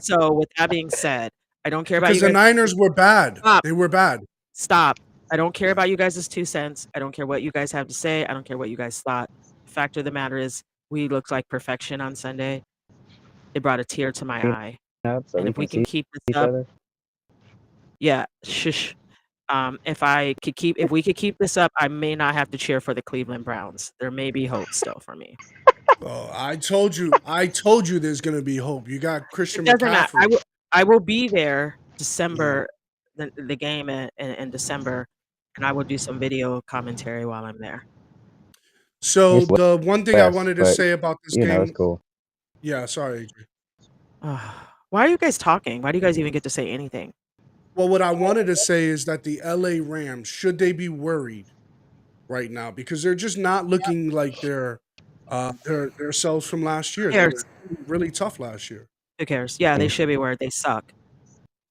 So, with that being said, I don't care about Because you the guys. Niners were bad. Stop. They were bad. Stop. I don't care Yeah. about you guys' 2 cents. I don't care what you guys have to say. I don't care what you guys thought. The fact of the matter is, we looked like perfection on Sunday. It brought a tear to my eye. So And we if we can can see keep this each up, other. yeah, shush. If we could keep this up, I may not have to cheer for the Cleveland Browns. There may be hope still for me. Oh, I told you there's gonna be hope. You got It Christian doesn't matter. McCaffrey. I will be there Yeah. December, the game in December, and I will do some video commentary while I'm there. So It's the one thing I West, wanted to but say about this it's game, cool. yeah, sorry, AJ. Why are you guys talking? Why do you guys even get to say anything? Well, what I wanted to say is that the LA Rams, should they be worried right now? Because they're just not looking like their selves from last year. Who They cares? were really tough last year. Who cares? Yeah, they should be worried. They suck.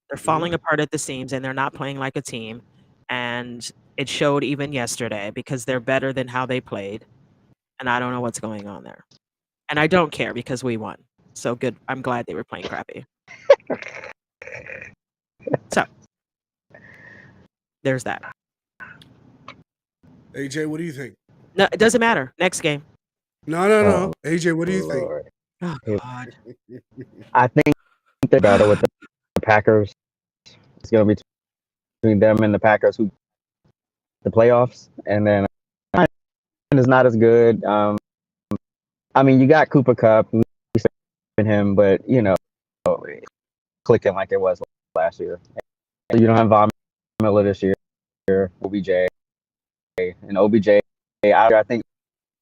They're falling Mhm. apart at the seams, and they're not playing like a team. And it showed even yesterday, because they're better than how they played. And I don't know what's going on there. And I don't care because we won. So good. I'm glad they were playing crappy. So there's that. AJ, what do you think? No, it doesn't matter. Next game. No. AJ, what do you think? Lord. Oh God. I think they're better with the Packers. It's going to be between them and the Packers who the playoffs, and then is not as good. I mean, you got Cooper Cup, him, but clicking like it was last year. You don't have Von Miller this year. OBJ and OBJ. I think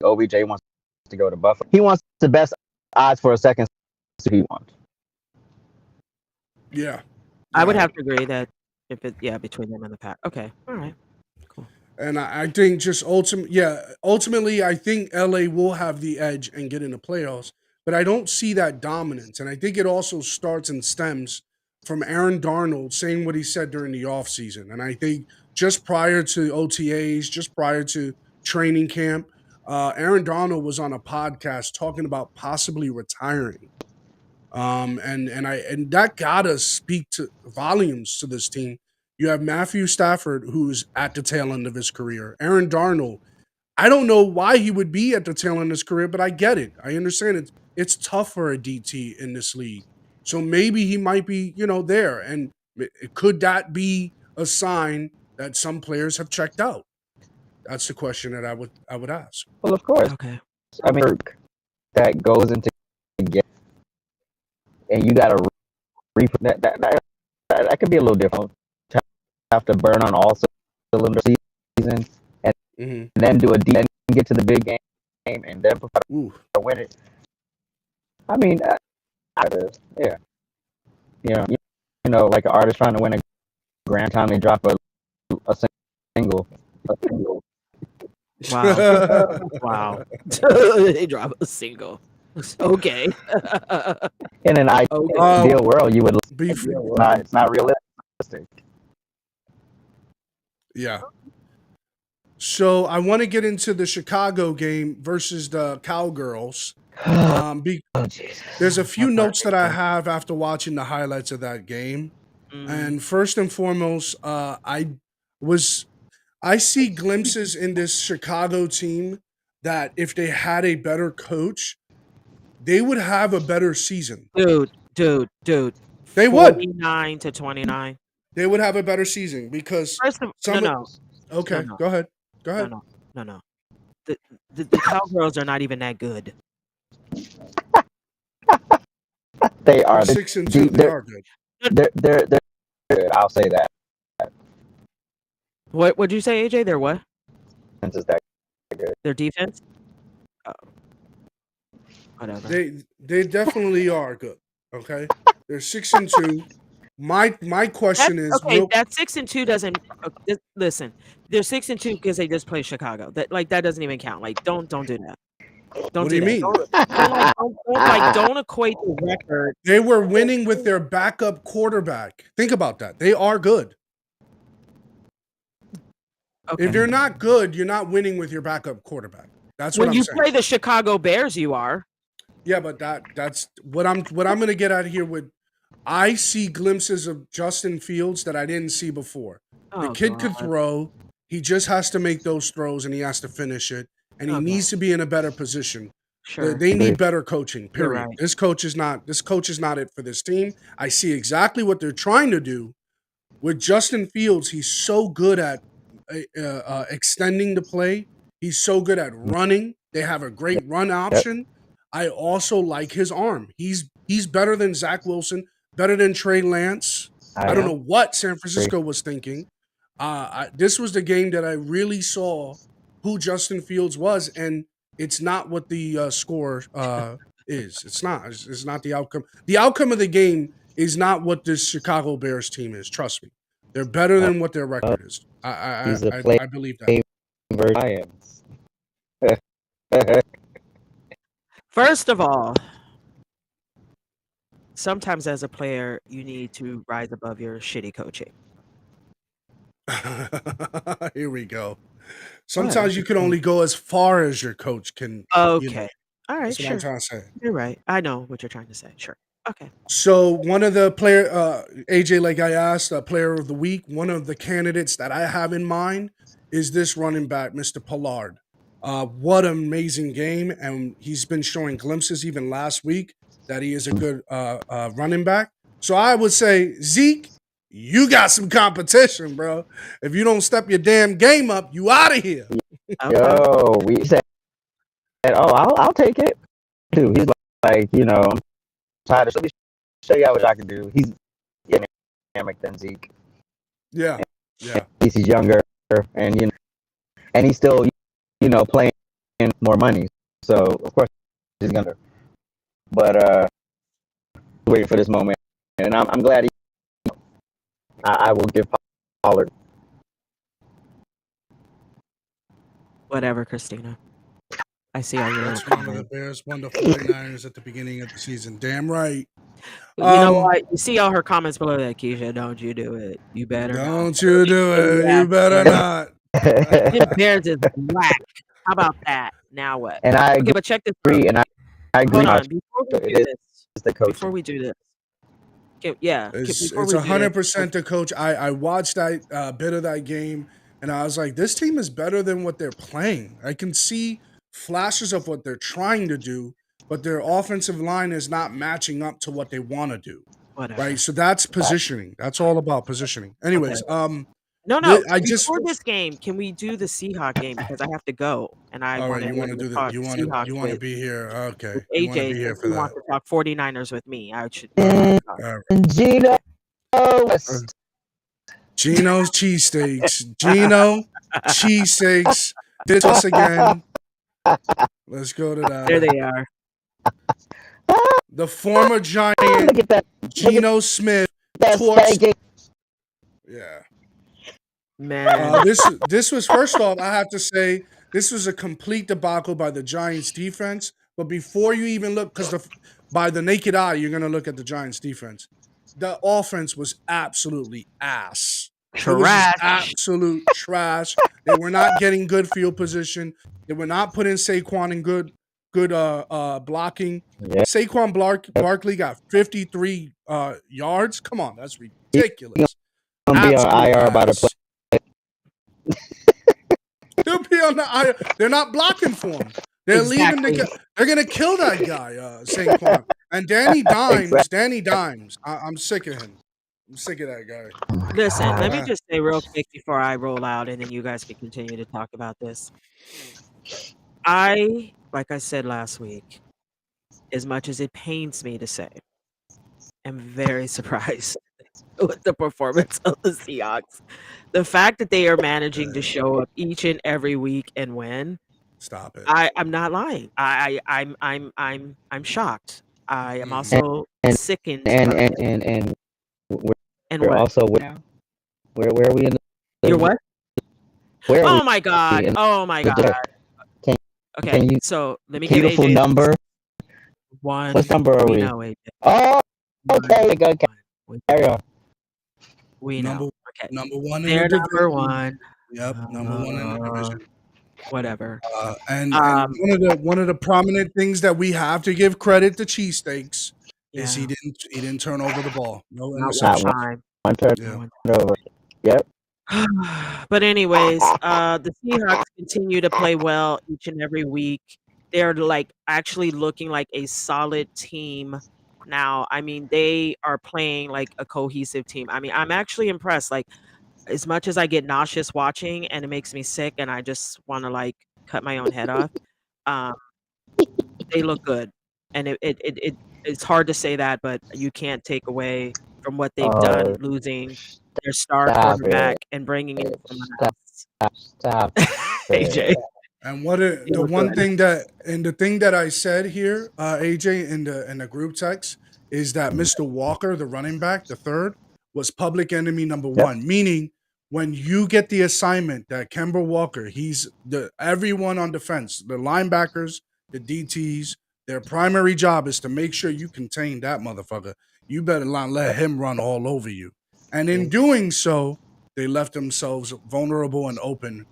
OBJ wants to go to Buffalo. He wants the best odds for a second. He wants. Yeah. I would have to agree that between them and the Pack. Okay. All right. Cool. And I think just ultimately, I think LA will have the edge and get in the playoffs, but I don't see that dominance. And I think it also starts and stems from Aaron Darnold saying what he said during the offseason. And I think just prior to OTAs, just prior to training camp, Aaron Darnold was on a podcast talking about possibly retiring. And that gotta speak to volumes to this team. You have Matthew Stafford, who's at the tail end of his career. Aaron Darnold, I don't know why he would be at the tail end of his career, but I get it. I understand it. It's tough for a DT in this league. So maybe he might be, there. And could that be a sign that some players have checked out? That's the question that I would ask. Well, of course. Okay. I mean, that goes into get, and you got to that could be a little different. To have to burn on all cylinders season, and then do and get to the big game, and then win it. I mean, artist. Yeah. You know, like an artist trying to win a grand time they drop a single. Wow. Wow. They drop a single. Okay. In an ideal world, you would. It's not realistic. Yeah. So I want to get into the Chicago game versus the Cowgirls. There's a few notes that I have after watching the highlights of that game. And first and foremost, I see glimpses in this Chicago team that if they had a better coach, they would have a better season. Dude. They would. 49-29. They would have a better season because no. Okay, No. go ahead. No. The Cowgirls are not even that good. They are 6-2. They are good. They're good. I'll say that. What'd you say, AJ? They're what? Is that good? Their defense? Oh. Whatever. They definitely are good. Okay, they're 6-2. My question is okay. That 6-2 doesn't listen. They're 6-2 because they just played Chicago. That doesn't even count. Like don't do that. What do you mean? Don't equate the record. They were winning with their backup quarterback. Think about that. They are good. Okay. If you're not good, you're not winning with your backup quarterback. That's what I'm saying. When you play the Chicago Bears, you are. Yeah, but that's what I'm going to get at here with. I see glimpses of Justin Fields that I didn't see before. The kid could throw. He just has to make those throws, and he has to finish it. And he needs to be in a better position. Sure. They need better coaching, period. Right. This coach is not it for this team. I see exactly what they're trying to do. With Justin Fields, he's so good at extending the play. He's so good at running. They have a great run option. I also like his arm. He's better than Zach Wilson, better than Trey Lance. I don't know what San Francisco was thinking. This was the game that I really saw who Justin Fields was, and it's not what the score is. It's not. It's not the outcome. The outcome of the game is not what this Chicago Bears team is. Trust me. They're better than what their record is. I believe that. First of all, sometimes as a player, you need to rise above your shitty coaching. Here we go. Sometimes you can only go as far as your coach can. Okay. All right, that's sure. what I'm trying to say. You're right. I know what you're trying to say. Sure. Okay. So one of the player, AJ, like I asked, player of the week, one of the candidates that I have in mind is this running back, Mr. Pollard. What an amazing game. And he's been showing glimpses even last week that he is a good running back. So I would say, Zeke, you got some competition, bro. If you don't step your damn game up, you out of here. Yo, we said, I'll take it. Dude, he's like, tired of, let me show you what I can do. He's dynamic than Zeke. Yeah. He's younger, and and he's still, playing more money. So of course he's younger. But waiting for this moment, and I'm glad I will give Pollard. Whatever, Christina. I see all your That's the Bears won the 49ers at the beginning of the season. Damn right. You know what? You see all her comments below that, Keisha. Don't you do it. You better Don't you do it. You better not. The Bears is black. How about that? Now what? And I agree, but check this out. And I agree. Hold on. Before we do this. It's 100% the coach. I watched that bit of that game, and I was like, this team is better than what they're playing. I can see flashes of what they're trying to do, but their offensive line is not matching up to what they want to do. Whatever. Right? So that's positioning. That's all about positioning. Anyways, No. Before this game, can we do the Seahawk game because I have to go and I all want right, you want to do that? You want to be here? Okay. You want to be here for that? Want to talk 49ers with me? I should. Gino. Gino's cheesesteaks. Gino cheesesteaks. Did us again. Let's go to that. There they are. The former Giant Look at that. Geno Smith That torched. spanking. Yeah. Man, This was, first off, I have to say, this was a complete debacle by the Giants defense. But before you even look, because by the naked eye, you're going to look at the Giants defense. The offense was absolutely ass. It was just trash. absolute trash. They were not getting good field position. They were not putting Saquon in good blocking. Yeah. Saquon Barkley got 53 yards. Come on, that's ridiculous. Gonna be on Absolute IR about to play. ass. He'll be on the IR. They're not blocking for him. They're leaving Exactly. they're gonna kill that guy, Saquon. And Danny Dimes. I'm sick of him. I'm sick of that guy. Listen, let me just say real quick before I roll out, and then you guys can continue to talk about this. Like I said last week, as much as it pains me to say, am very surprised with the performance of the Seahawks. The fact that they are managing to show up each and every week and win. Stop it. I'm not lying. I'm shocked. I am also sickened. And we're what? also where are we in the You're what? where are Oh we my god. in Oh my the god. draft? Okay, can you so let me give beautiful AJ number? one. What number are we? know AJ. Oh, okay. Carry on. We know. Okay. Number one in They're the number division. one. Yep, number one in the division. Whatever. And one of the prominent things that we have to give credit to Cheesesteaks is he didn't turn over the ball. No Not interception. one time. One turn Yeah. over. Yep. But anyways, the Seahawks continue to play well each and every week. They're like actually looking like a solid team now. I mean, they are playing like a cohesive team. I mean, I'm actually impressed. Like, as much as I get nauseous watching and it makes me sick and I just want to like cut my own head off, they look good. And it's hard to say that, but you can't take away from what they've done, losing their star quarterback and bringing in someone else. Stop. AJ. And the thing that I said here, AJ, in the group text is that Mr. Walker, the running back, the third, was public enemy number one. Meaning, when you get the assignment that Kemba Walker, he's everyone on defense, the linebackers, the DTs, their primary job is to make sure you contain that motherfucker. You better not let him run all over you. And in doing so, they left themselves vulnerable and open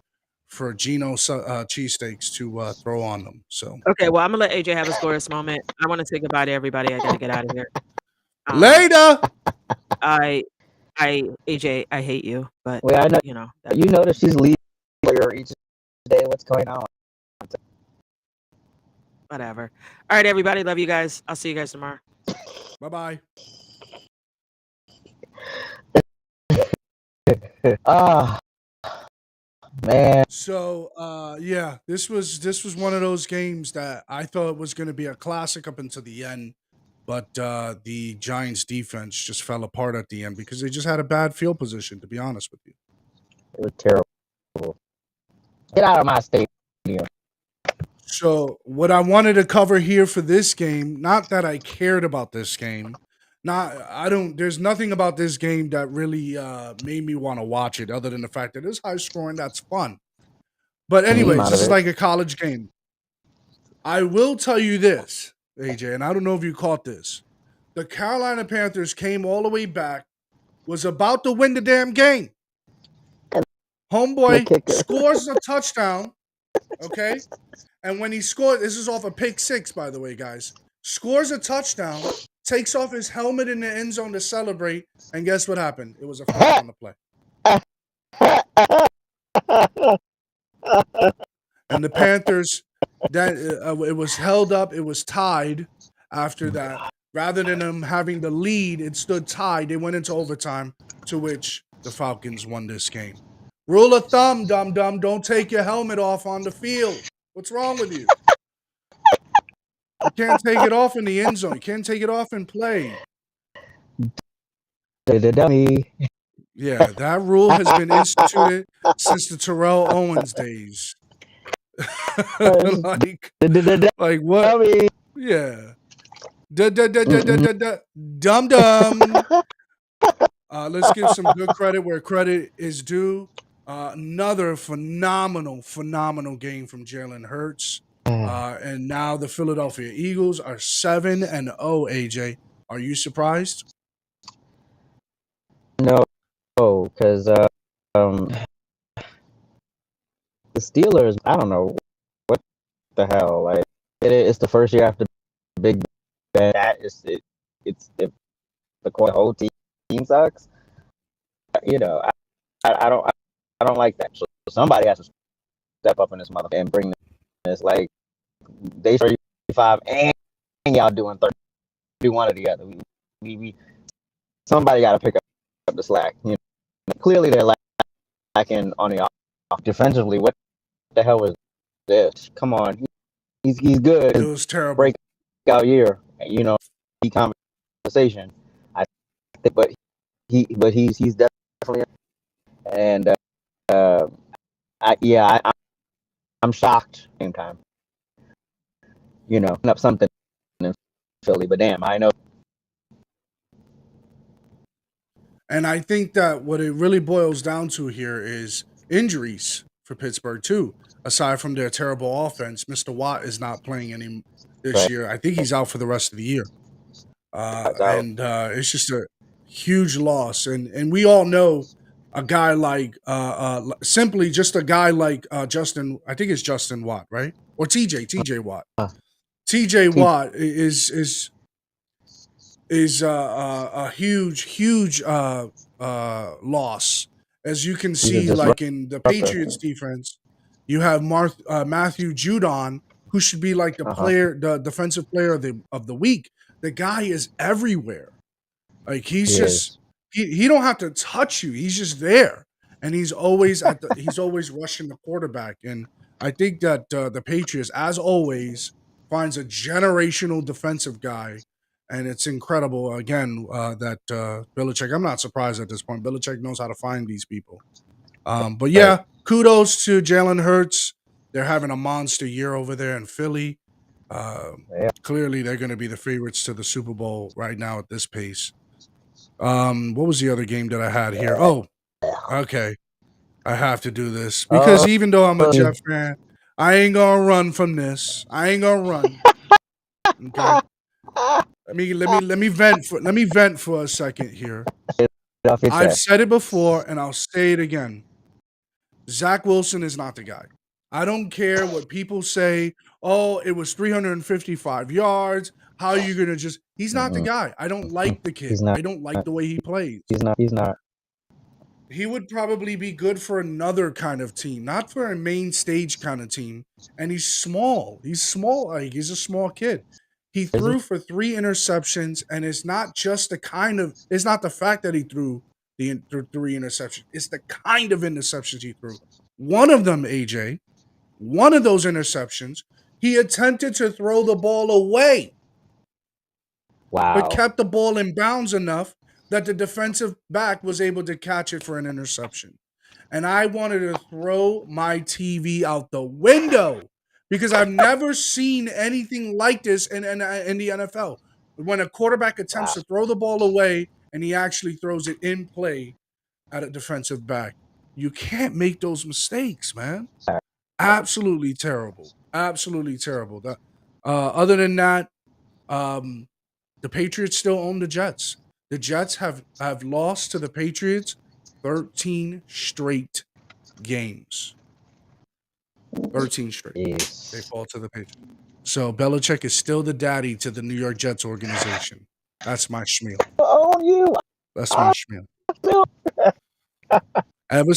for Geno Cheesesteaks to throw on them. So okay, well, I'm gonna let AJ have his glorious moment. I want to say goodbye to everybody. I gotta get out of here. Later. AJ, I hate you, but Wait, I know, you know. you notice she's leaving each day. What's going on? Whatever. All right, everybody. Love you guys. I'll see you guys tomorrow. Bye-bye. Man. So yeah, this was one of those games that I thought was going to be a classic up until the end, but the Giants defense just fell apart at the end because they just had a bad field position, to be honest with you. It was terrible. Get out of my stadium. So what I wanted to cover here for this game, not that I cared about this game, there's nothing about this game that really made me want to watch it other than the fact that it's high scoring. That's fun. But anyways, this is like a college game. I will tell you this, AJ, and I don't know if you caught this. The Carolina Panthers came all the way back, was about to win the damn game. Homeboy scores a touchdown, okay? And when he scored, this is off a pick six, by the way, guys. Scores a touchdown, takes off his helmet in the end zone to celebrate, and guess what happened? It was a first on the play. And the Panthers, it was held up. It was tied after that. Rather than them having the lead, it stood tied. They went into overtime, to which the Falcons won this game. Rule of thumb, dum-dum, don't take your helmet off on the field. What's wrong with you? You can't take it off in the end zone. You can't take it off in play. Yeah, that rule has been instituted since the Terrell Owens days. like what? Yeah. Dum dum. Let's give some good credit where credit is due. Another phenomenal game from Jalen Hurts. And now the Philadelphia Eagles are 7-0, AJ. Are you surprised? No, because um, the Steelers, I don't know what the hell. Like it's the first year after Big Ben. It's the whole team sucks. You know, I don't like that. So somebody has to step up in this mother and bring this. Like they 35 and y'all doing 31 together. We somebody got to pick up the slack. You know, clearly they're lacking on the off defensively. What the hell was this? Come on, he's good. It was terrible. Breakout year, you know, conversation. I think, but he's definitely, and I'm shocked. Same time, you know, up something in Philly, but damn, I know. And I think that what it really boils down to here is injuries for Pittsburgh too. Aside from their terrible offense, Mr. Watt is not playing any this year. I think he's out for the rest of the year. And it's just a huge loss. And we all know a guy like simply just a guy like Justin. I think it's Justin Watt, right? Or TJ Watt. TJ Watt is a huge loss. As you can see, like in the Patriots defense, you have Matthew Judon, who should be like the defensive player of the week. The guy is everywhere. Like he don't have to touch you. He's just there, and he's always he's always rushing the quarterback. And I think that the Patriots, as always, finds a generational defensive guy. And it's incredible, again, that Belichick, I'm not surprised at this point. Belichick knows how to find these people. But yeah, kudos to Jalen Hurts. They're having a monster year over there in Philly. Clearly, they're going to be the favorites to the Super Bowl right now at this pace. What was the other game that I had here? Oh, okay. I have to do this. Because even though I'm a Jeff fan, I ain't going to run from this. I ain't going to run. Okay. Let me vent for a second here. I've said it before and I'll say it again. Zach Wilson is not the guy. I don't care what people say. Oh, it was 355 yards. How are you gonna just? He's not the guy. I don't like the kid. I don't like the way he plays. He's not. He would probably be good for another kind of team, not for a main stage kind of team. And he's small. He's small. Like he's a small kid. He threw for 3 interceptions, and it's not just it's not the fact that he threw the 3 interceptions. It's the kind of interceptions he threw. One of them, AJ, one of those interceptions, he attempted to throw the ball away. Wow. But kept the ball in bounds enough that the defensive back was able to catch it for an interception. And I wanted to throw my TV out the window. Because I've never seen anything like this in the NFL. When a quarterback attempts to throw the ball away and he actually throws it in play at a defensive back. You can't make those mistakes, man. Absolutely terrible. Absolutely terrible. Other than that, the Patriots still own the Jets. The Jets have lost to the Patriots 13 straight games. 13 straight. Yes. They fall to the Patriots. So Belichick is still the daddy to the New York Jets organization. That's my schmeal. Oh, you. That's my schmeal. Ever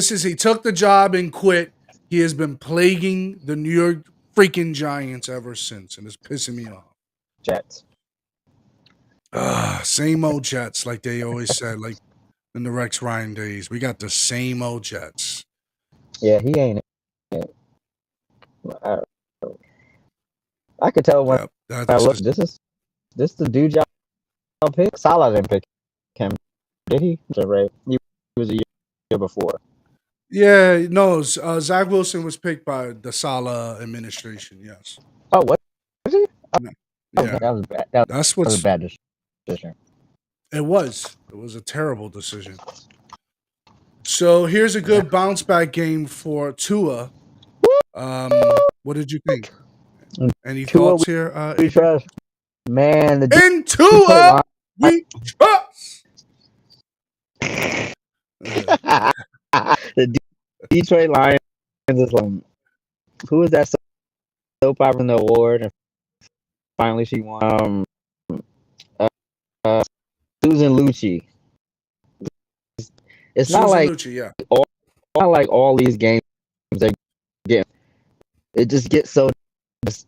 since he took the job and quit, he has been plaguing the New York freaking Giants ever since, and it's pissing me off. Jets. Same old Jets, like they always said, like in the Rex Ryan days. We got the same old Jets. Yeah, he ain't. I could tell when I looked. This the dude y'all pick. Salah didn't pick him, did he? Right? He was a year before. Yeah, no. Zach Wilson was picked by the Salah administration. Yes. Oh, what? Was he? Yeah, That was bad. That that's was a what's. bad decision. It was. It was a terrible decision. So here's a good bounce back game for Tua. What did you think? Any Tua, thoughts here, we AJ? trust. Man, the In Detroit Tua, we trust. the Detroit Lions is like, who is that soap opera in the award? And finally, she won. Uh, Susan Lucci. It's Susan not like Lucci, yeah. all these games they get. It just gets so just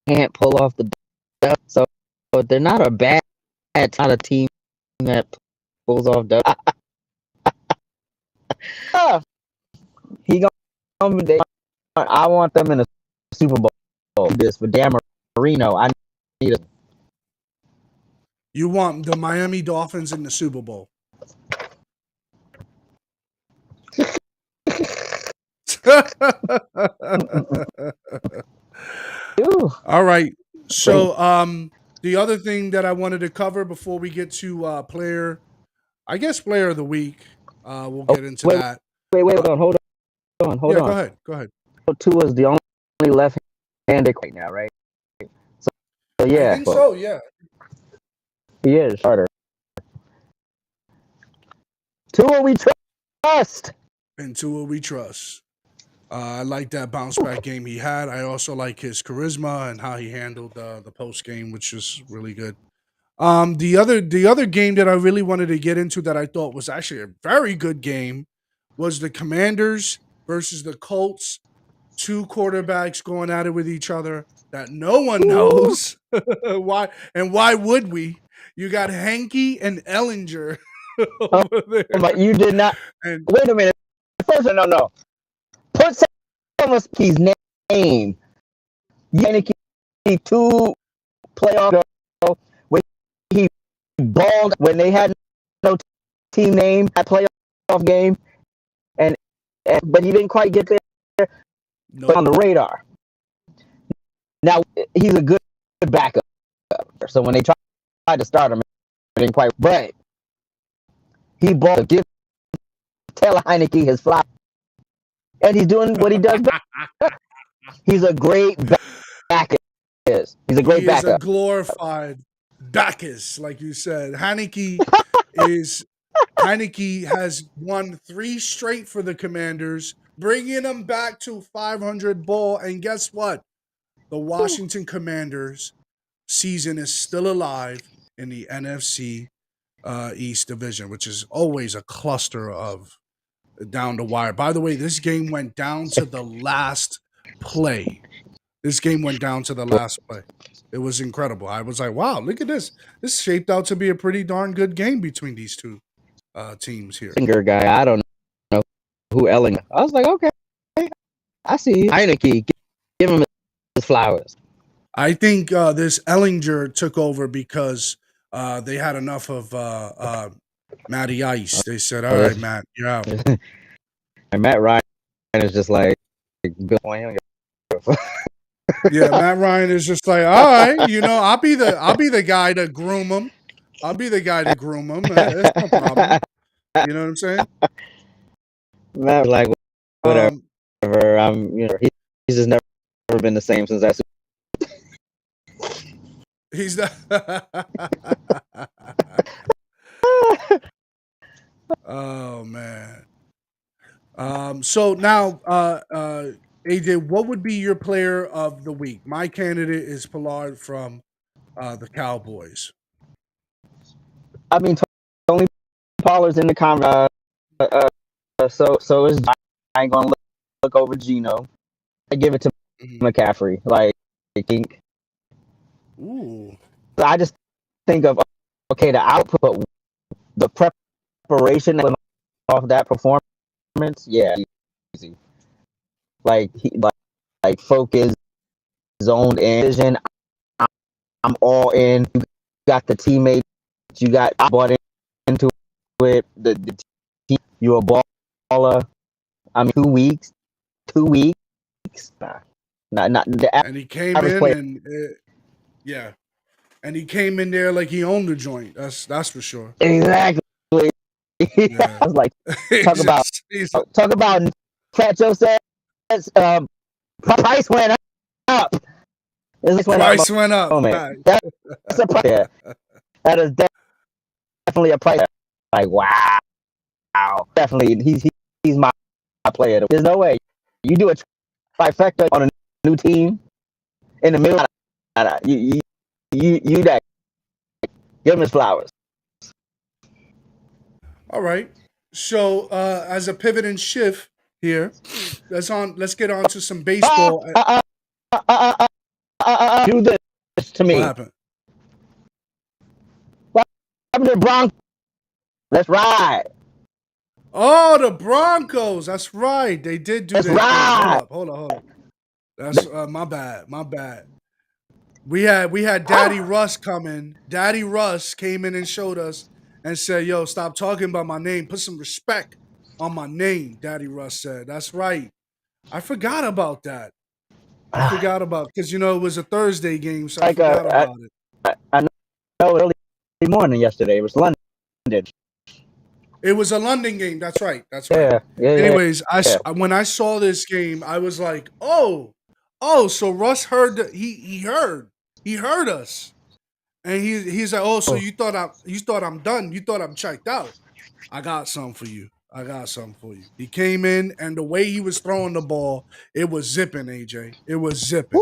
can't pull off the stuff. So they're not a bad. It's not a team that pulls off the. He gonna. I want them in a Super Bowl. This for Dan Marino. I need a. You want the Miami Dolphins in the Super Bowl. All right. So the other thing that I wanted to cover before we get to player of the week, we'll get into that. Wait, hold on. Go ahead. Tua is the only left-handed right now, right? So yeah. I think so, yeah. He is starter. Tua we trust. And Tua we trust. I like that bounce back game he had. I also like his charisma and how he handled the post game, which is really good. The other game that I really wanted to get into that I thought was actually a very good game was the Commanders versus the Colts. Two quarterbacks going at it with each other that no one knows why, and why would we? You got Hanky and Ellinger over there. But you did not. And wait a minute. First, no. Put his name. Yannick 2 playoff ago when he balled when they had no team name at playoff game, but he didn't quite get there on the radar. Now he's a good backup, so when they tried to start him, it didn't quite. But he balled. Give Taylor Heineke his flop. And he's doing what he does best. He's a great backup. He's a great backup. He's a glorified Bacchus, like you said. Heineke has won 3 straight for the Commanders, bringing them back to 500 ball. And guess what? The Washington Commanders season is still alive in the NFC East Division, which is always a cluster of down the wire. By the way, this game went down to the last play. It was incredible. I was like, wow, look at this. This shaped out to be a pretty darn good game between these two teams here. Finger guy, I don't know who Ellinger. I was like, okay, I see Heineke. Give him his flowers. I think this Ellinger took over because they had enough of Matty Ice. They said, all right, Matt, you're out. And Matt Ryan is just like, Bill Wayne. Yeah, Matt Ryan is just like, all right, I'll be the guy to groom him. That's no problem. You know what I'm saying? Matt was like, whatever. He's just never been the same since that. He's the. Oh man. So now, AJ, what would be your player of the week? My candidate is Pollard from the Cowboys. I mean, Tony Pollard's in the comment. So is I ain't gonna look over Geno. I give it to McCaffrey. Like, I think. Ooh. I just think of the output, the preparation off that performance. Yeah, easy. Like focus, zoned in, vision. I'm all in. You got the teammates. You got bought into it. The team. You're a baller. I mean, 2 weeks. 2 weeks. Not the and he came in play. and yeah, And he came in there like he owned the joint. That's for sure. Exactly. Yeah. I was like, He's talk about Fat Joe says price went up. Price went up. Right. That's a price. Yeah. That is definitely a price. Like, wow. Definitely, he's my player. There's no way you do a trifecta on a new team in the middle. You that give him his flowers. All right. So as a pivot and shift here, let's get on to some baseball. Do this to me. What happened? What happened to the Broncos? Let's ride. Oh, the Broncos. That's right. They did do that. Hold up. That's my bad. We had Daddy Russ come in. Daddy Russ came in and showed us and said, "Yo, stop talking about my name. Put some respect on my name." Daddy Russ said, "That's right." I forgot about that. Because it was a Thursday game, so I forgot about it. I know early morning yesterday. It was London. It was a London game. That's right. Yeah. Anyways, when I saw this game, I was like, oh, so Russ heard he heard us, and he's like, oh, so you thought I'm done? You thought I'm checked out? I got something for you. He came in, and the way he was throwing the ball, it was zipping, AJ. It was zipping.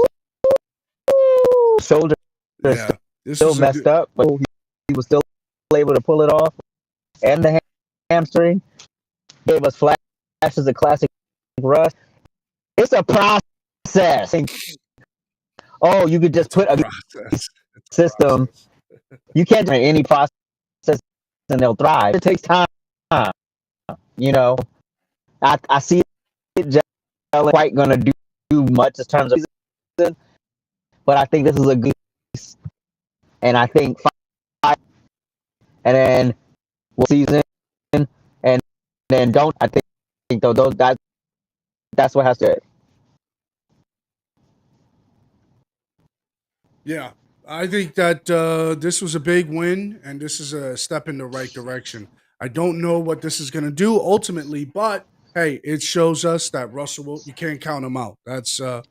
Shoulder, yeah, still messed up, but he was still able to pull it off, and the hamstring gave us flashes of classic Russ. It's a process. Oh, you could just put a system. You can't do any process and they'll thrive. It takes time. I see it just quite going to do much in terms of season, but I think this is a good piece. And I think and then season and then don't. I think those that's what has to. Yeah, I think that this was a big win, and this is a step in the right direction. I don't know what this is going to do ultimately, but hey, it shows us that Russell, you can't count him out. That's the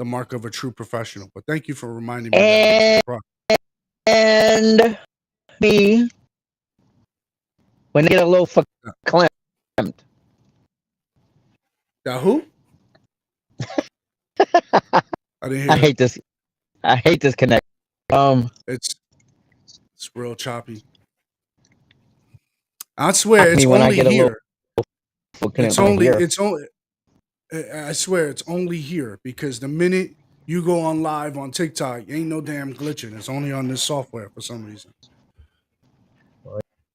mark of a true professional. But thank you for reminding me. And me, when they get a little clamped. Now who? I didn't hear. I hate this connect. It's real choppy. I swear it's only here. It's only. I swear it's only here because the minute you go on live on TikTok, ain't no damn glitching. It's only on this software for some reason.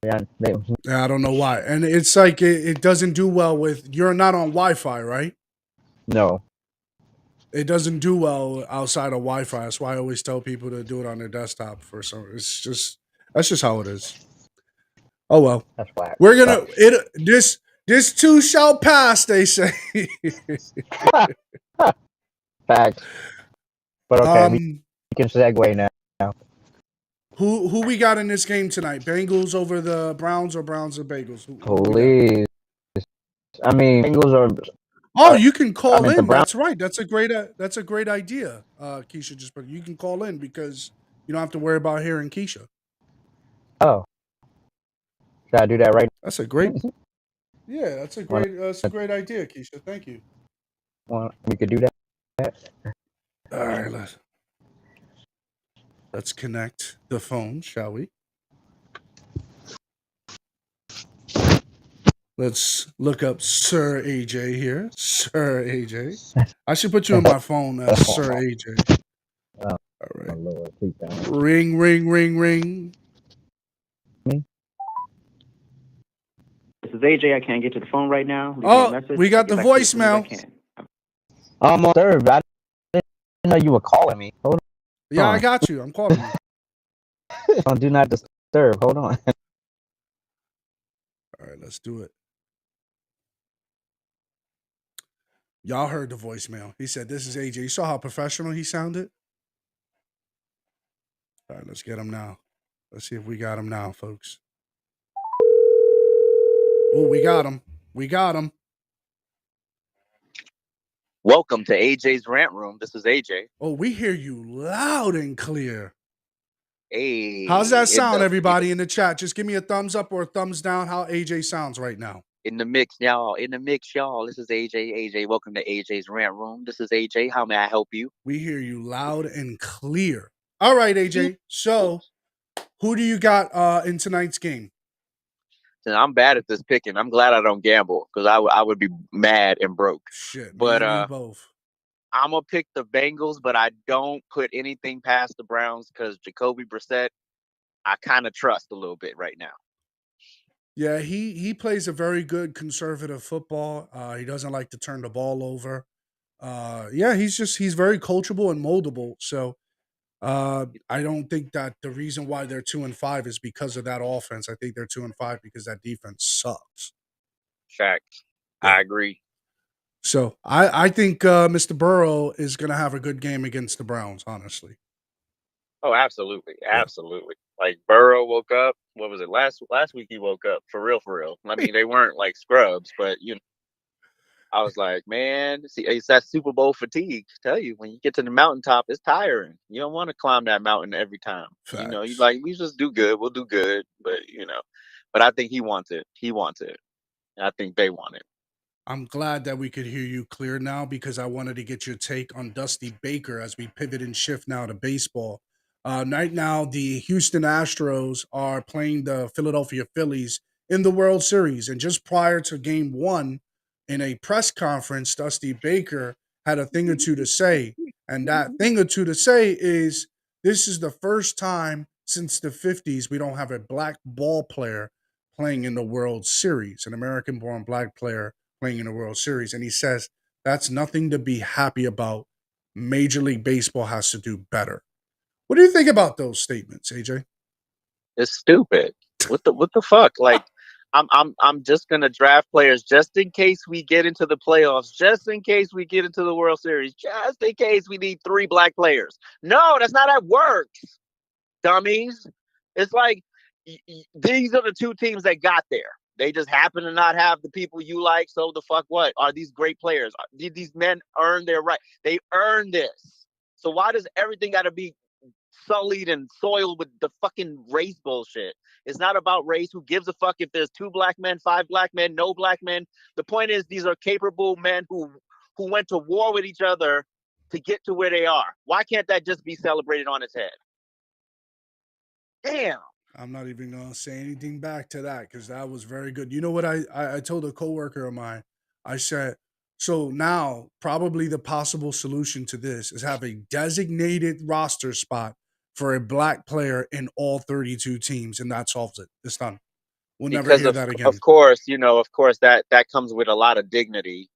Yeah, I don't know why. And it's like it doesn't do well with. You're not on Wi-Fi, right? No. It doesn't do well outside of Wi-Fi. That's why I always tell people to do it on their desktop for some. That's just how it is. Oh well. That's why. We're gonna this too shall pass. They say. Facts. But okay, we can segue now. Who we got in this game tonight? Bengals over the Browns or Browns or Bengals? Please. I mean, Bengals are. Oh, you can call in. That's right. That's a great idea. Keisha just put. You can call in because you don't have to worry about hearing Keisha. Oh. Should I do that right? That's a great. Yeah, that's a great idea, Keisha. Thank you. Well, we could do that. All right, let's connect the phone, shall we? Let's look up Sir AJ here. Sir AJ. I should put you on my phone as Sir AJ. All right. Lord, please don't. Ring, ring, ring, ring. This is AJ. I can't get to the phone right now. We got the voicemail. I'm on third. I didn't know you were calling me. Hold on. Yeah, I got you. I'm calling you. Do not disturb. Hold on. All right, let's do it. Y'all heard the voicemail. He said, "This is AJ." You saw how professional he sounded? All right, let's get him now. Let's see if we got him now, folks. Oh, we got him. We got him. Welcome to AJ's Rant Room. This is AJ. Oh, we hear you loud and clear. Hey. How's that sound, everybody in the chat? Just give me a thumbs up or a thumbs down how AJ sounds right now. In the mix, y'all. In the mix, y'all. This is AJ. AJ, welcome to AJ's Rant Room. This is AJ. How may I help you? We hear you loud and clear. All right, AJ. So, who do you got in tonight's game? I'm bad at this picking. I'm glad I don't gamble because I would be mad and broke. Shit, but me and you both. I'm gonna pick the Bengals, but I don't put anything past the Browns because Jacoby Brissett, I kind of trust a little bit right now. Yeah, he plays a very good conservative football. He doesn't like to turn the ball over. Yeah, he's very coachable and moldable. So I don't think that the reason why they're 2-5 is because of that offense. I think they're 2-5 because that defense sucks. Facts. Yeah. I agree. So I think Mr. Burrow is going to have a good game against the Browns, honestly. Oh, absolutely. Absolutely. Like Burrow woke up. What was it? Last week he woke up. For real. I mean, they weren't like scrubs, but I was like, man, see, it's that Super Bowl fatigue. I tell you, when you get to the mountaintop, it's tiring. You don't want to climb that mountain every time. Facts. You like, we just do good. We'll do good. But but I think he wants it. He wants it. And I think they want it. I'm glad that we could hear you clear now because I wanted to get your take on Dusty Baker as we pivot and shift now to baseball. Right now, the Houston Astros are playing the Philadelphia Phillies in the World Series. And just prior to game one, in a press conference, Dusty Baker had a thing or two to say. And that thing or two to say is this is the first time since the 50s we don't have a black ball player playing in the World Series, an American-born black player playing in the World Series. And he says that's nothing to be happy about. Major League Baseball has to do better. What do you think about those statements, AJ? It's stupid. What the fuck? Like, I'm just gonna draft players just in case we get into the playoffs, just in case we get into the World Series, just in case we need 3 black players. No, that's not how it works, dummies. It's like these are the 2 teams that got there. They just happen to not have the people you like. So the fuck what? Are these great players? Did these men earn their right? They earned this. So why does everything got to be sullied and soiled with the fucking race bullshit? It's not about race. Who gives a fuck if there's 2 black men, 5 black men, no black men? The point is these are capable men who went to war with each other to get to where they are. Why can't that just be celebrated on its head? Damn. I'm not even going to say anything back to that because that was very good. You know what I told a coworker of mine? I said, so now probably the possible solution to this is have a designated roster spot for a black player in all 32 teams, and that solves it. It's done. We'll never hear that again. Of course, that comes with a lot of dignity.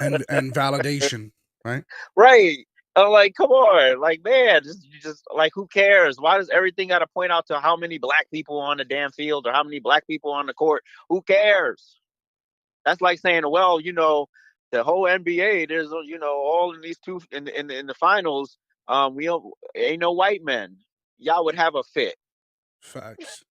and validation, right? Right. I'm like, come on, like, man, just like, who cares? Why does everything got to point out to how many black people on the damn field or how many black people on the court? Who cares? That's like saying, well, the whole NBA, there's, all in these two in the finals, we ain't no white men. Y'all would have a fit. Facts.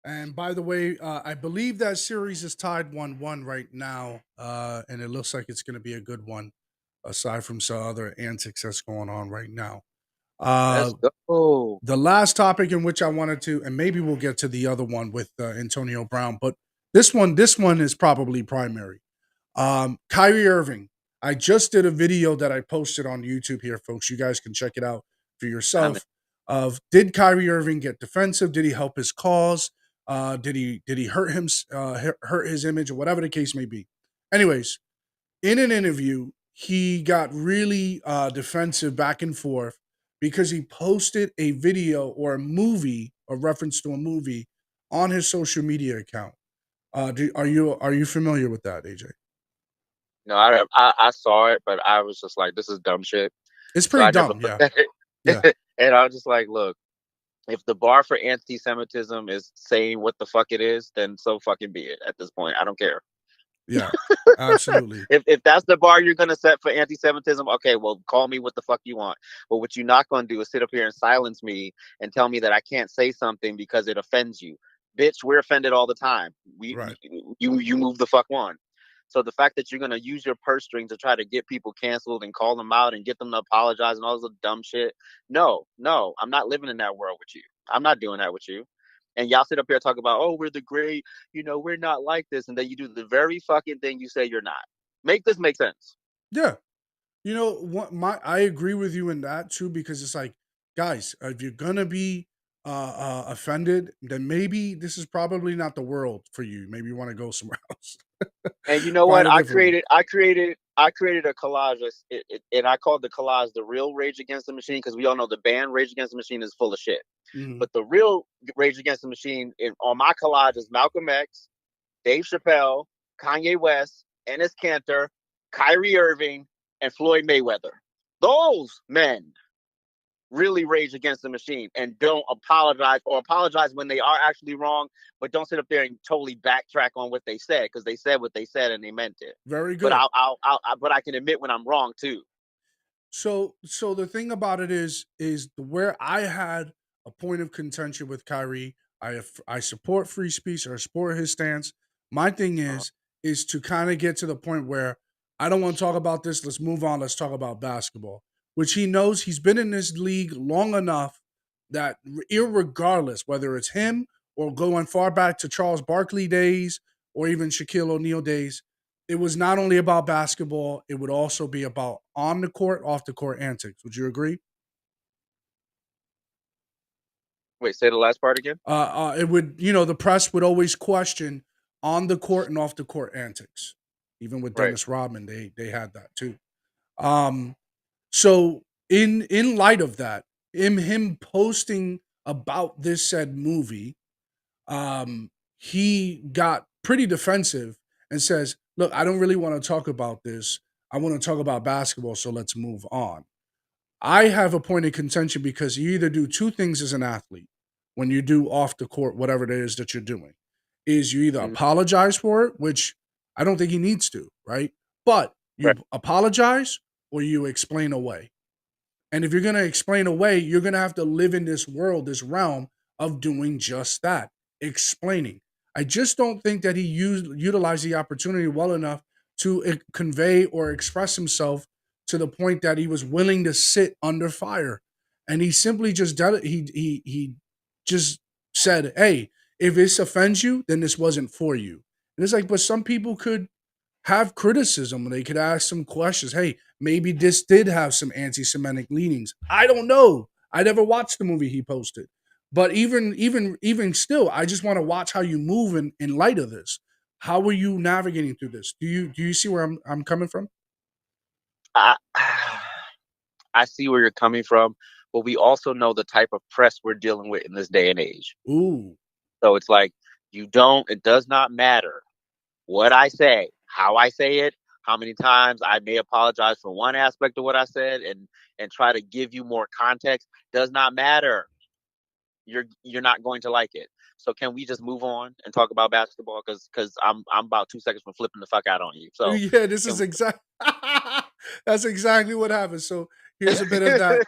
And by the way, I believe that series is tied 1-1 right now, and it looks like it's going to be a good one, aside from some other antics that's going on right now. Let's go. The last topic in which I wanted to, and maybe we'll get to the other one with Antonio Brown, but this one is probably primary. Kyrie Irving. I just did a video that I posted on YouTube here, folks. You guys can check it out for yourself. Of did Kyrie Irving get defensive? Did he help his cause? Did he hurt him? Hurt his image, or whatever the case may be. Anyways, in an interview, he got really defensive back and forth because he posted a video or a movie, a reference to a movie, on his social media account. Are you familiar with that, AJ? No, I saw it, but I was just like, this is dumb shit. It's pretty dumb, yeah. Yeah. And I was just like, look, if the bar for anti-Semitism is saying what the fuck it is, then so fucking be it at this point. I don't care. Yeah, absolutely. If that's the bar you're gonna set for anti-Semitism, okay, well, call me what the fuck you want. But what you're not gonna do is sit up here and silence me and tell me that I can't say something because it offends you. Bitch, we're offended all the time. Right. You move the fuck on. So the fact that you're gonna use your purse string to try to get people canceled and call them out and get them to apologize and all this dumb shit, no, I'm not living in that world with you. I'm not doing that with you. And y'all sit up here and talk about, oh, we're the great, we're not like this, and then you do the very fucking thing you say you're not. Make this make sense. Yeah. You know what? I agree with you in that too, because it's like, guys, if you're gonna be offended, then maybe this is probably not the world for you. Maybe you want to go somewhere else. And you know Find what? a I different one. created a collage, and I called the collage the real Rage Against the Machine, because we all know the band Rage Against the Machine is full of shit. Mhm. But the real Rage Against the Machine on my collage is Malcolm X, Dave Chappelle, Kanye West, Enes Kanter, Kyrie Irving, and Floyd Mayweather. Those men really rage against the machine and don't apologize, or apologize when they are actually wrong, but don't sit up there and totally backtrack on what they said, because they said what they said and they meant it. Very But good. but I can admit when I'm wrong too. So the thing about it is where I had a point of contention with Kyrie. I support free speech, or I support his stance. My thing is to kind of get to the point where I don't want to talk about this. Let's move on. Let's talk about basketball, which he knows he's been in this league long enough that, irregardless whether it's him or going far back to Charles Barkley days or even Shaquille O'Neal days, it was not only about basketball, it would also be about on the court, off the court antics. Would you agree? Wait, say the last part again. It would, the press would always question on the court and off the court antics. Even with Right. Dennis Rodman, they had that too. So in light of that, in him posting about this said movie, he got pretty defensive and says, "Look, I don't really want to talk about this. I want to talk about basketball, so let's move on." I have a point of contention because you either do two things as an athlete when you do off the court, whatever it is that you're doing, is you either Mhm. apologize for it, which I don't think he needs to, right? But you Right. apologize or you explain away. And if you're going to explain away, you're going to have to live in this world, this realm of doing just that, explaining. I just don't think that he utilized the opportunity well enough to convey or express himself to the point that he was willing to sit under fire. And he simply just did it. He just said, "Hey, if this offends you, then this wasn't for you." And it's like, but some people could have criticism. They could ask some questions. Hey, maybe this did have some anti-Semitic leanings. I don't know. I never watched the movie he posted. But even still, I just want to watch how you move in light of this. How are you navigating through this? Do you see where I'm coming from? I, I see where you're coming from, but we also know the type of press we're dealing with in this day and age. Ooh. So it's like, it does not matter what I say, how I say it, how many times I may apologize for one aspect of what I said and try to give you more context. Does not matter. You're not going to like it. So can we just move on and talk about basketball? Because I'm about 2 seconds from flipping the fuck out on you. So Yeah, this is exact. That's exactly what happened. So here's a bit of that.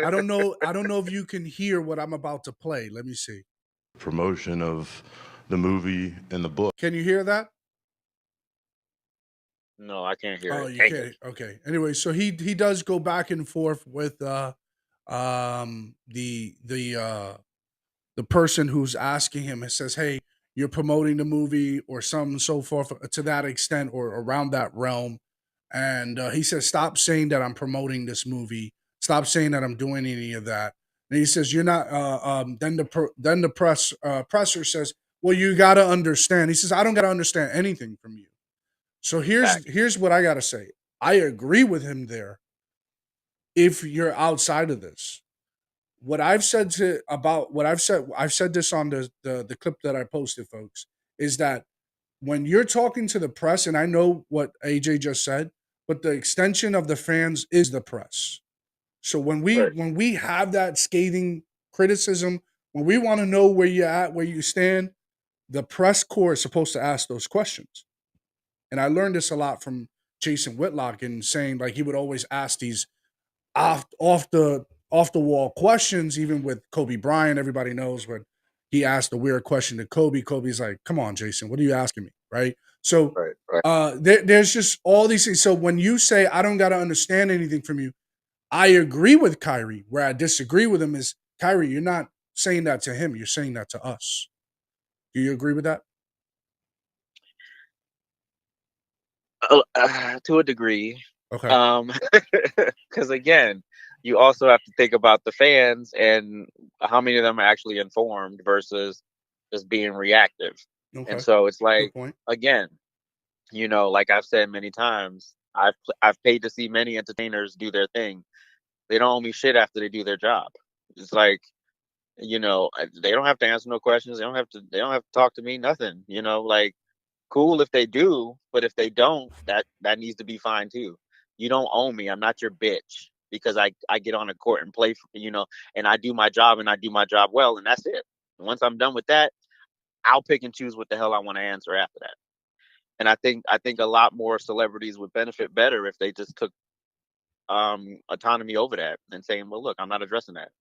I don't know. I don't know if you can hear what I'm about to play. Let me see. Promotion of the movie and the book. Can you hear that? No, I can't hear Oh, it. you Dang can't. it. Okay. Anyway, so he does go back and forth with the person who's asking him. It says, "Hey, you're promoting the movie," or some so forth to that extent or around that realm. And he says, "Stop saying that I'm promoting this movie. Stop saying that I'm doing any of that." And he says, "You're not." Then the presser says, "Well, you got to understand." He says, "I don't got to understand anything from you." So Fact. here's what I got to say. I agree with him there. If you're outside of this, I've said this on the clip that I posted, folks, is that when you're talking to the press, and I know what AJ just said, but the extension of the fans is the press. So Right. when we have that scathing criticism, when we want to know where you're at, where you stand, the press corps is supposed to ask those questions. And I learned this a lot from Jason Whitlock, and saying like he would always ask these off the wall questions, even with Kobe Bryant. Everybody knows when he asked a weird question to Kobe. Kobe's like, "Come on, Jason, what are you asking me?" Right? So Right. there's just all these things. So when you say I don't got to understand anything from you, I agree with Kyrie. Where I disagree with him is Kyrie, you're not saying that to him. You're saying that to us. Do you agree with that? To a degree. Okay. Because again, you also have to think about the fans and how many of them are actually informed versus just being reactive. And Okay. so it's Good like, point. again, like I've said many times, I've paid to see many entertainers do their thing. They don't owe me shit after they do their job. It's like, they don't have to answer no questions. They don't have to talk to me, nothing. Like, cool if they do, but if they don't, that needs to be fine too. You don't own me. I'm not your bitch because I get on a court and play and I do my job and I do my job well, and that's it. Once I'm done with that, I'll pick and choose what the hell I want to answer after that. And I think a lot more celebrities would benefit better if they just took autonomy over that and saying, well, look, I'm not addressing that.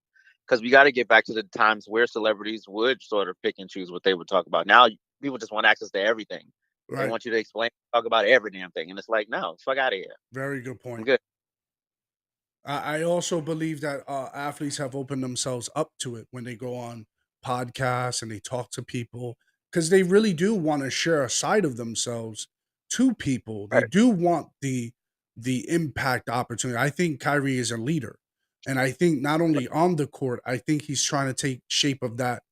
Because we got to get back to the times where celebrities would sort of pick and choose what they would talk about. Now people just want access to everything. They Right. want you to talk about every damn thing, and it's like, no, fuck out of here. Very good I'm point. good. I also believe that athletes have opened themselves up to it when they go on podcasts and they talk to people, because they really do want to share a side of themselves to people. They Right. do want the impact opportunity. I think Kyrie is a leader, and I think not only on the court, I think he's trying to take shape of that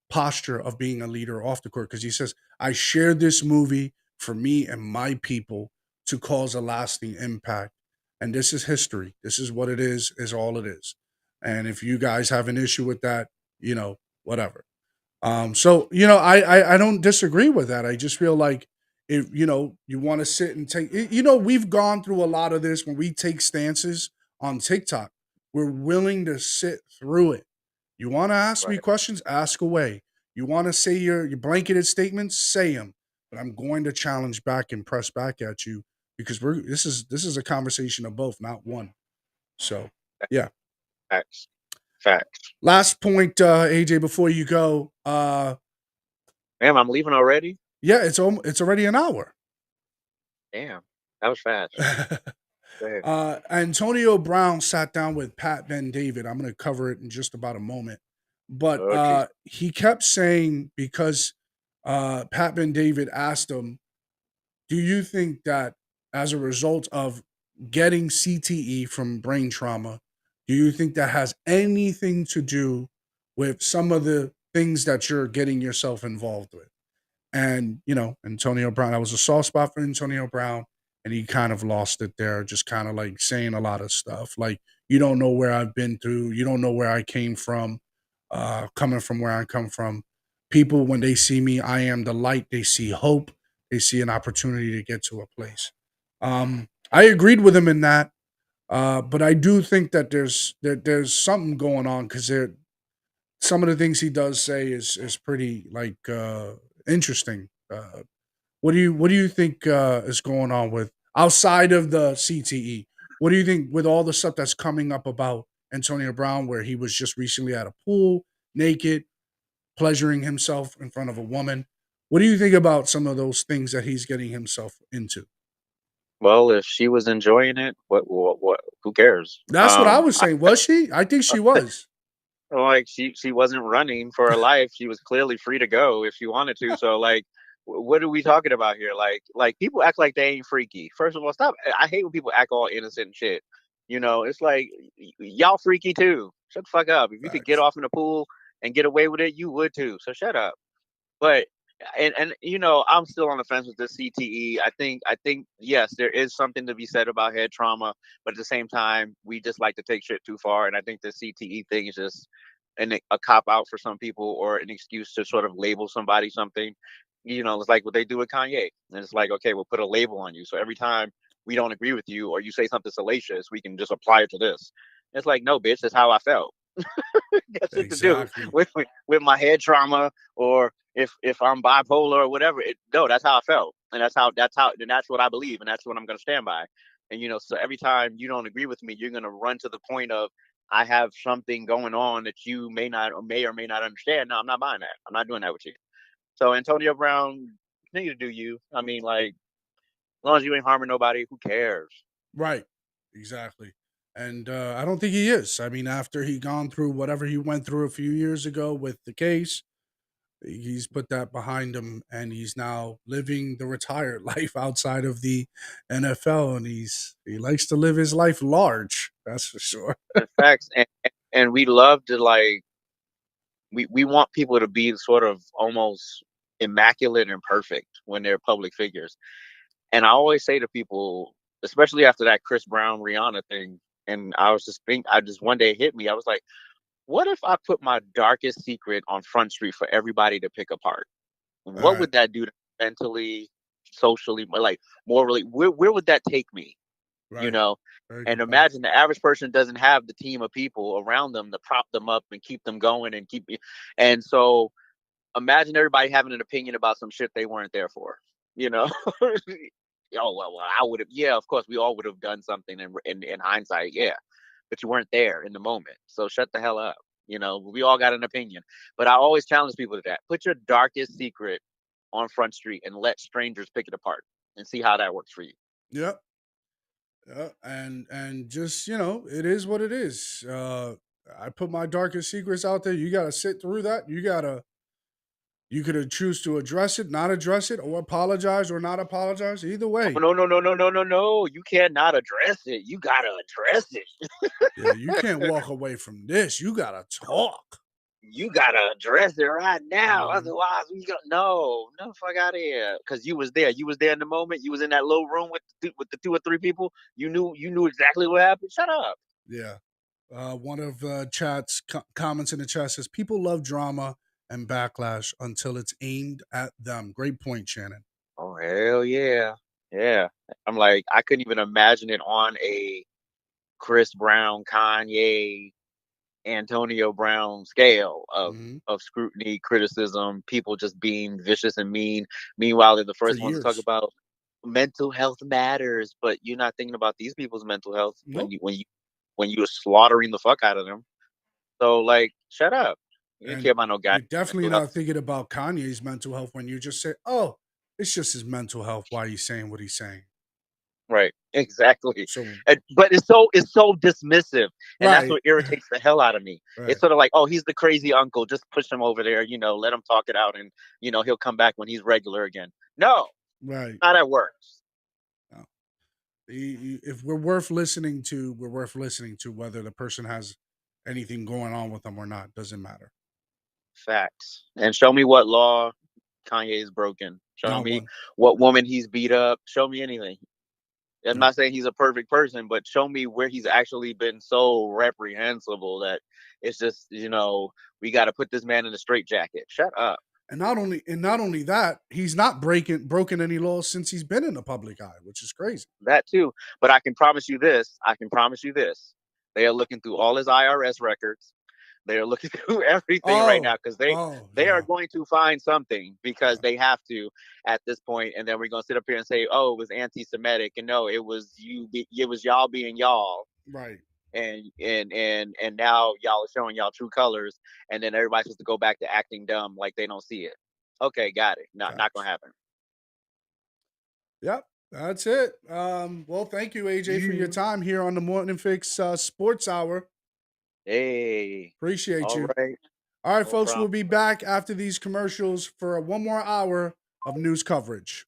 posture of being a leader off the court, because he says, "I shared this movie for me and my people to cause a lasting impact." And this is history. This is what it is all it is. And if you guys have an issue with that, whatever. So I don't disagree with that. I just feel like if you want to sit and take, we've gone through a lot of this when we take stances on TikTok. We're willing to sit through it. You want to ask me Right. questions? Ask away. You want to say your blanketed statements? Say them. But I'm going to challenge back and press back at you, because this is a conversation of both, not one. So yeah. Facts. Facts. Last point, AJ, before you go. Damn, I'm leaving already. Yeah, it's already an hour. Damn, that was fast. Go ahead. Antonio Brown sat down with Pat Ben David. I'm going to cover it in just about a moment. But Oh, geez. he kept saying, because Pat Ben David asked him, do you think that as a result of getting CTE from brain trauma, do you think that has anything to do with some of the things that you're getting yourself involved with? And, Antonio Brown, that was a soft spot for Antonio Brown. And he kind of lost it there, just kind of like saying a lot of stuff. Like, you don't know where I've been through. You don't know where I came from, coming from where I come from. People, when they see me, I am the light. They see hope. They see an opportunity to get to a place. I agreed with him in that. But I do think that there's something going on, because some of the things he does say is pretty like interesting. What do you think is going on with, outside of the CTE? What do you think with all the stuff that's coming up about Antonio Brown, where he was just recently at a pool naked, pleasuring himself in front of a woman? What do you think about some of those things that he's getting himself into? Well, if she was enjoying it, what? Who cares? That's what I was saying. Was she? I think she was. Like she wasn't running for her life. She was clearly free to go if she wanted to. So like, what are we talking about here? Like people act like they ain't freaky. First of all, stop. I hate when people act all innocent and shit. It's like y'all freaky too. Shut the fuck up. If you could get Facts. off in a pool and get away with it, you would too. So shut up. But and I'm still on the fence with this CTE. I think yes, there is something to be said about head trauma, but at the same time, we just like to take shit too far, and I think the CTE thing is just a cop out for some people, or an excuse to sort of label somebody something. It's like what they do with Kanye, and it's like, okay, we'll put a label on you, so every time we don't agree with you or you say something salacious, we can just apply it to this. It's like, no, bitch, that's how I felt. Got shit to do Exactly. with my head trauma, or if I'm bipolar or whatever. No, that's how I felt. and that's what I believe, and that's what I'm going to stand by. And so every time you don't agree with me, you're going to run to the point of, I have something going on that you may or may not understand. No, I'm not buying that. I'm not doing that with you. So Antonio Brown, continue to do you. I mean, like, as long as you ain't harming nobody, who cares? Right. Exactly. And I don't think he is. I mean, after he gone through whatever he went through a few years ago with the case, he's put that behind him, and he's now living the retired life outside of the NFL, and he likes to live his life large. That's for sure. In fact, and we love to, like, we want people to be sort of almost immaculate and perfect when they're public figures. And I always say to people, especially after that Chris Brown Rihanna thing, and I just one day hit me. I was like, what if I put my darkest secret on Front Street for everybody to pick apart? What would that do to me mentally, socially, like morally? Where would that take me? Right. You know? Very And good point. imagine the average person doesn't have the team of people around them to prop them up and keep them going and and so imagine everybody having an opinion about some shit they weren't there for. Oh, well, I would have. Yeah, of course, we all would have done something in hindsight. Yeah, but you weren't there in the moment. So shut the hell up. We all got an opinion. But I always challenge people to that. Put your darkest secret on Front Street and let strangers pick it apart and see how that works for you. Yep. Yeah, and just it is what it is. I put my darkest secrets out there. You got to sit through that. You could choose to address it, not address it, or apologize or not apologize. Either way. Oh, no. You cannot address it. You gotta address it. Yeah, you can't walk away from this. You gotta talk. You gotta address it right now. Otherwise, no, fuck out of here. Because you was there. You was there in the moment. You was in that little room with the 2 or 3 people. You knew exactly what happened. Shut up. Yeah. One of chat's comments in the chat says, people love drama and backlash until it's aimed at them. Great point, Shannon. Oh, hell yeah. Yeah. I'm like, I couldn't even imagine it on a Chris Brown, Kanye, Antonio Brown scale of scrutiny, criticism, people just being vicious and mean. Meanwhile, they're the first ones to talk about mental health matters, but you're not thinking about these people's mental health when you're slaughtering the fuck out of them. So, like, shut up. You don't care about no guy. You're definitely not thinking about Kanye's mental health when you just say, "Oh, it's just his mental health. Why he's saying what he's saying." Right, exactly. So, but it's so dismissive, and that's what irritates the hell out of me. It's sort of like, oh, he's the crazy uncle. Just push him over there, let him talk it out, and he'll come back when he's regular again. No, right, how that works. No. If we're worth listening to, we're worth listening to, whether the person has anything going on with them or not. Doesn't matter. Facts. And show me what law Kanye is broken. Show me what woman he's beat up. Show me anything. I'm not saying he's a perfect person, but show me where he's actually been so reprehensible that it's just, we got to put this man in a straitjacket. Shut up. And not only that, he's not broken any laws since he's been in the public eye, which is crazy. That too. But I can promise you this. They are looking through all his IRS records. They are looking through everything right now because they are going to find something because they have to at this point. And then we're going to sit up here and say, oh, it was anti-Semitic. And no, it was y'all being y'all. Right. And now y'all are showing y'all true colors. And then everybody's supposed to go back to acting dumb like they don't see it. Okay, got it. Not going to happen. Yep. That's it. Well, thank you, AJ, for your time here on the Morning Fix Sports Hour. Hey. Appreciate you. Right. All right, folks, we'll be back after these commercials for one more hour of news coverage.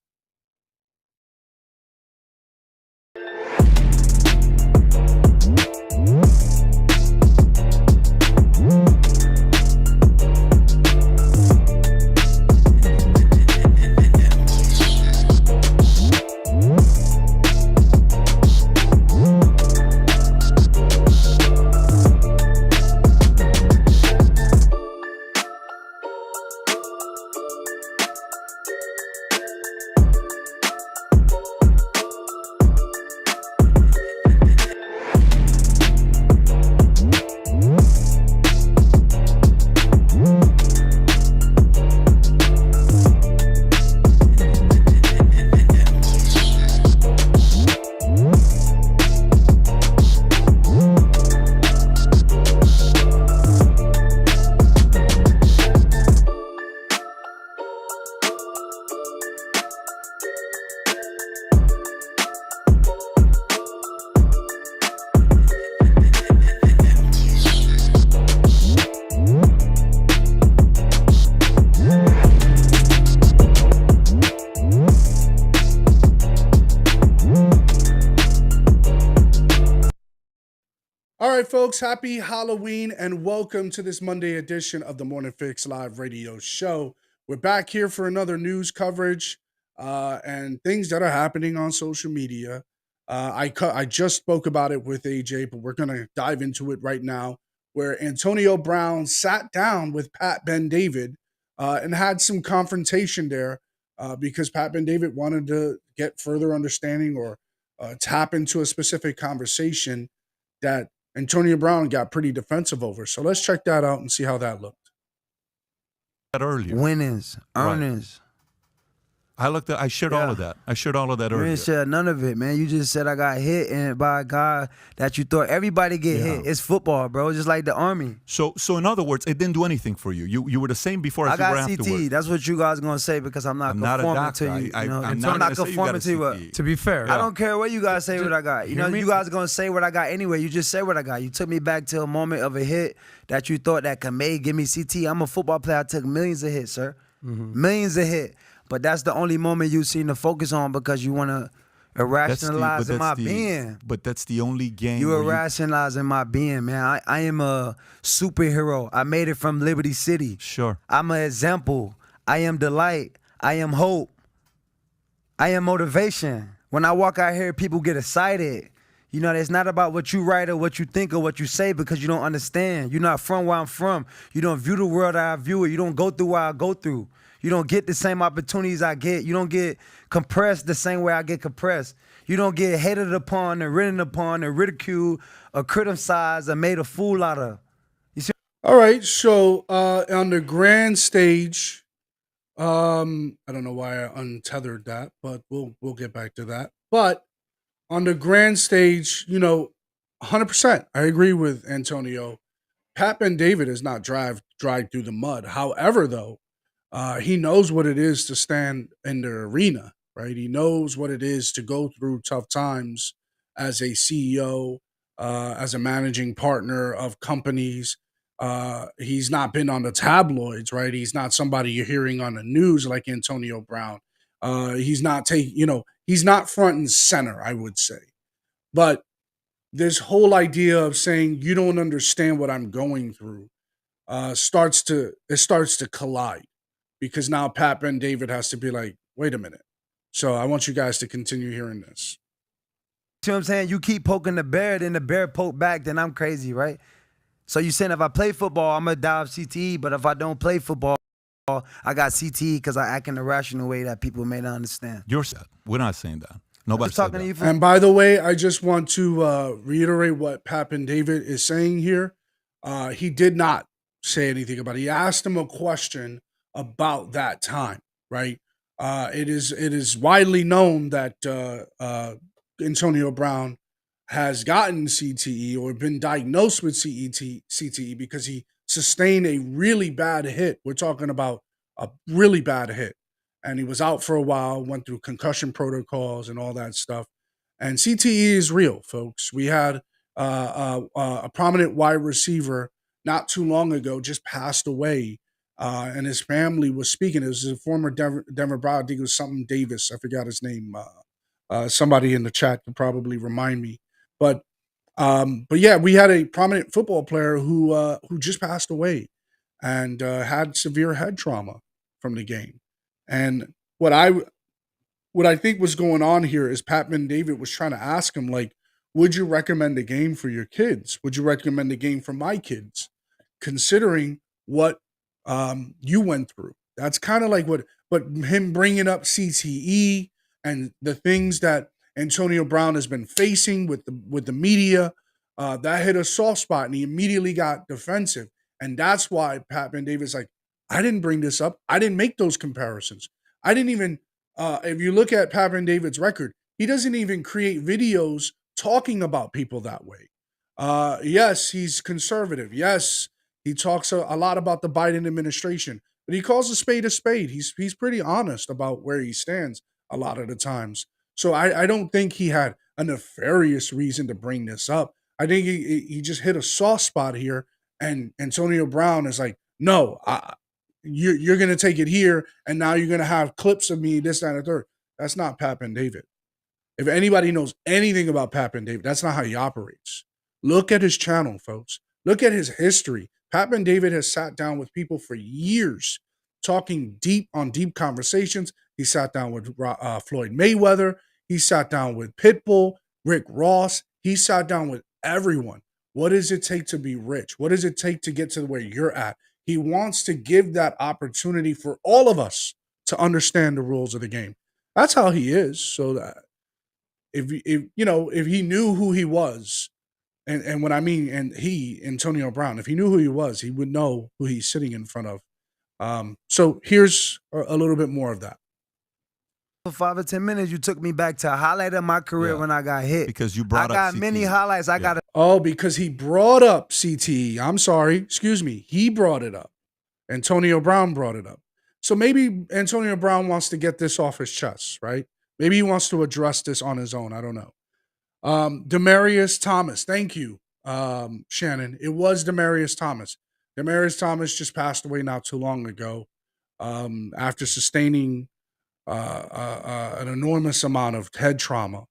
right, folks, happy Halloween and welcome to this Monday edition of the Morning Fix Live Radio Show. We're back here for another news coverage and things that are happening on social media. I just spoke about it with AJ, but we're going to dive into it right now, where Antonio Brown sat down with Pat Ben-David and had some confrontation there because Pat Ben-David wanted to get further understanding or tap into a specific conversation that Antonio Brown got pretty defensive over. So let's check that out and see how that looked. Earlier. Winnings, earnings. I shared all of that. I shared all of that earlier. You didn't share none of it, man. You just said I got hit and by a guy that you thought everybody get hit. It's football, bro. It's just like the Army. So in other words, it didn't do anything for you. You were the same before as you were afterwards. I got CTE. That's what you guys gonna say because I'm not conforming to you. I'm not conforming to you. To be fair, I don't care what you guys say what I got. You know, you guys gonna say what I got anyway. You just say what I got. You took me back to a moment of a hit that you thought that could give me CTE. I'm a football player. I took millions of hits, sir. Millions of hits. But that's the only moment you seem to focus on because you want to irrationalize my being. But that's the only game. You irrationalizing my being, man. I am a superhero. I made it from Liberty City. Sure. I'm an example. I am the light. I am hope. I am motivation. When I walk out here, people get excited. You know, it's not about what you write or what you think or what you say because you don't understand. You're not from where I'm from. You don't view the world how I view it. You don't go through what I go through. You don't get the same opportunities I get. You don't get compressed the same way I get compressed. You don't get hated upon and written upon and ridiculed or criticized or made a fool out of. You see? All right. So on the grand stage, I don't know why I untethered that, but we'll get back to that. But on the grand stage, 100%, I agree with Antonio. Pat Ben-David is not dragged through the mud. However, though, he knows what it is to stand in the arena, right? He knows what it is to go through tough times as a CEO, as a managing partner of companies. He's not been on the tabloids, right? He's not somebody you're hearing on the news like Antonio Brown. He's not he's not front and center, I would say. But this whole idea of saying you don't understand what I'm going through starts to collide. Because now Pat Ben-David has to be like, wait a minute. So I want you guys to continue hearing this. See what I'm saying? You keep poking the bear, then the bear poke back, then I'm crazy, right? So you saying if I play football, I'm going to die of CTE, but if I don't play football, I got CTE because I act in a rational way that people may not understand. You're sad. We're not saying that. Nobody's talking to you. And by the way, I just want to reiterate what Pat Ben-David is saying here. He did not say anything about it. He asked him a question about that time, right? It is widely known that Antonio Brown has gotten CTE or been diagnosed with CTE because he sustained a really bad hit. We're talking about a really bad hit. And he was out for a while, went through concussion protocols and all that stuff. And CTE is real, folks. We had a prominent wide receiver not too long ago just passed away. And his family was speaking. It was a former Denver Brown. I think it was something Davis. I forgot his name. Somebody in the chat could probably remind me. But yeah, we had a prominent football player who just passed away and had severe head trauma from the game. And what I think was going on here is Pat Ben-David was trying to ask him, like, would you recommend a game for your kids? Would you recommend a game for my kids? Considering what you went through. That's kind of like but him bringing up CTE and the things that Antonio Brown has been facing with the media, that hit a soft spot and he immediately got defensive. And that's why Pat Ben-David's like, I didn't bring this up. I didn't make those comparisons. I didn't even, if you look at Pat Ben-David's record, he doesn't even create videos talking about people that way. Yes, he's conservative. Yes, he talks a lot about the Biden administration, but he calls a spade a spade. He's pretty honest about where he stands a lot of the times. So I don't think he had a nefarious reason to bring this up. I think he just hit a soft spot here, and Antonio Brown is like, no, you're going to take it here, and now you're going to have clips of me, this, that, and the third. That's not Pat Ben-David. If anybody knows anything about Pat Ben-David, that's not how he operates. Look at his channel, folks. Look at his history. Pat Ben David has sat down with people for years, talking deep conversations. He sat down with Floyd Mayweather. He sat down with Pitbull, Rick Ross. He sat down with everyone. What does it take to be rich? What does it take to get to where you're at? He wants to give that opportunity for all of us to understand the rules of the game. That's how he is. So that if he knew who he was, and what I mean, and Antonio Brown, if he knew who he was, he would know who he's sitting in front of. So here's a little bit more of that. For 5 or 10 minutes, you took me back to a highlight of my career when I got hit. Because you brought up I got CTE. many highlights. I got because he brought up CTE. I'm sorry. Excuse me. He brought it up. Antonio Brown brought it up. So maybe Antonio Brown wants to get this off his chest, right? Maybe he wants to address this on his own. I don't know. Demaryius Thomas. Thank you, Shannon. It was Demaryius Thomas. Demaryius Thomas just passed away not too long ago after sustaining an enormous amount of head trauma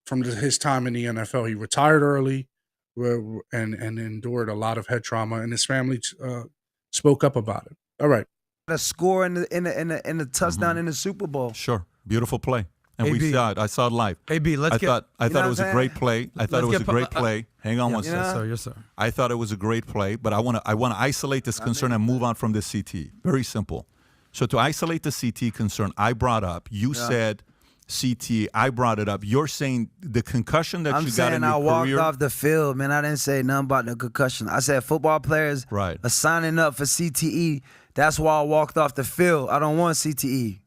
from his time in the NFL. He retired early and endured a lot of head trauma, and his family spoke up about it. All right. a score in the touchdown in the Super Bowl. Sure. Beautiful play. And AB. we saw it. I saw it live. AB, let's I get. thought you know it what was I'm a great saying? play. I thought it was a great play. Hang on one second. Yes, sir. Yes, sir. I thought it was a great play, but I want to isolate this concern and move on from this CT. Very simple. So to isolate the CT concern, I brought up. You said CT. I brought it up. You're saying the concussion that you got in your I walked career. off the field, man. I didn't say nothing about the concussion. I said football players Right. are signing up for CTE. That's why I walked off the field. I don't want CTE.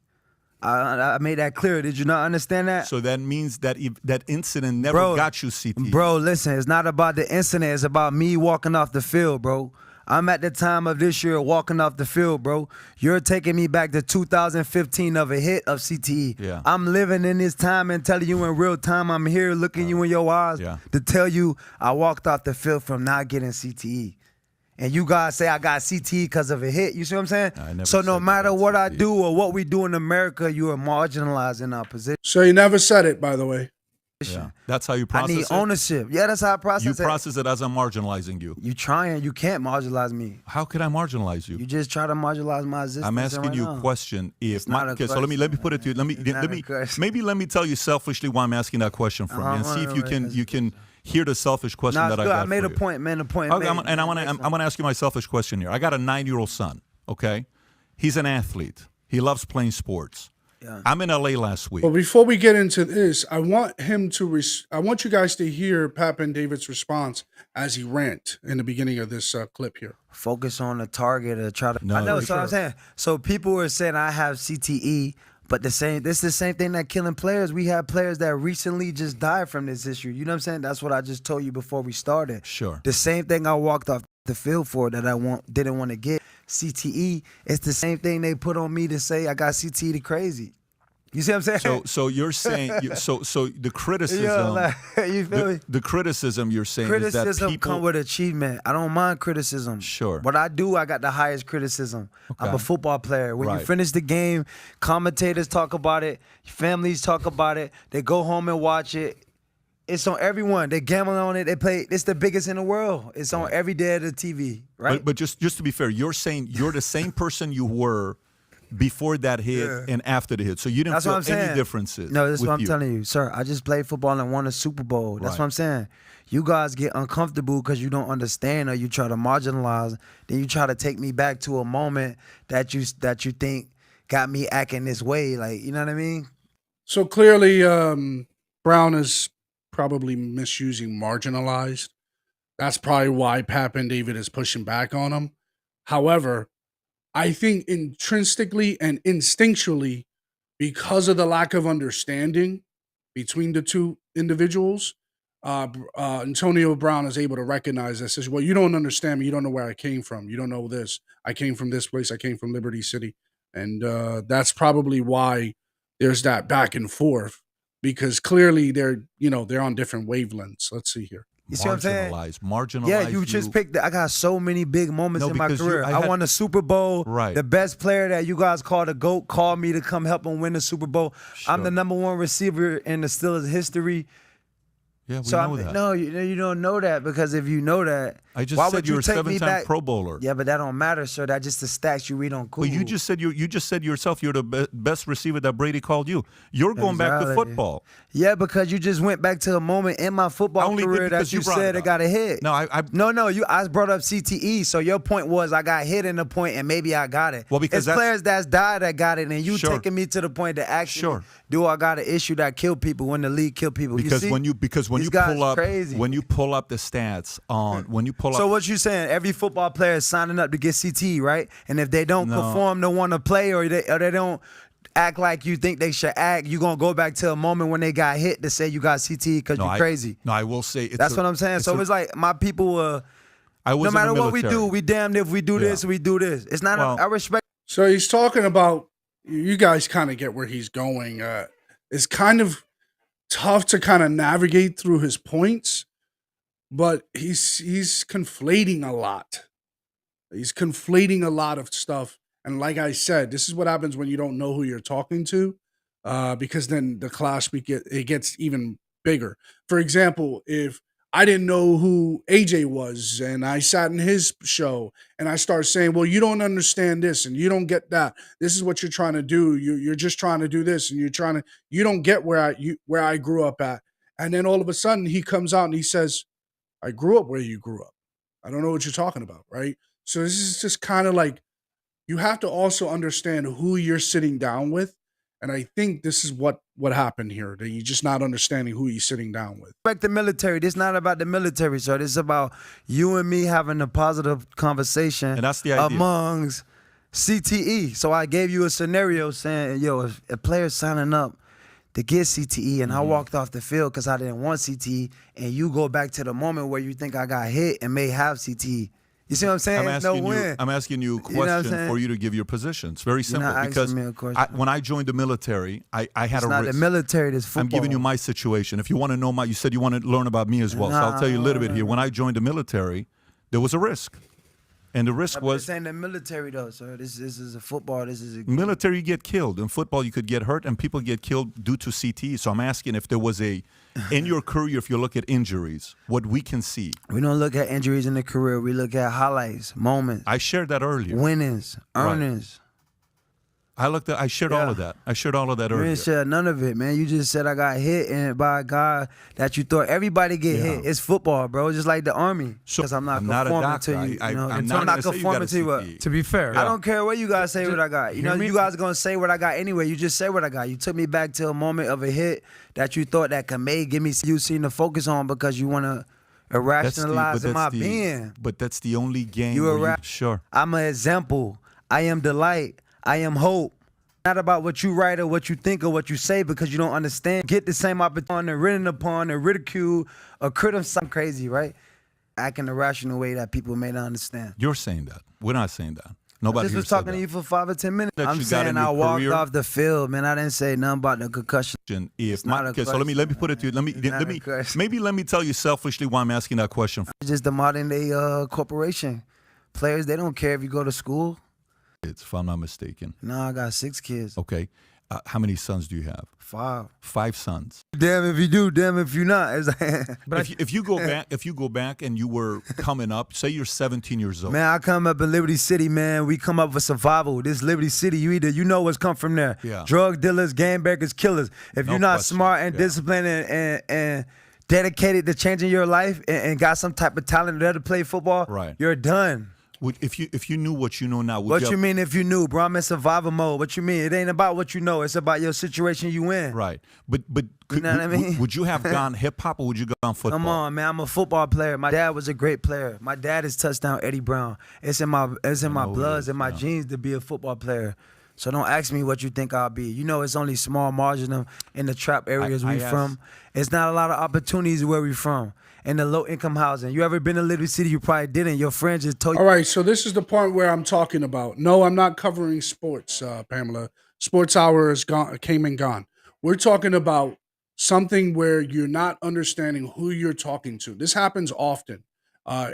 I made that clear. Did you not understand that? So that means that that incident never got you CT. Bro, listen, it's not about the incident. It's about me walking off the field, bro. I'm at the time of this year walking off the field, bro. You're taking me back to 2015 of a hit of CTE. Yeah. I'm living in this time and telling you in real time. I'm here looking you in your eyes to tell you I walked off the field from not getting CTE. And you guys say I got CTE because of a hit. You see what I'm saying? So no matter what I do or what we do in America, you are marginalized in our position. So he never said it, by the way. Yeah. That's how you I process need it? ownership. Yeah, that's how I process it. You process it as I'm marginalizing you. You trying. You can't marginalize me. How could I marginalize you? You just try to marginalize my existence. I'm asking right you now. a question. If not a okay, so let me put it to you. Let me tell you selfishly why I'm asking that question from you, and see if you can hear the selfish question that I got. I made for a you. point, man. A point. Okay, made. I'm gonna ask you my selfish question here. I got a 9-year-old son. Okay, he's an athlete. He loves playing sports. Yeah. I'm in LA last week. Well, before we get into this, I want him to. I want you guys to hear Pat Ben David's response as he rant in the beginning of this clip here. Focus on the target or try to. No, I know. for So I'm sure. saying. So people were saying I have CTE, but this is the same thing that killing players. We have players that recently just died from this issue. You know what I'm saying? That's what I just told you before we started. Sure. The same thing I walked off the field for that I didn't want to get. CTE. It's the same thing they put on me to say I got CTE to crazy. You see what I'm saying? So you're saying so the criticism. You feel me? The criticism you're saying is that Criticism people come with achievement. I don't mind criticism. Sure. What I do, I got the highest criticism. I'm Okay. a football player. When you Right. finish the game, commentators talk about it, families talk about it, they go home and watch it. It's on everyone. They gamble on it. They play. It's the biggest in the world. It's on every day of the TV, right? But just to be fair, you're saying you're the same person you were before that hit and after the hit. So you didn't That's feel what I'm any saying. differences. No, that's with what I'm you. telling you, sir. I just played football and won a Super Bowl. That's Right. what I'm saying. You guys get uncomfortable because you don't understand or you try to marginalize. Then you try to take me back to a moment that you think got me acting this way. Like, you know what I mean? So clearly, Brown is probably misusing marginalized. That's probably why Pat Ben David is pushing back on him. However, I think intrinsically and instinctually, because of the lack of understanding between the two individuals, Antonio Brown is able to recognize this. Says, well, you don't understand me. You don't know where I came from. You don't know this. I came from this place. I came from Liberty City. And that's probably why there's that back and forth, because clearly they're on different wavelengths. Let's see here. You see what I'm saying? Marginalize. Yeah, you just picked. I got so many big moments No, in my because career. I I had- won a Super Bowl. Right. The best player that you guys call the GOAT called me to come help him win the Super Bowl. I'm the #1 receiver in the Steelers history. Yeah, we So know that. no, you don't know that, because if you know that, I just why said would you're you a take me 7-time back? Pro Bowler. Yeah, but that don't matter, sir. That's just the stats you read on Google. But you just said yourself you're the best receiver that Brady called you. You're going back to Exactly. football. Yeah, because you just went back to a moment in my football I only did career because that you you brought said it it up. got a hit. No, I brought up CTE. So your point was I got hit in the point and maybe I got it. Well, because it's players that's died that got it, and you Sure. taking me to the point to actually Sure. do I got an issue that kill people when the league kill people. Because you see? when you These guys pull up crazy. when you pull up the stats on when you pull up. So what you saying? Every football player is signing up to get CTE, right? And if they don't No. perform to want to play, or they don't act like you think they should act, you gonna go back to a moment when they got hit to say you got CTE because you're crazy. No, I will say That's what I'm saying. So it's like my people I was no in matter the what we military. do, we damned if we do this, we do this. It's not. Well- I respect. So he's talking about, you guys kind of get where he's going. It's kind of tough to kind of navigate through his points, but he's conflating a lot. He's conflating a lot of stuff. And like I said, this is what happens when you don't know who you're talking to, because then the clash it gets even bigger. For example, if I didn't know who AJ was and I sat in his show and I start saying, well, you don't understand this and you don't get that. This is what you're trying to do. You're just trying to do this and you don't get where I grew up at. And then all of a sudden he comes out and he says, I grew up where you grew up. I don't know what you're talking about, right? So this is just kind of like, you have to also understand who you're sitting down with. And I think this is what happened here, that you're just not understanding who you're sitting down with. Respect the military. This is not about the military, sir. This is about you and me having a positive conversation And that's the idea. amongst CTE. So I gave you a scenario saying, yo, if a player's signing up to get CTE and I walked off the field because I didn't want CTE, and you go back to the moment where you think I got hit and may have CTE. You see what I'm saying? I'm asking you a You know what I'm question saying? for you to give your position. It's very simple not asking because me a question. when I joined the military, I had It's a not risk. the military, this football. I'm giving you my situation. If you want to know you said you want to learn about me as well. So I'll tell you a little bit here. When I joined the military, there was a risk. And the risk was This ain't the military though, sir. This is a football. This is a military, you get killed. In football, you could get hurt, and people get killed due to CTE. So I'm asking if there was in your career, if you look at injuries, what we can see. We don't look at injuries in the career. We look at highlights, moments, I shared that earlier. winnings, earnings. I shared all of that. I shared all of that You earlier. didn't share none of it, man. You just said I got hit, and by a guy that you thought everybody get hit. It's football, bro. Just like the Army. So, Because I'm not I'm not a conforming doctor. to you. I- you know? I'm So not gonna say you got conforming a to you. What? CTE. To be fair, I don't care what you guys say what I got. You know, hear me? you guys gonna say what I got anyway. You just say what I got. You took me back to a moment of a hit that you thought that may give me you seen to focus on because you want to irrationalize my being. But that's the only game You where a sure. I'm an example. I am the light. I am hope. Not about what you write or what you think or what you say because you don't understand. Get the same opportunity, written upon, or ridicule, or criticize. I'm crazy, right? Act in a rational way that people may not understand. You're saying that. We're not saying that. Nobody I just here was said talking to that. you for 5 or 10 minutes. That I'm you got saying in I your walked career. off the field, man. I didn't say nothing about the concussion. If not a okay, so let me put it to you. not Let a me question. maybe let me tell you selfishly why I'm asking that question. It's just the modern day corporation. Players, they don't care if you go to school. If I'm not mistaken. No, I got 6 kids. Okay. How many sons do you have? 5. 5 sons. Damn if you do, damn if you not. But if you go back and you were coming up, say you're 17 years old. Man, I come up in Liberty City, man. We come up for survival. This Liberty City, you know what's come from there. Yeah. Drug dealers, gang bangers, killers. If No you're not question. smart and Yeah. disciplined and dedicated to changing your life and got some type of talent there to play football, Right. you're done. If you knew what you know now, would What you mean if you knew, bro? I'm in survival mode. What you mean? It ain't about what you know. It's about your situation you in. Right. But You know what I mean? would you have gone hip hop or would you gone football? Come on, man. I'm a football player. My dad was a great player. My dad is touchdown Eddie Brown. It's in my know blood, it it's is, in my yeah. genes to be a football player. So don't ask me what you think I'll be. You know, it's only small margin in the trap areas I we asked- from. It's not a lot of opportunities where we from. In the low income housing. You ever been to Liberty City? You probably didn't. Your friends just told you. All right, so this is the point where I'm talking about. No, I'm not covering sports, Pamela. Sports Hour is came and gone. We're talking about something where you're not understanding who you're talking to. This happens often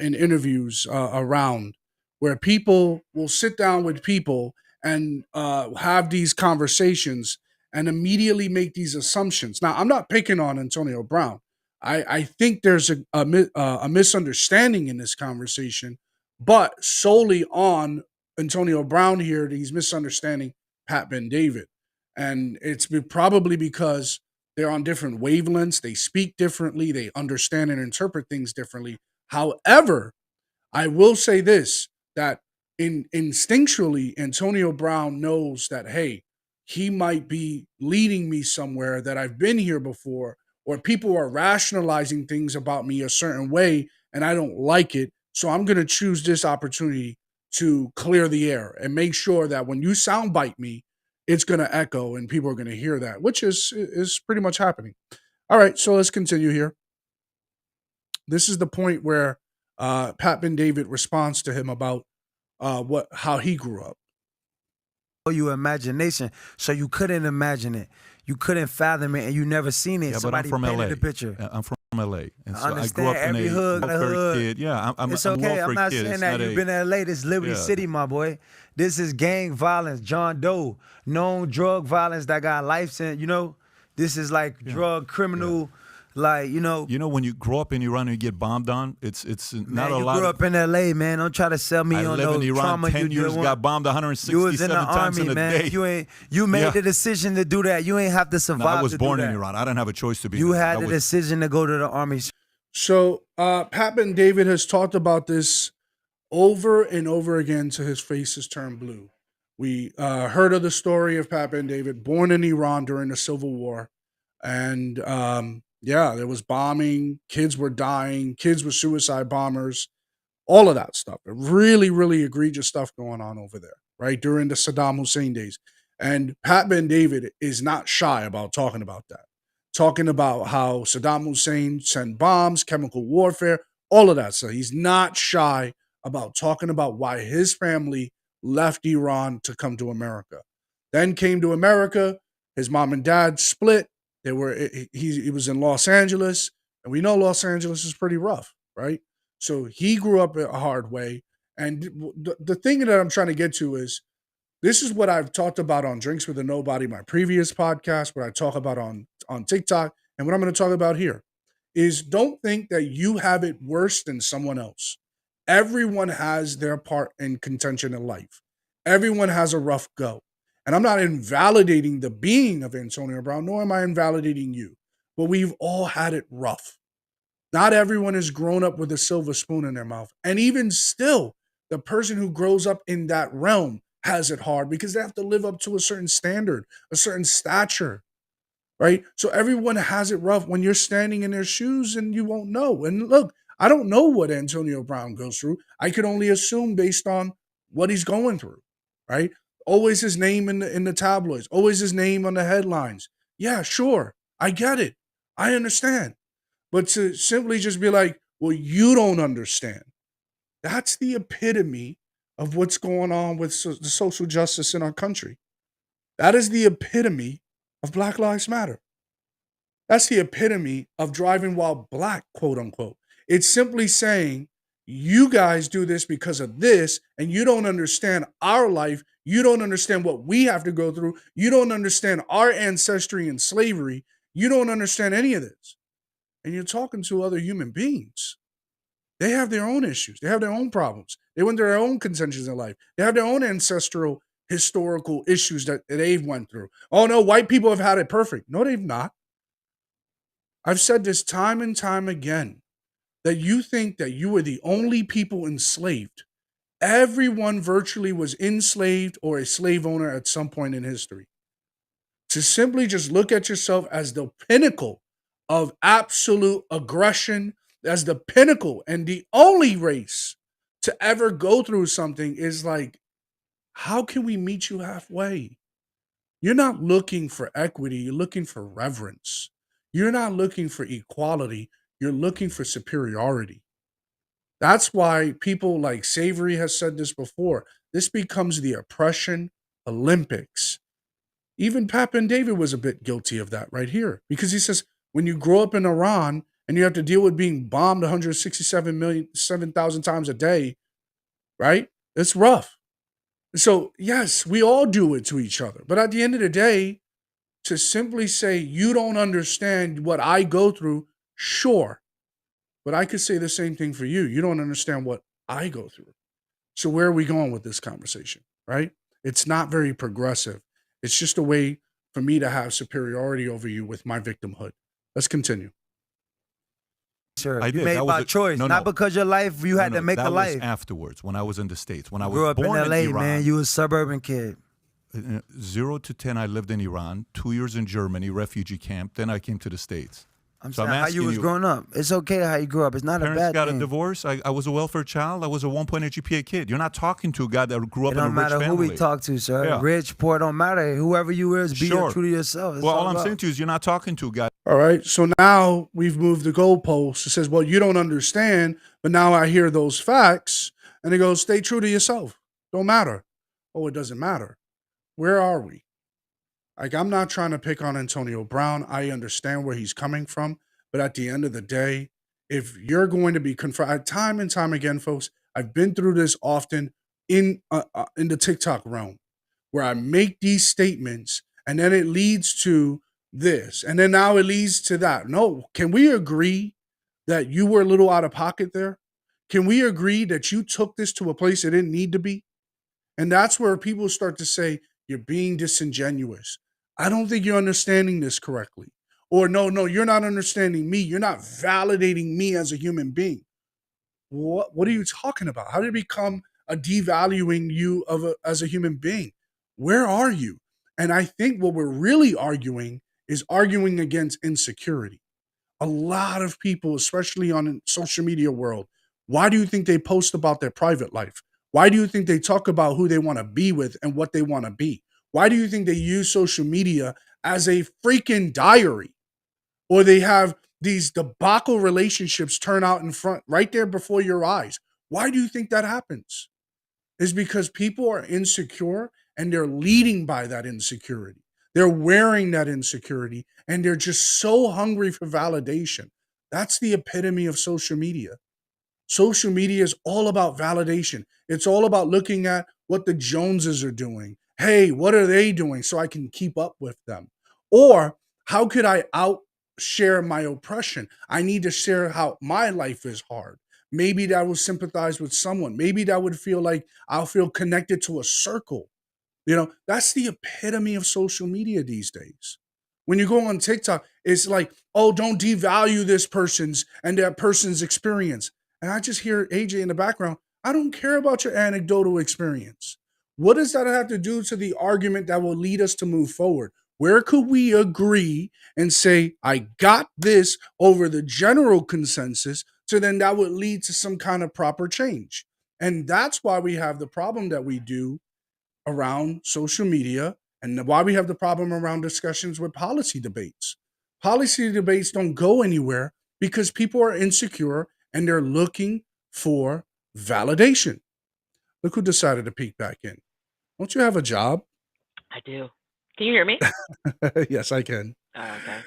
in interviews around where people will sit down with people and have these conversations and immediately make these assumptions. Now, I'm not picking on Antonio Brown. I think there's a misunderstanding in this conversation, but solely on Antonio Brown here, he's misunderstanding Pat Ben David. And it's probably because they're on different wavelengths, they speak differently, they understand and interpret things differently. However, I will say this, that instinctually, Antonio Brown knows that, hey, he might be leading me somewhere that I've been here before, or people are rationalizing things about me a certain way and I don't like it. So I'm going to choose this opportunity to clear the air and make sure that when you soundbite me, it's going to echo and people are going to hear that, which is pretty much happening. All right, so let's continue here. This is the point where Pat Ben David responds to him about how he grew up. You imagination, so you couldn't imagine it, you couldn't fathom it, and you never seen it. Yeah, but I'm Somebody from painted LA. the picture. I'm from LA, and I so I grew understand up in every a hood, got a welfare hood. kid. Yeah, I'm It's a okay. welfare I'm not kid. saying It's that not you've a- been in LA. This is Liberty Yeah. City, my boy. This is gang violence, John Doe, known drug violence that got life sentence. You know, this is like drug criminal, like You know, when you grow up in Iran and you get bombed on, it's Man, not a you lot. grew up in LA, man. Don't try to sell me I on live no in Iran trauma 10 you years, did. got bombed You was 167 in the times army, in a man. day. You made Yeah. the decision to do that. You ain't have to No, survive. I was to born do in that. Iran. I didn't have a choice to be You there. had I the was- decision to go to the army. So Pat Ben David has talked about this over and over again till his face has turned blue. We heard of the story of Pat Ben David, born in Iran during the Civil War. And yeah, there was bombing, kids were dying, kids were suicide bombers, all of that stuff. Really, really egregious stuff going on over there, right? During the Saddam Hussein days. And Pat Ben David is not shy about talking about that. Talking about how Saddam Hussein sent bombs, chemical warfare, all of that. So he's not shy about talking about why his family left Iran to come to America. Then came to America. His mom and dad split. They were he was in Los Angeles, and we know Los Angeles is pretty rough, right? So he grew up a hard way. And the thing that I'm trying to get to is this is what I've talked about on Drinks with a Nobody, my previous podcast, what I talk about on TikTok, and what I'm going to talk about here is don't think that you have it worse than someone else. Everyone has their part in contention in life. Everyone has a rough go. And I'm not invalidating the being of Antonio Brown, nor am I invalidating you. But we've all had it rough. Not everyone has grown up with a silver spoon in their mouth. And even still, the person who grows up in that realm has it hard because they have to live up to a certain standard, a certain stature, right? So everyone has it rough when you're standing in their shoes and you won't know. And look, I don't know what Antonio Brown goes through. I could only assume based on what he's going through, right? Always his name in the tabloids, always his name on the headlines. Yeah, sure. I get it. I understand. But to simply just be like, well, you don't understand. That's the epitome of what's going on with the social justice in our country. That is the epitome of Black Lives Matter. That's the epitome of driving while black, quote unquote. It's simply saying, you guys do this because of this, and you don't understand our life. You don't understand what we have to go through. You don't understand our ancestry and slavery. You don't understand any of this. And you're talking to other human beings. They have their own issues. They have their own problems. They went through their own contentions in life. They have their own ancestral historical issues that they've went through. Oh no, white people have had it perfect. No, they've not. I've said this time and time again, that you think that you were the only people enslaved. Everyone virtually was enslaved or a slave owner at some point in history. To simply just look at yourself as the pinnacle of absolute aggression, as the pinnacle and the only race to ever go through something is like, how can we meet you halfway? You're not looking for equity, you're looking for reverence. You're not looking for equality, you're looking for superiority. That's why people like Savory has said this before. This becomes the oppression Olympics. Even Pat Ben David was a bit guilty of that right here because he says when you grow up in Iran and you have to deal with being bombed 7,000 times a day, right? It's rough. So, yes, we all do it to each other. But at the end of the day, to simply say you don't understand what I go through Sure. But I could say the same thing for you. You don't understand what I go through. So where are we going with this conversation, right? It's not very progressive. It's just a way for me to have superiority over you with my victimhood. Let's continue. Sure. I You did. made That was by a- choice, no, not no. because your life you had to make that a was life. afterwards when I was in the States. When I was Grew up in born LA, Iran, man. You was a suburban kid. 0 to 10, I lived in Iran. 2 years in Germany, refugee camp. Then I came to the States. I'm So saying I'm how you asking was you- growing up. It's okay how you grew up. It's not a Parents bad got thing. a divorce. I was a welfare child. I was a 1.8 GPA kid. You're not talking to a guy that grew up It in a don't rich matter family. who we talk to, sir. Yeah. Rich, poor, don't matter. Whoever you is, be Sure. true to yourself. That's Well, all I'm about. saying to you is you're not talking to a guy. All right. So now we've moved the goalpost. It says, well, you don't understand, but now I hear those facts. And it goes, stay true to yourself. Don't matter. Oh, it doesn't matter. Where are we? Like, I'm not trying to pick on Antonio Brown. I understand where he's coming from. But at the end of the day, if you're going to be confronted time and time again, folks, I've been through this often in the TikTok realm where I make these statements and then it leads to this. And then now it leads to that. No, can we agree that you were a little out of pocket there? Can we agree that you took this to a place it didn't need to be? And that's where people start to say, you're being disingenuous. I don't think you're understanding this correctly. Or no, you're not understanding me. You're not validating me as a human being. What are you talking about? How did it become a devaluing you as a human being? Where are you? And I think what we're really arguing is arguing against insecurity. A lot of people, especially on social media world, why do you think they post about their private life? Why do you think they talk about who they want to be with and what they want to be? Why do you think they use social media as a freaking diary? Or they have these debacle relationships turn out in front right there before your eyes. Why do you think that happens? Is because people are insecure and they're leading by that insecurity. They're wearing that insecurity and they're just so hungry for validation. That's the epitome of social media. Social media is all about validation. It's all about looking at what the Joneses are doing. Hey, what are they doing so I can keep up with them? Or how could I outshare my oppression? I need to share how my life is hard. Maybe that will sympathize with someone. Maybe that would feel like I'll feel connected to a circle. That's the epitome of social media these days. When you go on TikTok, it's like, oh, don't devalue this person's and that person's experience. And I just hear AJ in the background. I don't care about your anecdotal experience. What does that have to do to the argument that will lead us to move forward? Where could we agree and say, I got this over the general consensus, so then that would lead to some kind of proper change? And that's why we have the problem that we do around social media and why we have the problem around discussions with policy debates. Policy debates don't go anywhere because people are insecure and they're looking for validation. Look who decided to peek back in. Don't you have a job? I do. Can you hear me? Yes, I can. Oh, okay.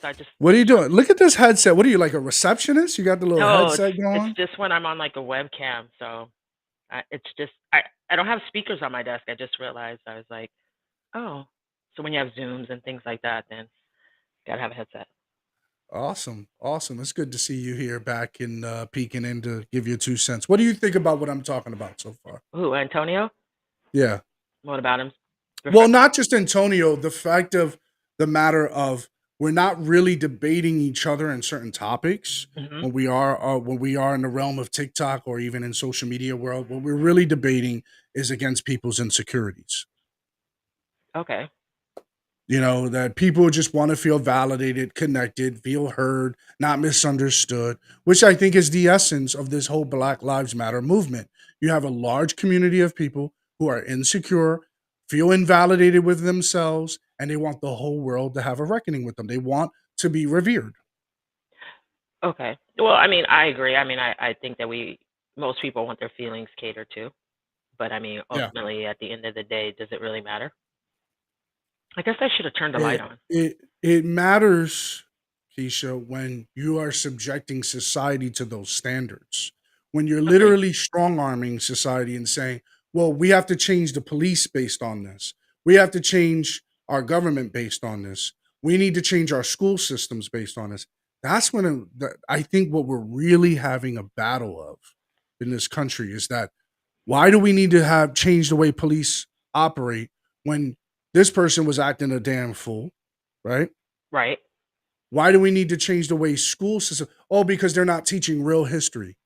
So I just What are you doing? Look at this headset. What are you, like a receptionist? You got the little no, headset going? it's just when I'm on like a webcam. So it's just I don't have speakers on my desk. I just realized I was like, oh, so when you have Zooms and things like that, then you gotta have a headset. Awesome. It's good to see you here back in peeking in to give your 2 cents. What do you think about what I'm talking about so far? Who, Antonio? Yeah. What about him? Well, not just Antonio, the fact of the matter of we're not really debating each other in certain topics Mhm. when we are in the realm of TikTok or even in social media world. What we're really debating is against people's insecurities. Okay. That people just want to feel validated, connected, feel heard, not misunderstood, which I think is the essence of this whole Black Lives Matter movement. You have a large community of people who are insecure, feel invalidated with themselves, and they want the whole world to have a reckoning with them. They want to be revered. Okay. Well, I mean, I agree. I mean, I think that most people want their feelings catered to, but I mean, Yeah. ultimately, at the end of the day, does it really matter? I guess I should have turned the light on. It matters, Keisha, when you are subjecting society to those standards. When you're Okay. literally strong arming society and saying, well, we have to change the police based on this. We have to change our government based on this. We need to change our school systems based on this. That's when I think what we're really having a battle of in this country is that why do we need to have change the way police operate when this person was acting a damn fool, right? Right. Why do we need to change the way school system? Oh, because they're not teaching real history.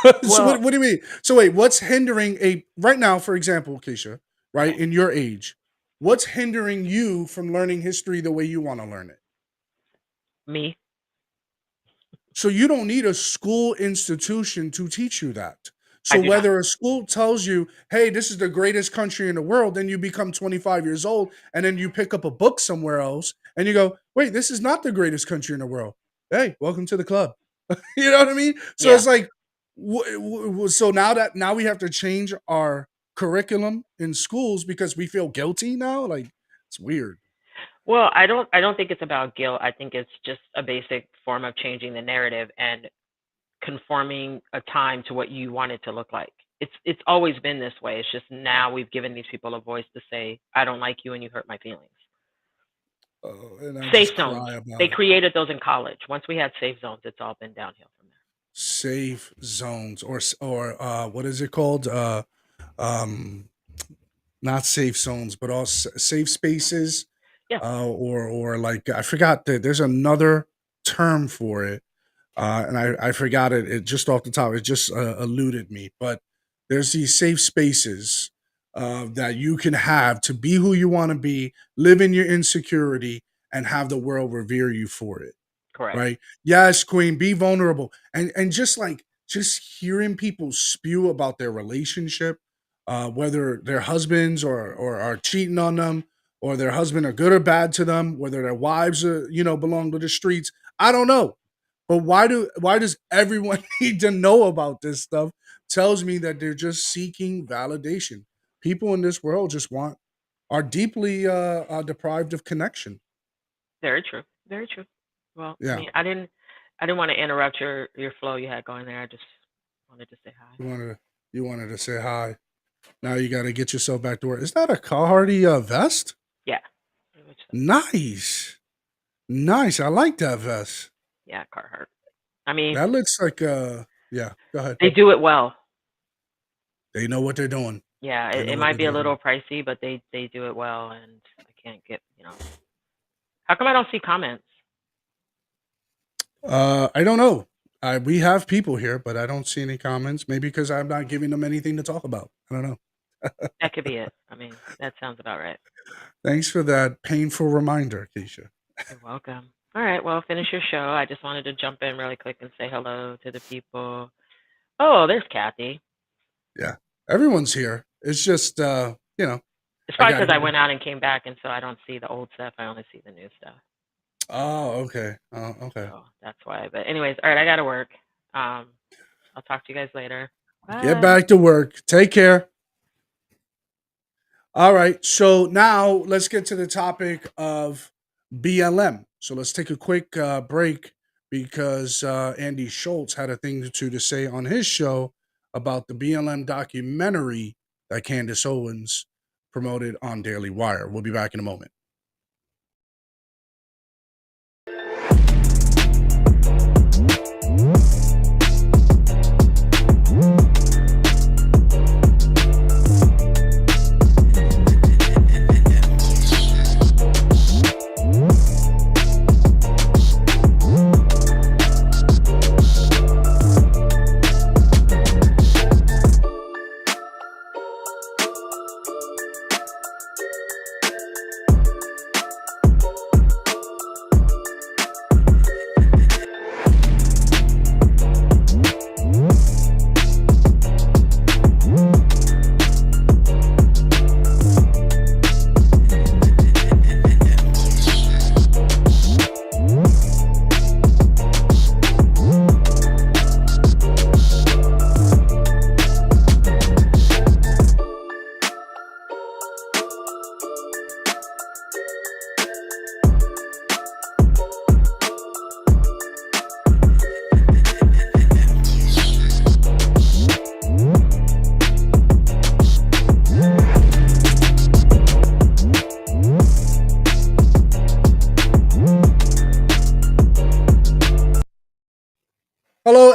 So Well, what do you mean? So wait, what's hindering right now, for example, Keisha, right, okay. in your age, what's hindering you from learning history the way you want to learn it? Me. So you don't need a school institution to teach you that. I So do not. whether a school tells you, "Hey, this is the greatest country in the world," then you become 25 years old and then you pick up a book somewhere else and you go, "Wait, this is not the greatest country in the world." Hey, welcome to the club. You know what I mean? So Yeah. it's like, so now we have to change our curriculum in schools because we feel guilty now. Like it's weird. Well, I don't think it's about guilt. I think it's just a basic form of changing the narrative and conforming a time to what you want it to look like. It's always been this way. It's just now we've given these people a voice to say, I don't like you and you hurt my feelings. Oh, and I Safe just zones. cry They about it. created those in college. Once we had safe zones, it's all been downhill from there. Safe zones or what is it called? Um, Not safe zones, but all safe spaces. Yeah. Or like I forgot that there's another term for it. And I forgot it. It just off the top. It just eluded me. But there's these safe spaces that you can have to be who you want to be, live in your insecurity, and have the world revere you for it. Correct. Right? Yes, queen, be vulnerable. And just hearing people spew about their relationship, whether their husbands or are cheating on them, or their husband are good or bad to them, whether their wives are, belong to the streets. I don't know. But why does everyone need to know about this stuff? Tells me that they're just seeking validation. People in this world just are deeply deprived of connection. Very true. Very true. Well, I Yeah. mean, I didn't want to interrupt your flow you had going there. I just wanted to say hi. You wanted to say hi. Now you got to get yourself back to work. Is that a Carhartt vest? Yeah. Nice. Nice. I like that vest. Yeah, Carhartt. I mean, That looks like yeah, go ahead. they do it well. They know what they're doing. Yeah, They it, know it what might be they're a doing. little pricey, but they do it well, and I can't get, how come I don't see comments? I don't know. We have people here, but I don't see any comments. Maybe because I'm not giving them anything to talk about. I don't know. That could be it. I mean, that sounds about right. Thanks for that painful reminder, Keisha. You're welcome. All right, well, finish your show. I just wanted to jump in really quick and say hello to the people. Oh, there's Kathy. Yeah, everyone's here. It's just It's I probably got because I went out and came back, and so I don't see the old stuff. I only see the new stuff. Oh, okay. Oh, okay. So that's why. But anyways, all right, I got to work. I'll talk to you guys later. Get Bye. back to work. Take care. All right. So now let's get to the topic of BLM. So let's take a quick break because Andy Schultz had a thing to say on his show about the BLM documentary that Candace Owens promoted on Daily Wire. We'll be back in a moment.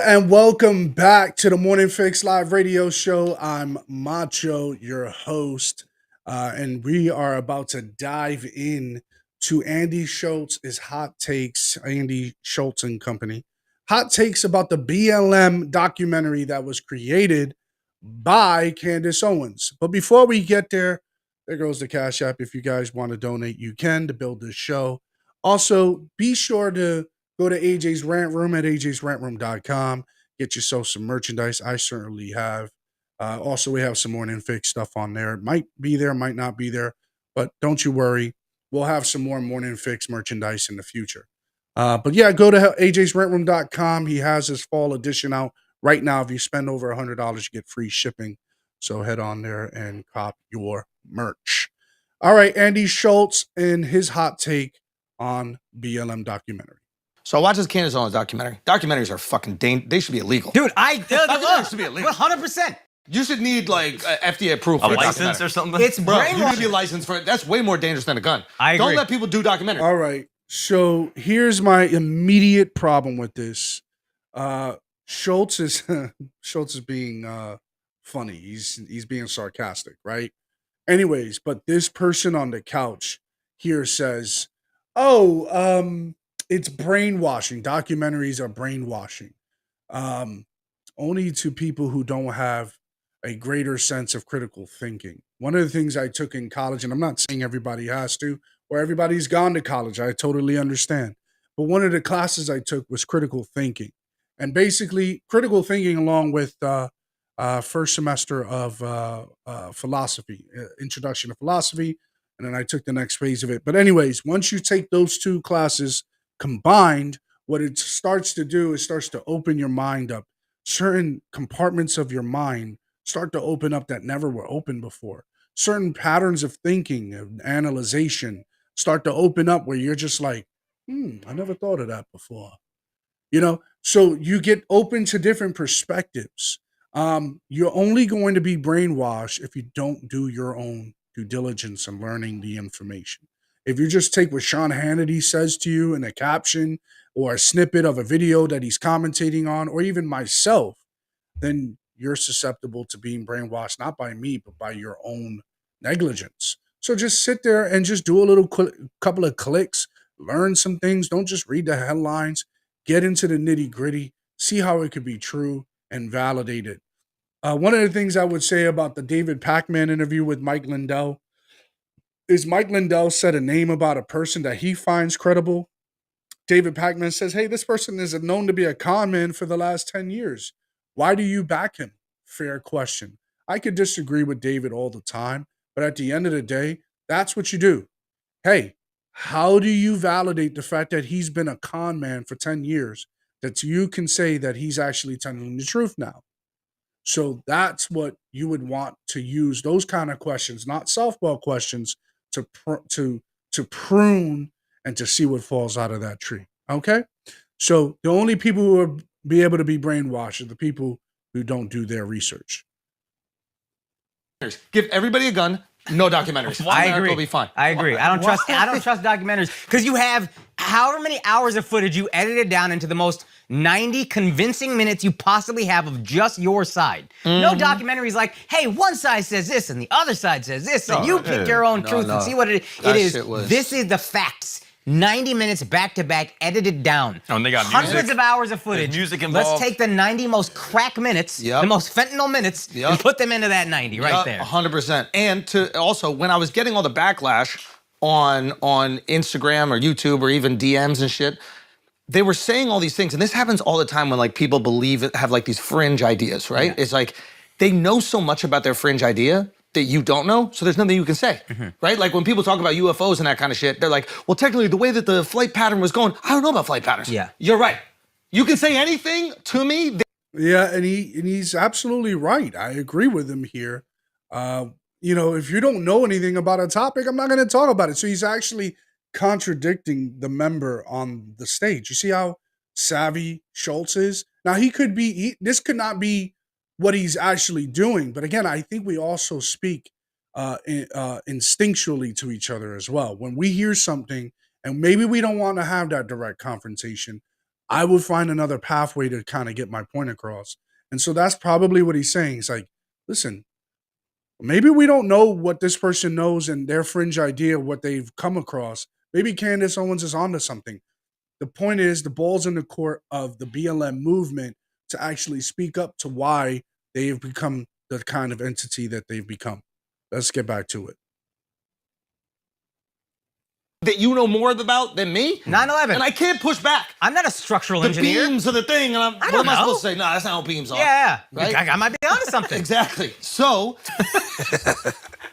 and welcome back to the Morning Fix Live Radio Show. I'm Macho, your host, and we are about to dive in to Andy Schultz's hot takes. Andy Schultz and Company hot takes about the BLM documentary that was created by Candace Owens. But before we get there goes the Cash App. If you guys want to donate, you can to build this show. Also, be sure to go to AJ's Rant Room at ajsrantroom.com. Get yourself some merchandise. I certainly have. Also, we have some Morning Fix stuff on there. It might be there, might not be there, but don't you worry. We'll have some more Morning Fix merchandise in the future. But yeah, go to ajsrantroom.com. He has his fall edition out right now. If you spend over $100, you get free shipping. So head on there and cop your merch. All right, Andy Schultz and his hot take on BLM documentary. So I watched this Candace Owens documentary. Documentaries are fucking they should be illegal. Dude, documentaries should be illegal. 100%. You should need like FDA approval A for license or something? It's Bro, you need to brainwashing. be licensed for it. That's way more dangerous than a gun. I agree. Don't let people do documentaries. All right. So here's my immediate problem with this. Schultz is being funny. He's being sarcastic, right? Anyways, but this person on the couch here says, "Oh, it's brainwashing. Documentaries are brainwashing. Only to people who don't have a greater sense of critical thinking." One of the things I took in college, and I'm not saying everybody has to, or everybody's gone to college. I totally understand. But one of the classes I took was critical thinking. And basically, critical thinking along with first semester of philosophy, introduction to philosophy, and then I took the next phase of it. But anyways, once you take those two classes combined, what it starts to do is starts to open your mind up. Certain compartments of your mind start to open up that never were open before. Certain patterns of thinking, of analyzation, start to open up where you're just like, I never thought of that before. So you get open to different perspectives. You're only going to be brainwashed if you don't do your own due diligence and learning the information. If you just take what Sean Hannity says to you in a caption or a snippet of a video that he's commentating on, or even myself, then you're susceptible to being brainwashed, not by me, but by your own negligence. So just sit there and just do a little couple of clicks, learn some things. Don't just read the headlines. Get into the nitty gritty, see how it could be true, and validate it. One of the things I would say about the David Pakman interview with Mike Lindell is Mike Lindell said a name about a person that he finds credible. David Pakman says, hey, this person is known to be a con man for the last 10 years. Why do you back him? Fair question. I could disagree with David all the time, but at the end of the day, that's what you do. Hey, how do you validate the fact that he's been a con man for 10 years that you can say that he's actually telling the truth now? So that's what you would want to use, those kind of questions, not softball questions, to prune and to see what falls out of that tree. Okay? So the only people who will be able to be brainwashed are the people who don't do their research. Give everybody a gun. No documentaries. I America agree. will be fine. I agree. I don't trust documentaries because you have however many hours of footage you edited down into the most 90 convincing minutes you possibly have of just your side. No documentaries like, hey, one side says this and the other side says this, and you pick your own truth and see what it is. This is the facts. 90 minutes back to back, edited down. Oh, and they got hundreds of hours of footage. There's music involved. Let's take the 90 most crack minutes, the most fentanyl minutes, and put them into that 90 right there. 100%. And to also, when I was getting all the backlash on Instagram or YouTube or even DMs and shit, they were saying all these things, and this happens all the time when like people have like these fringe ideas, right? It's like they know so much about their fringe idea that you don't know, so there's nothing you can say, right? Like when people talk about UFOs and that kind of shit, they're like, well, technically the way that the flight pattern was going, I don't know about flight patterns. Yeah. You're right. You can say anything to me. Yeah, and he's absolutely right. I agree with him here. If you don't know anything about a topic, I'm not going to talk about it. So he's actually contradicting the member on the stage. You see how savvy Schultz is? Now this could not be what he's actually doing. But again, I think we also speak instinctually to each other as well. When we hear something and maybe we don't want to have that direct confrontation, I would find another pathway to kind of get my point across. And so that's probably what he's saying. It's like, listen, maybe we don't know what this person knows and their fringe idea of what they've come across. Maybe Candace Owens is onto something. The point is, the ball's in the court of the BLM movement to actually speak up to why they have become the kind of entity that they've become. Let's get back to it. That you know more about than me? 9/11. And I can't push back. I'm not a structural The engineer. beams of the thing, and what am I supposed to say? No, that's not how beams are. Yeah, right? I might be onto something. Exactly. So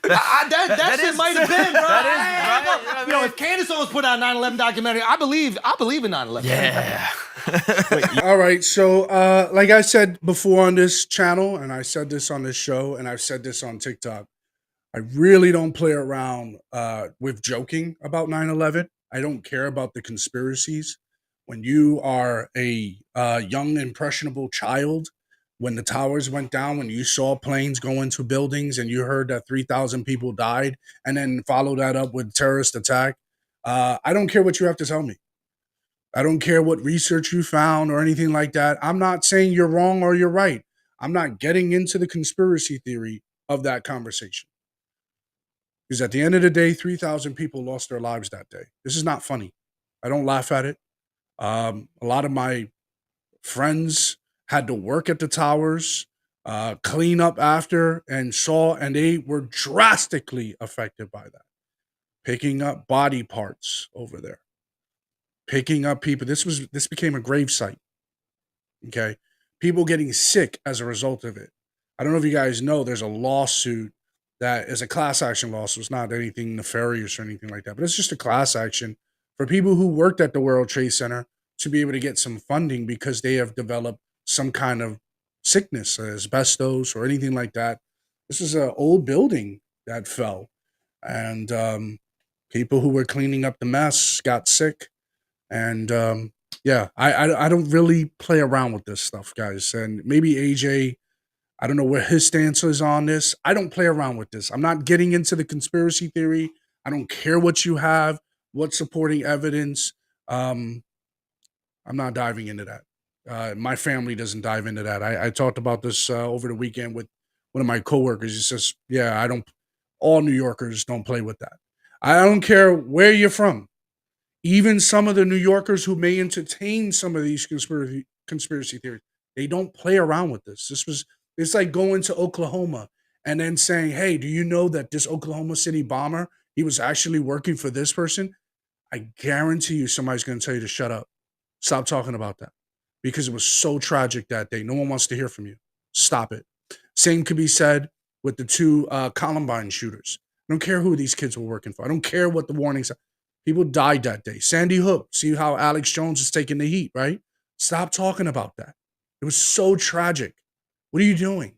that shit might have been, bro. You know, if Candace Owens put out a 9/11 documentary, I believe in 9/11. Yeah. All right. So, like I said before on this channel, and I said this on this show, and I've said this on TikTok, I really don't play around with joking about 9/11. I don't care about the conspiracies. When you are a young, impressionable child, when the towers went down, when you saw planes go into buildings and you heard that 3,000 people died, and then follow that up with terrorist attack, I don't care what you have to tell me. I don't care what research you found or anything like that. I'm not saying you're wrong or you're right. I'm not getting into the conspiracy theory of that conversation. Because at the end of the day, 3,000 people lost their lives that day. This is not funny. I don't laugh at it. A lot of my friends had to work at the towers, clean up after, and they were drastically affected by that. Picking up body parts over there. Picking up people. This became a grave site. Okay. People getting sick as a result of it. I don't know if you guys know, there's a lawsuit that is a class action lawsuit. It's not anything nefarious or anything like that, but it's just a class action for people who worked at the World Trade Center to be able to get some funding because they have developed some kind of sickness, asbestos or anything like that. This is an old building that fell, and people who were cleaning up the mess got sick. And yeah, I don't really play around with this stuff, guys. And maybe AJ, I don't know where his stance is on this. I don't play around with this. I'm not getting into the conspiracy theory. I don't care what you have, what supporting evidence. I'm not diving into that. My family doesn't dive into that. I talked about this over the weekend with one of my coworkers. He says, yeah, all New Yorkers don't play with that. I don't care where you're from. Even some of the New Yorkers who may entertain some of these conspiracy theories, they don't play around with this. It's like going to Oklahoma and then saying, hey, do you know that this Oklahoma City bomber, he was actually working for this person? I guarantee you somebody's going to tell you to shut up. Stop talking about that. Because it was so tragic that day. No one wants to hear from you. Stop it. Same could be said with the two Columbine shooters. I don't care who these kids were working for. I don't care what the warnings are. People died that day. Sandy Hook. See how Alex Jones is taking the heat, right? Stop talking about that. It was so tragic. What are you doing?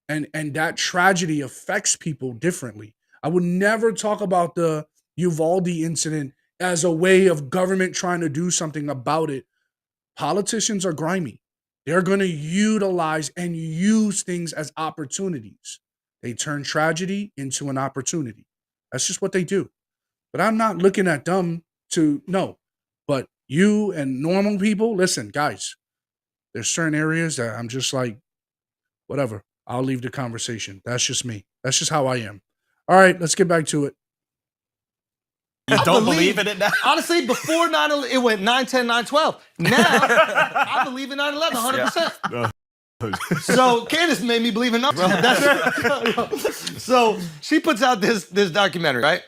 And that tragedy affects people differently. I would never talk about the Uvalde incident as a way of government trying to do something about it. Politicians are grimy. They're going to utilize and use things as opportunities. They turn tragedy into an opportunity. That's just what they do. But I'm not looking at them to know. But you and normal people, listen, guys, there's certain areas that I'm just like, whatever. I'll leave the conversation. That's just me. That's just how I am. All right, let's get back to it. You don't believe in it now? Honestly, before 9/11, it went 9/10, 9/12. Now, I believe in 9/11 100%. So Candace made me believe in nothing. So she puts out this documentary, right?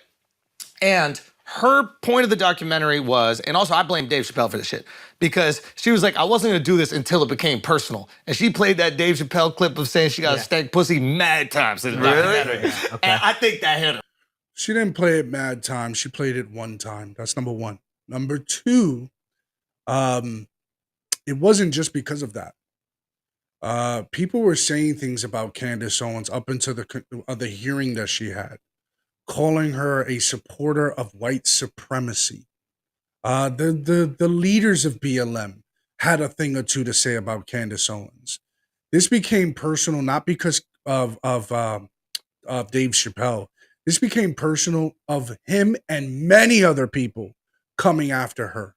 And her point of the documentary was, and also I blame Dave Chappelle for this shit, because she was like, I wasn't gonna do this until it became personal. And she played that Dave Chappelle clip of saying she got a stank pussy mad times in the documentary. Yeah, okay. And I think that hit her. She didn't play it mad time. She played it one time. That's number one. Number two, it wasn't just because of that. People were saying things about Candace Owens up into the hearing that she had, calling her a supporter of white supremacy. The leaders of BLM had a thing or two to say about Candace Owens. This became personal not because of Dave Chappelle. This became personal of him and many other people coming after her.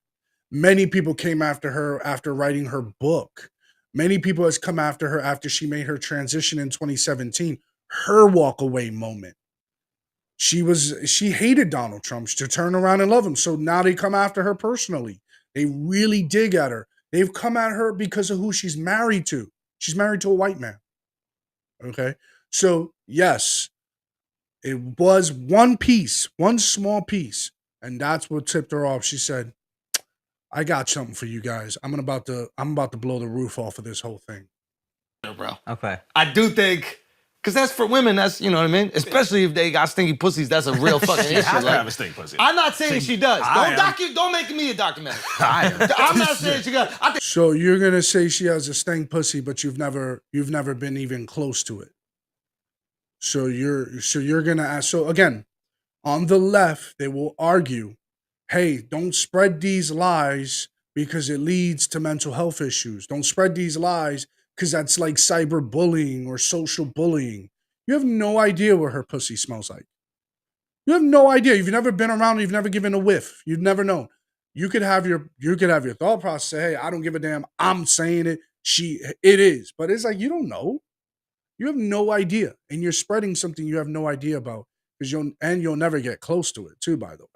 Many people came after her after writing her book. Many people has come after her after she made her transition in 2017, her walk away moment. She hated Donald Trump to turn around and love him. So now they come after her personally. They really dig at her. They've come at her because of who she's married to. She's married to a white man. Okay. So yes, it was one piece, one small piece, and that's what tipped her off. She said, I got something for you guys. I'm about to blow the roof off of this whole thing. Bro. Okay. I do think, because that's for women, that's, you know what I mean? Especially if they got stinky pussies, that's a real fucking She issue. has to Like, have a stink pussy. I'm not saying she does. I Don't make me a documentary. I am. I'm not saying she does. I think So you're gonna say she has a stank pussy, but you've never been even close to it. So you're gonna ask. So again, on the left, they will argue, hey, don't spread these lies because it leads to mental health issues. Don't spread these lies because that's like cyberbullying or social bullying. You have no idea what her pussy smells like. You have no idea. You've never been around. You've never given a whiff. You've never known. You could have your thought process. Say, hey, I don't give a damn. I'm saying it. It is. But it's like you don't know. You have no idea, and you're spreading something you have no idea about because you'll never get close to it too. By the way.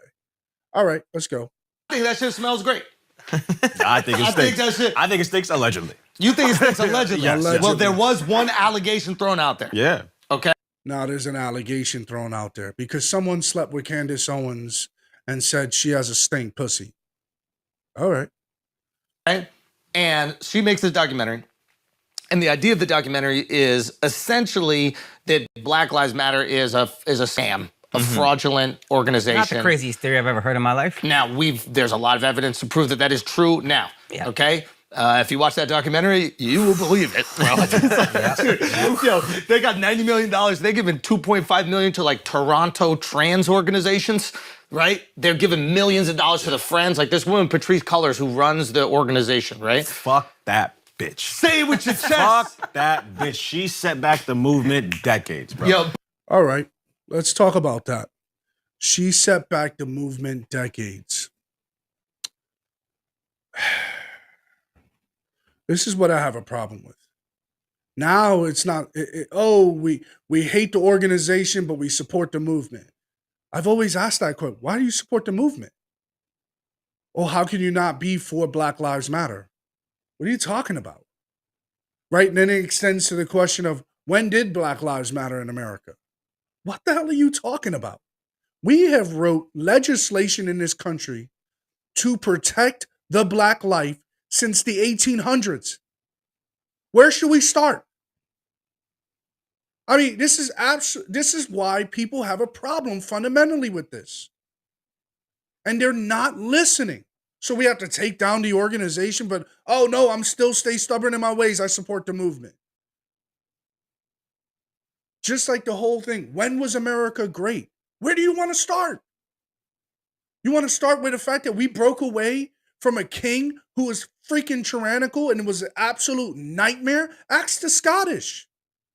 All right, let's go. I think that shit smells great. I think it I think stinks. that shit. I think it stinks allegedly. You think it stinks allegedly? Yes, yes. Well, there was one allegation thrown out there. Yeah. Okay. Now there's an allegation thrown out there because someone slept with Candace Owens and said she has a stink pussy. All right. Okay. And she makes this documentary. And the idea of the documentary is essentially that Black Lives Matter is a scam, a fraudulent organization. Not the craziest theory I've ever heard in my life. Now, there's a lot of evidence to prove that that is true now. Yeah. Okay? If you watch that documentary, you will believe it, bro. Yo, they got $90 million. They're giving $2.5 million to like Toronto trans organizations, right? They're giving millions of dollars to the Friends. Like this woman, Patrice Cullors, who runs the organization, right? Fuck that bitch. Say it with your chest. Fuck that bitch. She set back the movement decades, bro. Yo, All right. Let's talk about that. She set back the movement decades. This is what I have a problem with. Now it's not, we hate the organization, but we support the movement. I've always asked that question. Why do you support the movement? Oh, how can you not be for Black Lives Matter? What are you talking about? Right? And then it extends to the question of when did Black Lives Matter in America? What the hell are you talking about? We have wrote legislation in this country to protect the Black life since the 1800s. Where should we start? I mean, this is why people have a problem fundamentally with this. And they're not listening. So we have to take down the organization, but oh no, I'm still stay stubborn in my ways. I support the movement. Just like the whole thing. When was America great? Where do you want to start? You want to start with the fact that we broke away from a king who was freaking tyrannical and it was an absolute nightmare? Ask the Scottish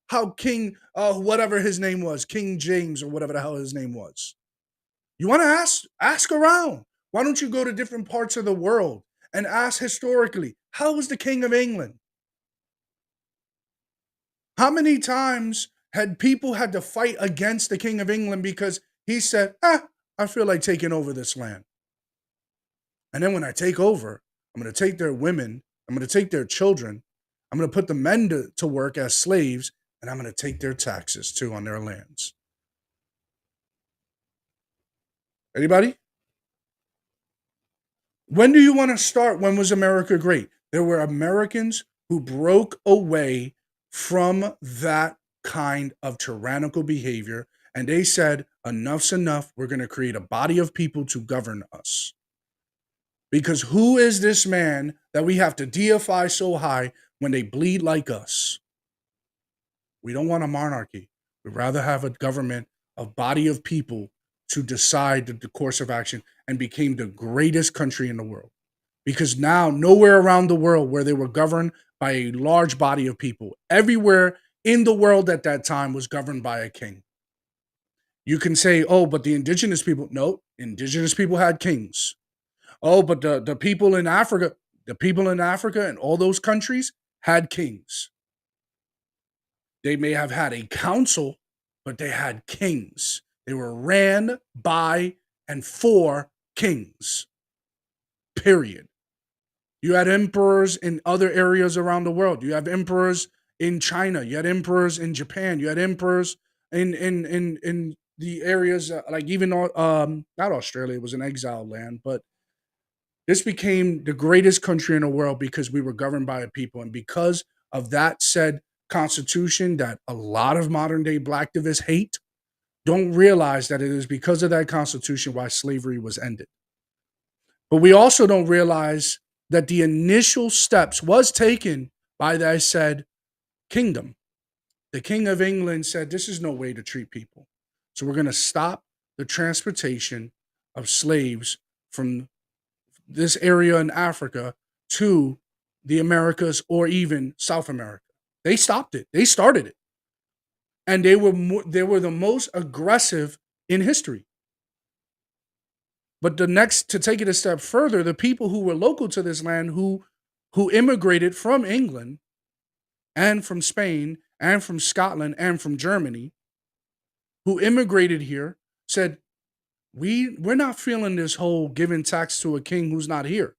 how King, whatever his name was, King James or whatever the hell his name was. You want to ask around. Why don't you go to different parts of the world and ask historically, how was the King of England? How many times had people had to fight against the King of England because he said, I feel like taking over this land. And then when I take over, I'm going to take their women, I'm going to take their children, I'm going to put the men to work as slaves, and I'm going to take their taxes too on their lands. Anybody? When do you want to start? When was America great? There were Americans who broke away from that kind of tyrannical behavior, and they said, enough's enough. We're going to create a body of people to govern us. Because who is this man that we have to deify so high when they bleed like us? We don't want a monarchy. We'd rather have a government, a body of people to decide the course of action, and became the greatest country in the world. Because now, nowhere around the world where they were governed by a large body of people. Everywhere in the world at that time was governed by a king. You can say, oh, but the indigenous people. No, indigenous people had kings. Oh, but the people in Africa, and all those countries had kings. They may have had a council, but they had kings. They were ran by and for kings. Period. You had emperors in other areas around the world. You have emperors in China. You had emperors in Japan. You had emperors in the areas like even not Australia. It was an exile land, but this became the greatest country in the world because we were governed by a people, and because of that said constitution that a lot of modern day black activists hate, don't realize that it is because of that constitution why slavery was ended. But we also don't realize that the initial steps was taken by that said kingdom. The King of England said, this is no way to treat people. So we're going to stop the transportation of slaves from this area in Africa to the Americas or even South America. They stopped it. They started it. And they were the most aggressive in history. But to take it a step further, the people who were local to this land who immigrated from England and from Spain and from Scotland and from Germany, who immigrated here, said, we're not feeling this whole giving tax to a king who's not here,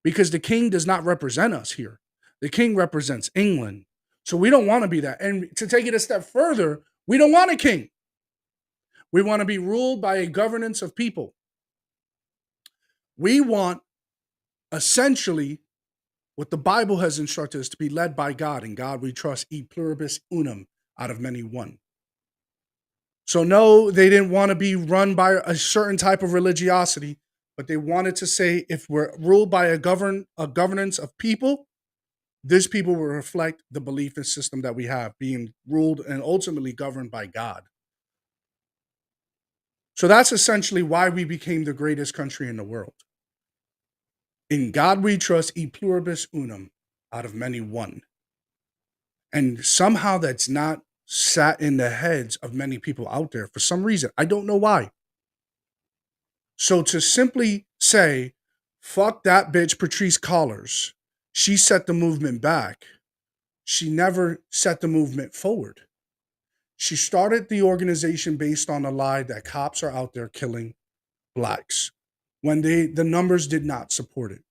because the king does not represent us here. The king represents England. So we don't want to be that. And to take it a step further, we don't want a king. We want to be ruled by a governance of people. We want essentially what the Bible has instructed us to be led by God. In God we trust, e pluribus unum, out of many one. So no, they didn't want to be run by a certain type of religiosity, but they wanted to say, if we're ruled by a governance of people, this people will reflect the belief and system that we have, being ruled and ultimately governed by God. So that's essentially why we became the greatest country in the world. In God we trust, e pluribus unum, out of many one. And somehow that's not sat in the heads of many people out there for some reason. I don't know why. So to simply say, fuck that bitch Patrice Collars, she set the movement back. She never set the movement forward. She started the organization based on a lie that cops are out there killing blacks when the numbers did not support it.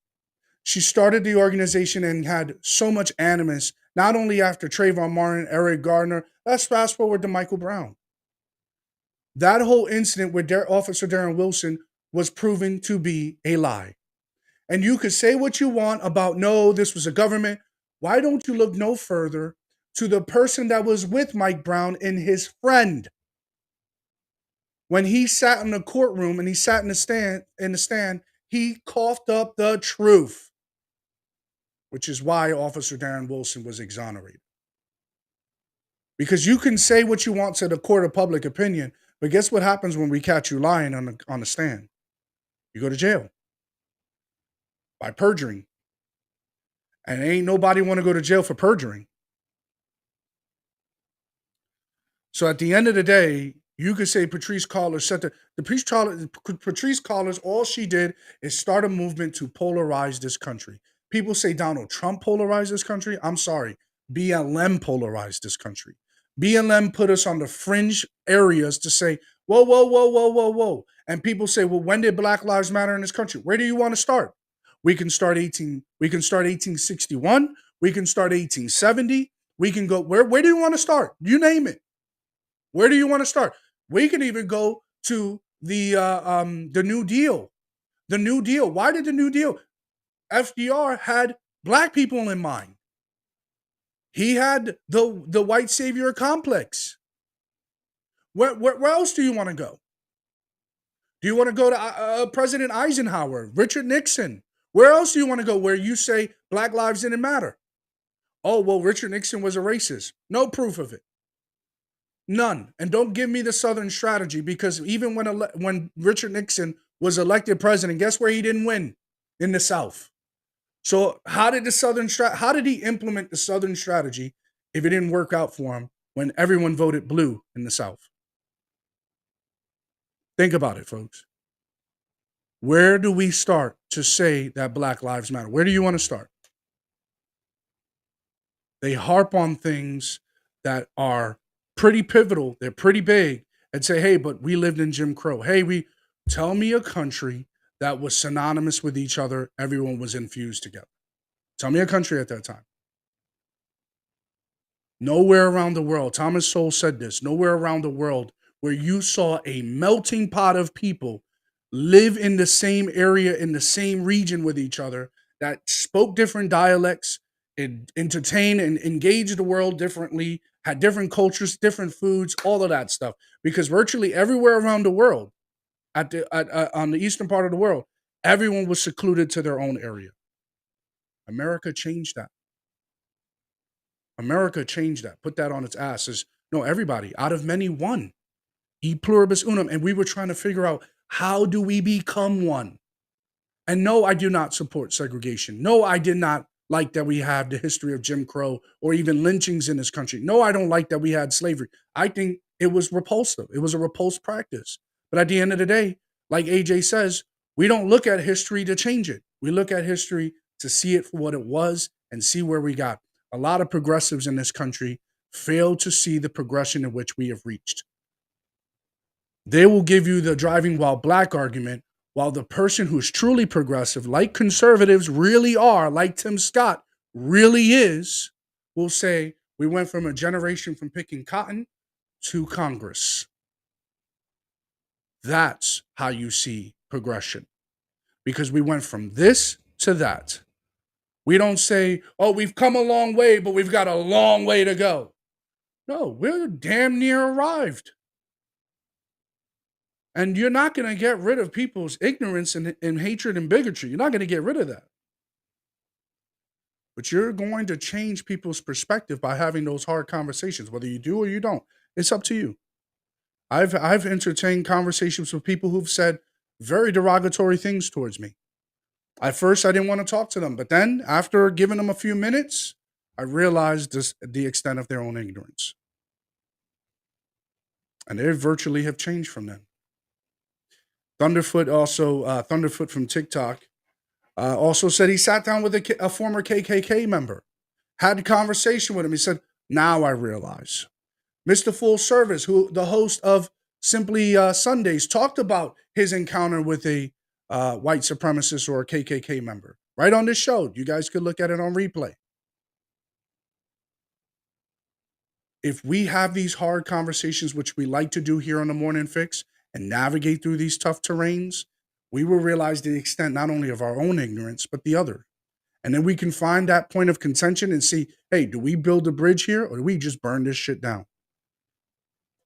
She started the organization and had so much animus, not only after Trayvon Martin, Eric Gardner. Let's fast forward to Michael Brown. That whole incident with Officer Darren Wilson was proven to be a lie. And you could say what you want about, no, this was a government. Why don't you look no further to the person that was with Mike Brown and his friend? When he sat in the courtroom and he sat in the stand, he coughed up the truth, which is why Officer Darren Wilson was exonerated. Because you can say what you want to the court of public opinion, but guess what happens when we catch you lying on the stand? You go to jail by perjuring. And ain't nobody want to go to jail for perjuring. So at the end of the day, you could say Patrice Collars set Patrice Collars, all she did is start a movement to polarize this country. People say Donald Trump polarized this country. I'm sorry. BLM polarized this country. BLM put us on the fringe areas to say, whoa, whoa, whoa, whoa, whoa, whoa. And people say, well, when did Black Lives Matter in this country? Where do you want to start? We can start 1861. We can start 1870. We can go, where do you want to start? You name it. Where do you want to start? We can even go to the New Deal. The New Deal. Why did the New Deal? FDR had black people in mind. He had the white savior complex. Where else do you want to go? Do you want to go to President Eisenhower, Richard Nixon? Where else do you want to go where you say black lives didn't matter? Oh, well, Richard Nixon was a racist. No proof of it. None. And don't give me the Southern strategy, because even when Richard Nixon was elected president, guess where he didn't win? In the South. So how did he implement the Southern strategy if it didn't work out for him when everyone voted blue in the South? Think about it, folks. Where do we start to say that Black Lives Matter? Where do you want to start? They harp on things that are pretty pivotal, they're pretty big, and say, hey, but we lived in Jim Crow. Hey, tell me a country that was synonymous with each other, everyone was infused together. Tell me a country at that time. Nowhere around the world, Thomas Sowell said this, nowhere around the world where you saw a melting pot of people live in the same area, in the same region with each other, that spoke different dialects, entertain and engage the world differently, had different cultures, different foods, all of that stuff. Because virtually everywhere around the world, on the eastern part of the world, everyone was secluded to their own area. America changed that. America changed that, put that on its ass. No, everybody, out of many, one. E pluribus unum. And we were trying to figure out, how do we become one? And no, I do not support segregation. No, I did not like that we have the history of Jim Crow or even lynchings in this country. No, I don't like that we had slavery. I think it was repulsive. It was a repulsed practice. But at the end of the day, like AJ says, we don't look at history to change it. We look at history to see it for what it was and see where we got. A lot of progressives in this country fail to see the progression in which we have reached. They will give you the driving while black argument, while the person who's truly progressive, like conservatives really are, like Tim Scott really is, will say, we went from a generation from picking cotton to Congress. That's how you see progression. Because we went from this to that. We don't say, oh, we've come a long way, but we've got a long way to go. No, we're damn near arrived. And you're not going to get rid of people's ignorance and hatred and bigotry. You're not going to get rid of that. But you're going to change people's perspective by having those hard conversations, whether you do or you don't. It's up to you. I've entertained conversations with people who've said very derogatory things towards me. At first, I didn't want to talk to them. But then, after giving them a few minutes, I realized the extent of their own ignorance. And they virtually have changed from then. Thunderfoot from TikTok, also said he sat down with a former KKK member, had a conversation with him. He said, now I realize. Mr. Full Service, who the host of Simply Sundays, talked about his encounter with a white supremacist or a KKK member right on this show. You guys could look at it on replay. If we have these hard conversations, which we like to do here on the Morning Fix, and navigate through these tough terrains, we will realize the extent not only of our own ignorance, but the other. And then we can find that point of contention and see, hey, do we build a bridge here or do we just burn this shit down?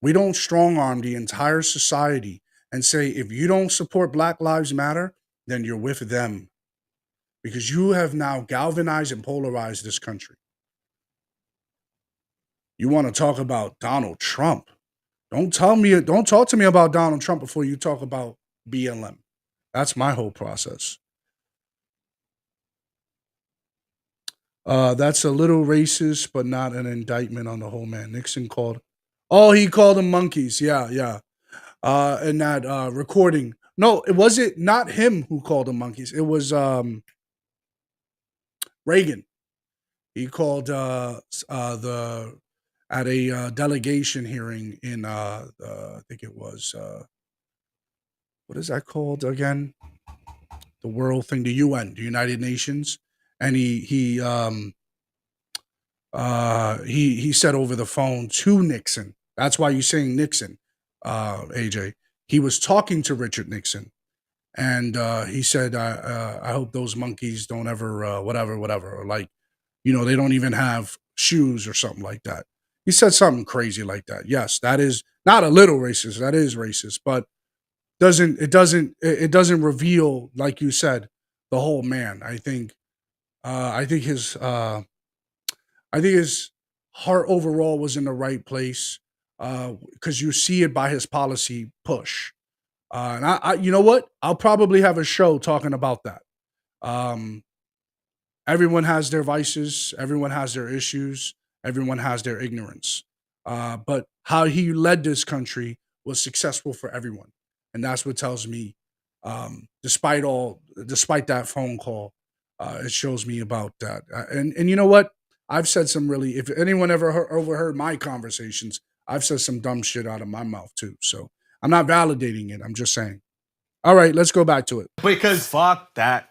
We don't strong arm the entire society and say, if you don't support Black Lives Matter, then you're with them. Because you have now galvanized and polarized this country. You want to talk about Donald Trump. Don't talk to me about Donald Trump before you talk about BLM. That's my whole process. That's a little racist, but not an indictment on the whole man. Nixon called. Oh, he called them monkeys. Yeah. In that recording. No, it wasn't not him who called them monkeys. It was Reagan. He called at a delegation hearing in, I think it was, what is that called again? The world thing, the UN, the United Nations. And he said over the phone to Nixon. That's why you're saying Nixon, AJ. He was talking to Richard Nixon. And he said, I hope those monkeys don't ever, whatever, or like, they don't even have shoes or something like that. He said something crazy like that. Yes, that is not a little racist. That is racist, but it doesn't reveal, like you said, the whole man. I think his heart overall was in the right place, because you see it by his policy push. And I you know what? I'll probably have a show talking about that. Everyone has their vices. Everyone has their issues. Everyone has their ignorance. But how he led this country was successful for everyone. And that's what tells me Despite that phone call, it shows me about that. And you know what? I've said some really. If anyone ever overheard my conversations, I've said some dumb shit out of my mouth too. So I'm not validating it. I'm just saying. All right, let's go back to it. Because fuck that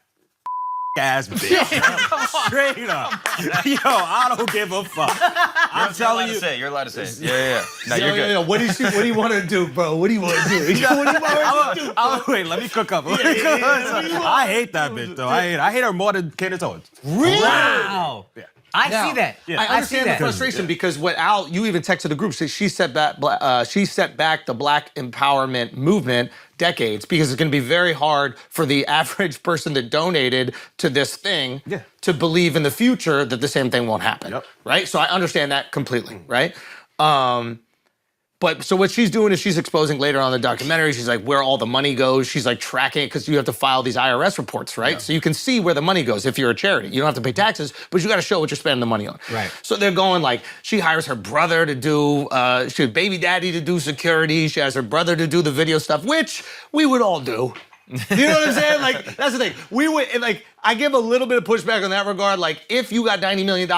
ass bitch. Straight up. Yo, I don't give a fuck. I'm telling you. You're allowed to say it. Yeah. No, you're good. Yeah. What do you want to do, bro? What do you want to do? Wait, let me cook up. I hate that bitch, though. I hate her more than Candace Owens. Really? Wow. Yeah. I see that. I understand the frustration because what Al, you even texted the group, she set back the Black empowerment movement decades because it's going to be very hard for the average person that donated to this thing to believe in the future that the same thing won't happen, right? So I understand that completely, right? But so what she's doing is she's exposing later on in the documentary, she's like where all the money goes. She's like tracking it because you have to file these IRS reports, right? Yeah. So you can see where the money goes if you're a charity. You don't have to pay taxes, but you got to show what you're spending the money on. Right. So they're going like, she hires her brother to do, she had baby daddy to do security. She has her brother to do the video stuff, which we would all do. You know what I'm saying? Like, that's the thing. We would, like, I give a little bit of pushback in that regard. Like, if you got $90 million,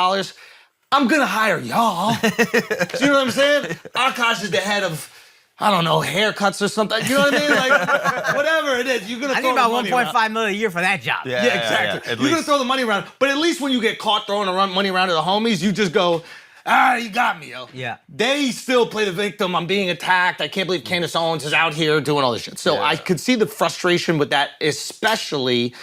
I'm gonna hire y'all. Do you know what I'm saying? Akash is the head of, I don't know, haircuts or something. You know what I mean? Like, whatever it is, you're gonna throw the money around. I think about $1.5 million a year for that job. Yeah, exactly. You're gonna throw the money around. But at least when you get caught throwing money around to the homies, you just go, you got me, yo. Yeah. They still play the victim. I'm being attacked. I can't believe Candace Owens is out here doing all this shit. So I could see the frustration with that, especially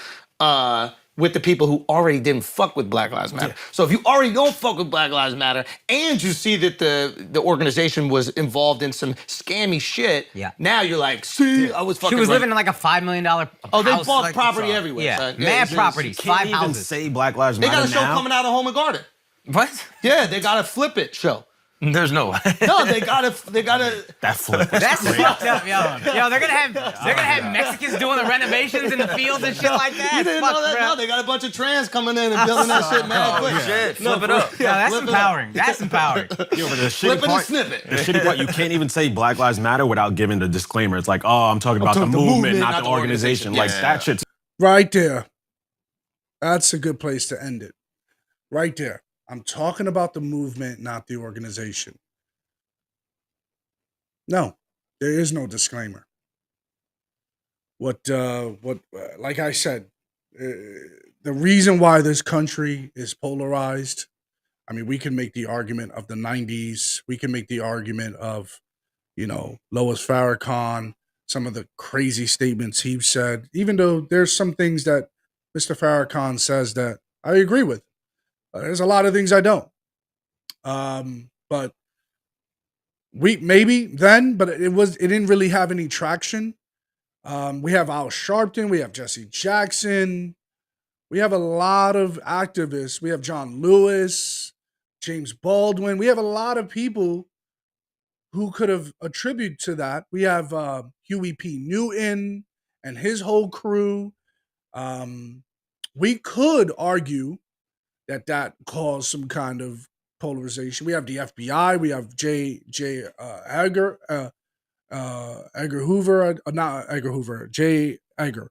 with the people who already didn't fuck with Black Lives Matter. Yeah. So if you already don't fuck with Black Lives Matter and you see that the organization was involved in some scammy shit, now you're like, see, I was fucking She was living in like a $5 million house. Oh, they bought property everywhere. Yeah, son. mad properties, 5 Can't even houses. say Black Lives Matter They got a show now. coming out of Home and Garden. What? Yeah, they got a Flip It show. There's no way. No, they gotta. That flip. That's fucked up, yo. Yo, they're gonna have Mexicans doing the renovations in the fields and shit like that. You didn't know that? No, they got a bunch of trans coming in and building that shit mad quick. Shit, flip it up. Yeah, that's empowering. That's empowering. Yo, but the Flip shitty it and part, snip it. the shitty part, you can't even say Black Lives Matter without giving the disclaimer. It's like, oh, I'm talking about the movement, not the organization. Like that shit's Right there. That's a good place to end it. Right there. I'm talking about the movement, not the organization. No, there is no disclaimer. Like I said, the reason why this country is polarized, I mean, we can make the argument of the 90s. We can make the argument of, Louis Farrakhan, some of the crazy statements he said, even though there's some things that Mr. Farrakhan says that I agree with. There's a lot of things I don't. But we maybe then, but it didn't really have any traction. We have Al Sharpton, we have Jesse Jackson, we have a lot of activists. We have John Lewis, James Baldwin. We have a lot of people who could have attributed to that. We have Huey P. Newton and his whole crew. We could argue that caused some kind of polarization. We have the FBI. We have J. Edgar Hoover, not Edgar Hoover, J. Edgar.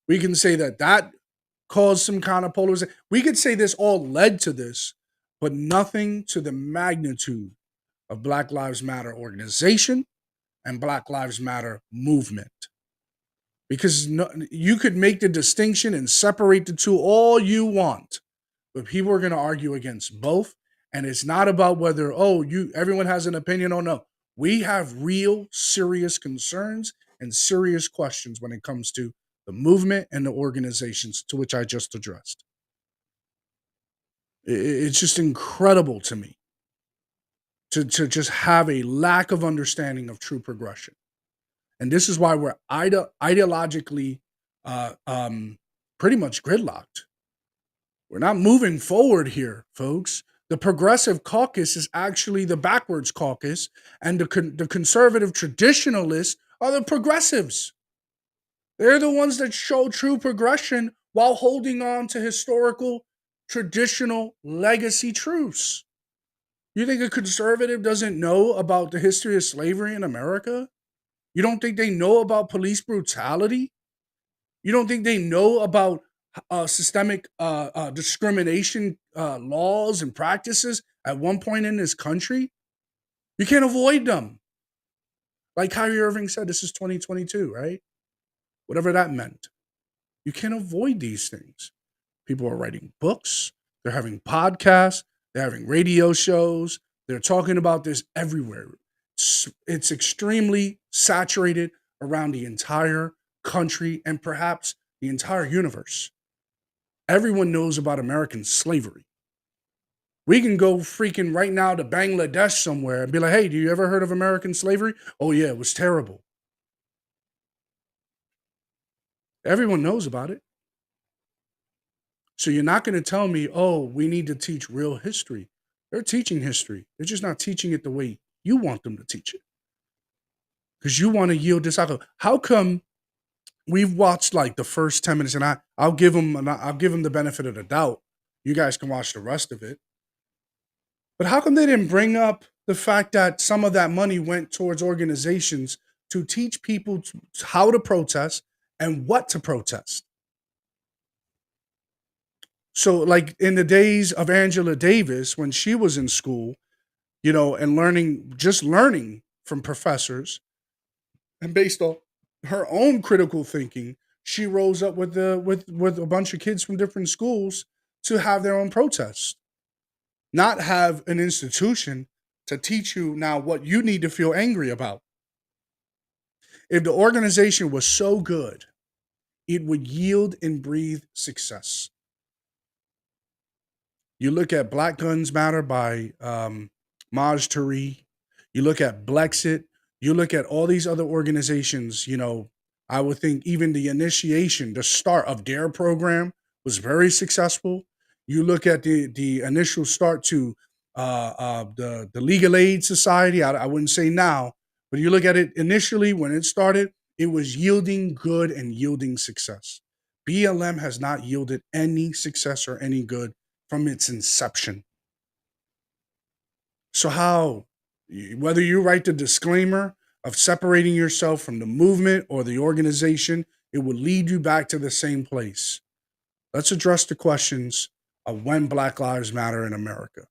We can say that caused some kind of polarization. We could say this all led to this, but nothing to the magnitude of Black Lives Matter organization and Black Lives Matter movement. Because you could make the distinction and separate the two all you want, but people are going to argue against both. And it's not about whether, everyone has an opinion or no. We have real serious concerns and serious questions when it comes to the movement and the organizations to which I just addressed. It's just incredible to me to just have a lack of understanding of true progression. And this is why we're ideologically pretty much gridlocked. We're not moving forward here, folks. The progressive caucus is actually the backwards caucus, and the conservative traditionalists are the progressives. They're the ones that show true progression while holding on to historical, traditional, legacy truths. You think a conservative doesn't know about the history of slavery in America? You don't think they know about police brutality? You don't think they know about systemic discrimination laws and practices at one point in this country? You can't avoid them. Like Kyrie Irving said, this is 2022, right? Whatever that meant. You can't avoid these things. People are writing books. They're having podcasts. They're having radio shows. They're talking about this everywhere. It's extremely saturated around the entire country and perhaps the entire universe. Everyone knows about American slavery. We can go freaking right now to Bangladesh somewhere and be like, hey, do you ever heard of American slavery? Oh, yeah, it was terrible. Everyone knows about it. So you're not going to tell me, oh, we need to teach real history. They're teaching history. They're just not teaching it the way you want them to teach it. Because you want to yield this out. How come we've watched like the first 10 minutes, and I'll give them the benefit of the doubt. You guys can watch the rest of it. But how come they didn't bring up the fact that some of that money went towards organizations to teach people how to protest and what to protest? So, like in the days of Angela Davis, when she was in school, and learning from professors, and based on her own critical thinking, she rose up with a bunch of kids from different schools to have their own protests. Not have an institution to teach you now what you need to feel angry about. If the organization was so good, it would yield and breathe success. You look at Black Guns Matter by Maj Touré. You look at Blexit. You look at all these other organizations. I would think even the initiation, the start of DARE program was very successful. You look at the initial start to the Legal Aid Society. I wouldn't say now, but you look at it initially when it started, it was yielding good and yielding success. BLM has not yielded any success or any good from its inception. So how, whether you write the disclaimer of separating yourself from the movement or the organization, it will lead you back to the same place. Let's address the questions of when Black Lives Matter in America.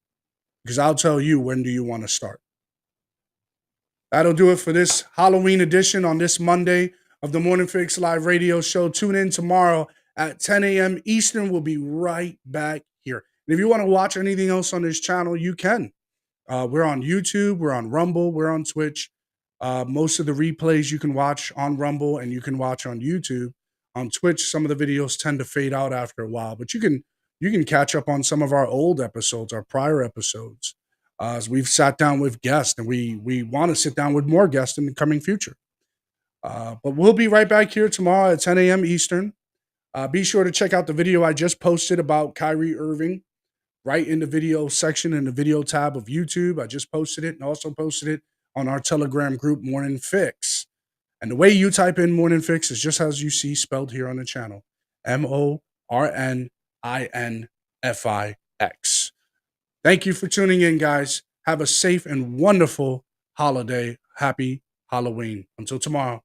Because I'll tell you, when do you want to start? That'll do it for this Halloween edition on this Monday of the Morning Fix Live Radio Show. Tune in tomorrow at 10 a.m. Eastern. We'll be right back here. And if you want to watch anything else on this channel, you can. We're on YouTube, we're on Rumble, we're on Twitch. Most of the replays you can watch on Rumble and you can watch on YouTube. On Twitch, some of the videos tend to fade out after a while, but you can catch up on some of our old episodes, our prior episodes. As we've sat down with guests, and we want to sit down with more guests in the coming future. But we'll be right back here tomorrow at 10 a.m. Eastern. Be sure to check out the video I just posted about Kyrie Irving right in the video section in the video tab of YouTube. I just posted it and also posted it on our Telegram group, Morning Fix. And the way you type in Morning Fix is just as you see spelled here on the channel. MORNINFIX. Thank you for tuning in, guys. Have a safe and wonderful holiday. Happy Halloween. Until tomorrow.